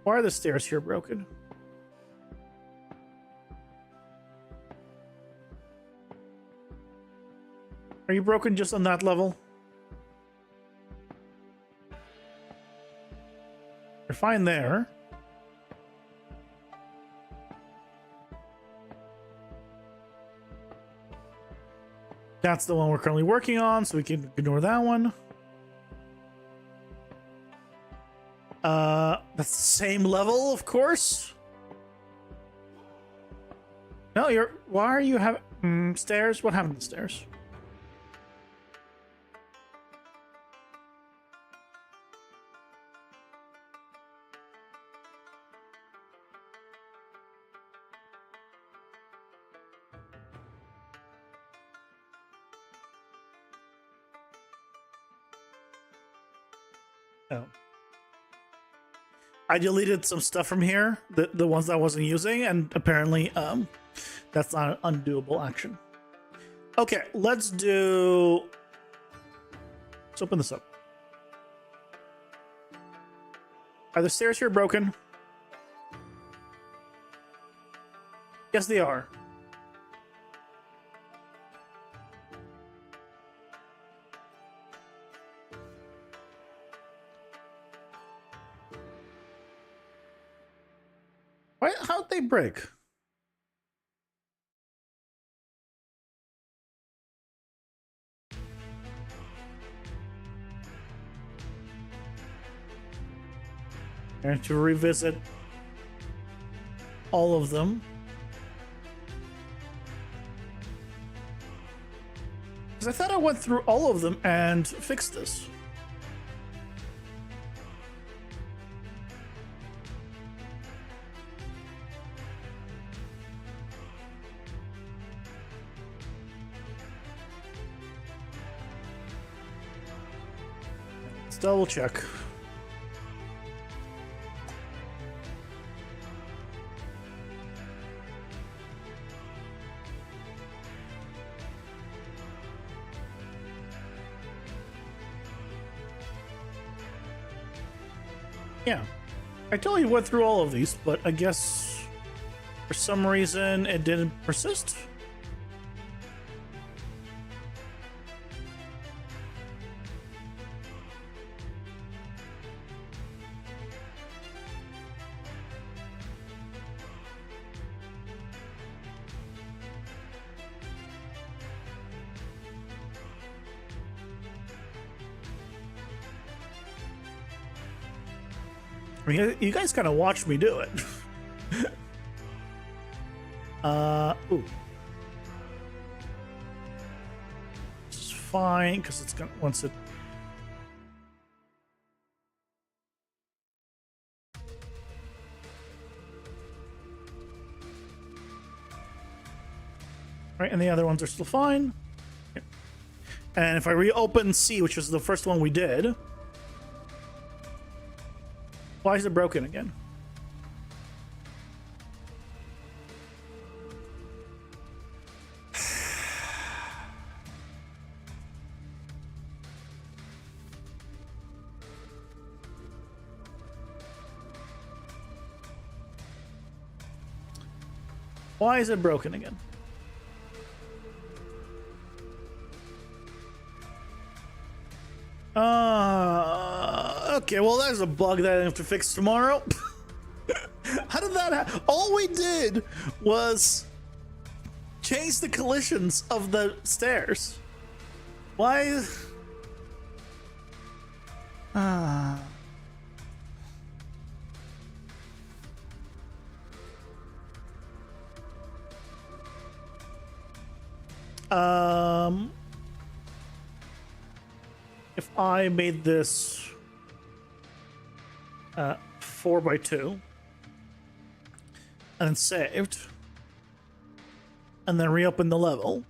Why are the stairs here broken? Are you broken just on that level? You're fine there. That's the one we're currently working on, so we can ignore that one. That's the same level, of course. No, you're... Why are you having... stairs? What happened to the stairs? Oh. I deleted some stuff from here, the ones that I wasn't using, and apparently that's not an undoable action. Okay, let's open this up. Are the stairs here broken? Yes, they are. How'd they break? And to revisit all of them. Because I thought I went through all of them and fixed this. Let's double check. Yeah, I totally went through all of these, but I guess for some reason it didn't persist. I mean, you guys kind of watched me do it. Ooh. This is fine, because it's gonna, once it... Right, and the other ones are still fine. Okay. And if I reopen C, which was the first one we did... Why is it broken again? Why is it broken again? Okay, well, there's a bug that I have to fix tomorrow. How did that happen? All we did was change the collisions of the stairs. Why? If I made this 4x2 and then saved and then reopened the level,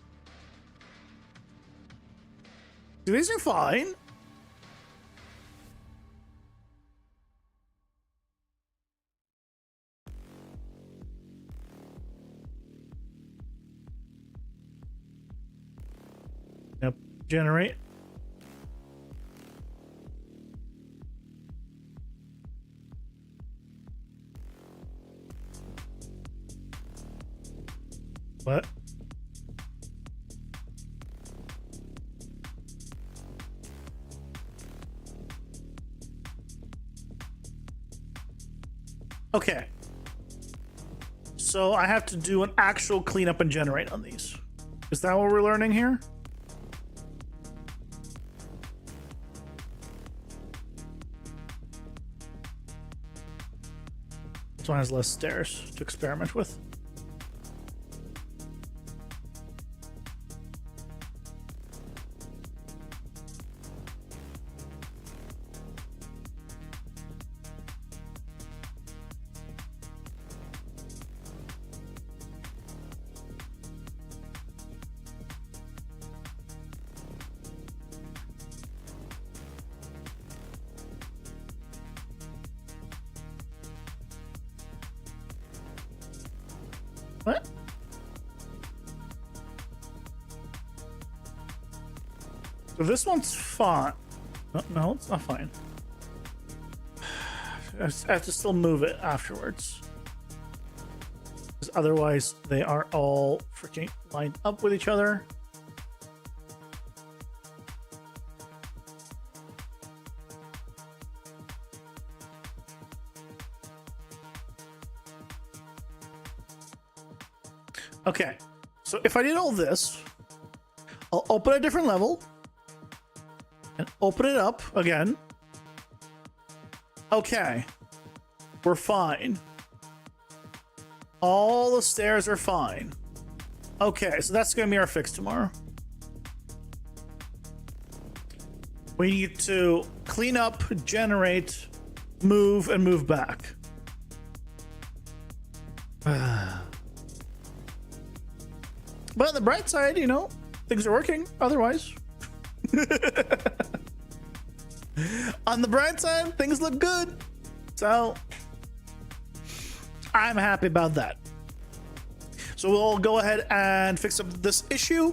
these are fine. Yep, generate. What? Okay. So I have to do an actual cleanup and generate on these. Is that what we're learning here? This one has less stairs to experiment with. What? So this one's fine. No, it's not fine. I have to still move it afterwards. Because otherwise they are all freaking lined up with each other. Okay, so if I did all this, I'll open a different level and open it up again. Okay, we're fine. All the stairs are fine. Okay, so that's gonna be our fix tomorrow. We need to clean up, generate, move, and move back. But on the bright side, you know, things are working otherwise. On the bright side, things look good. So I'm happy about that. So we'll go ahead and fix up this issue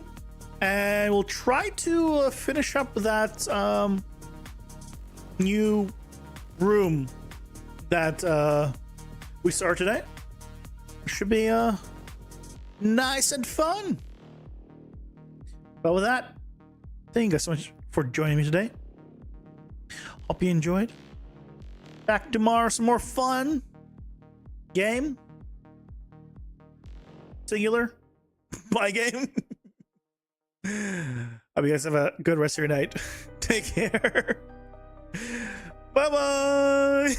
and we'll try to finish up that new room that we started today. Should be nice and fun. But with that, thank you guys so much for joining me today. Hope you enjoyed. Back tomorrow, some more fun game. Singular. Bye game. Hope you guys have a good rest of your night. Take care. Bye bye.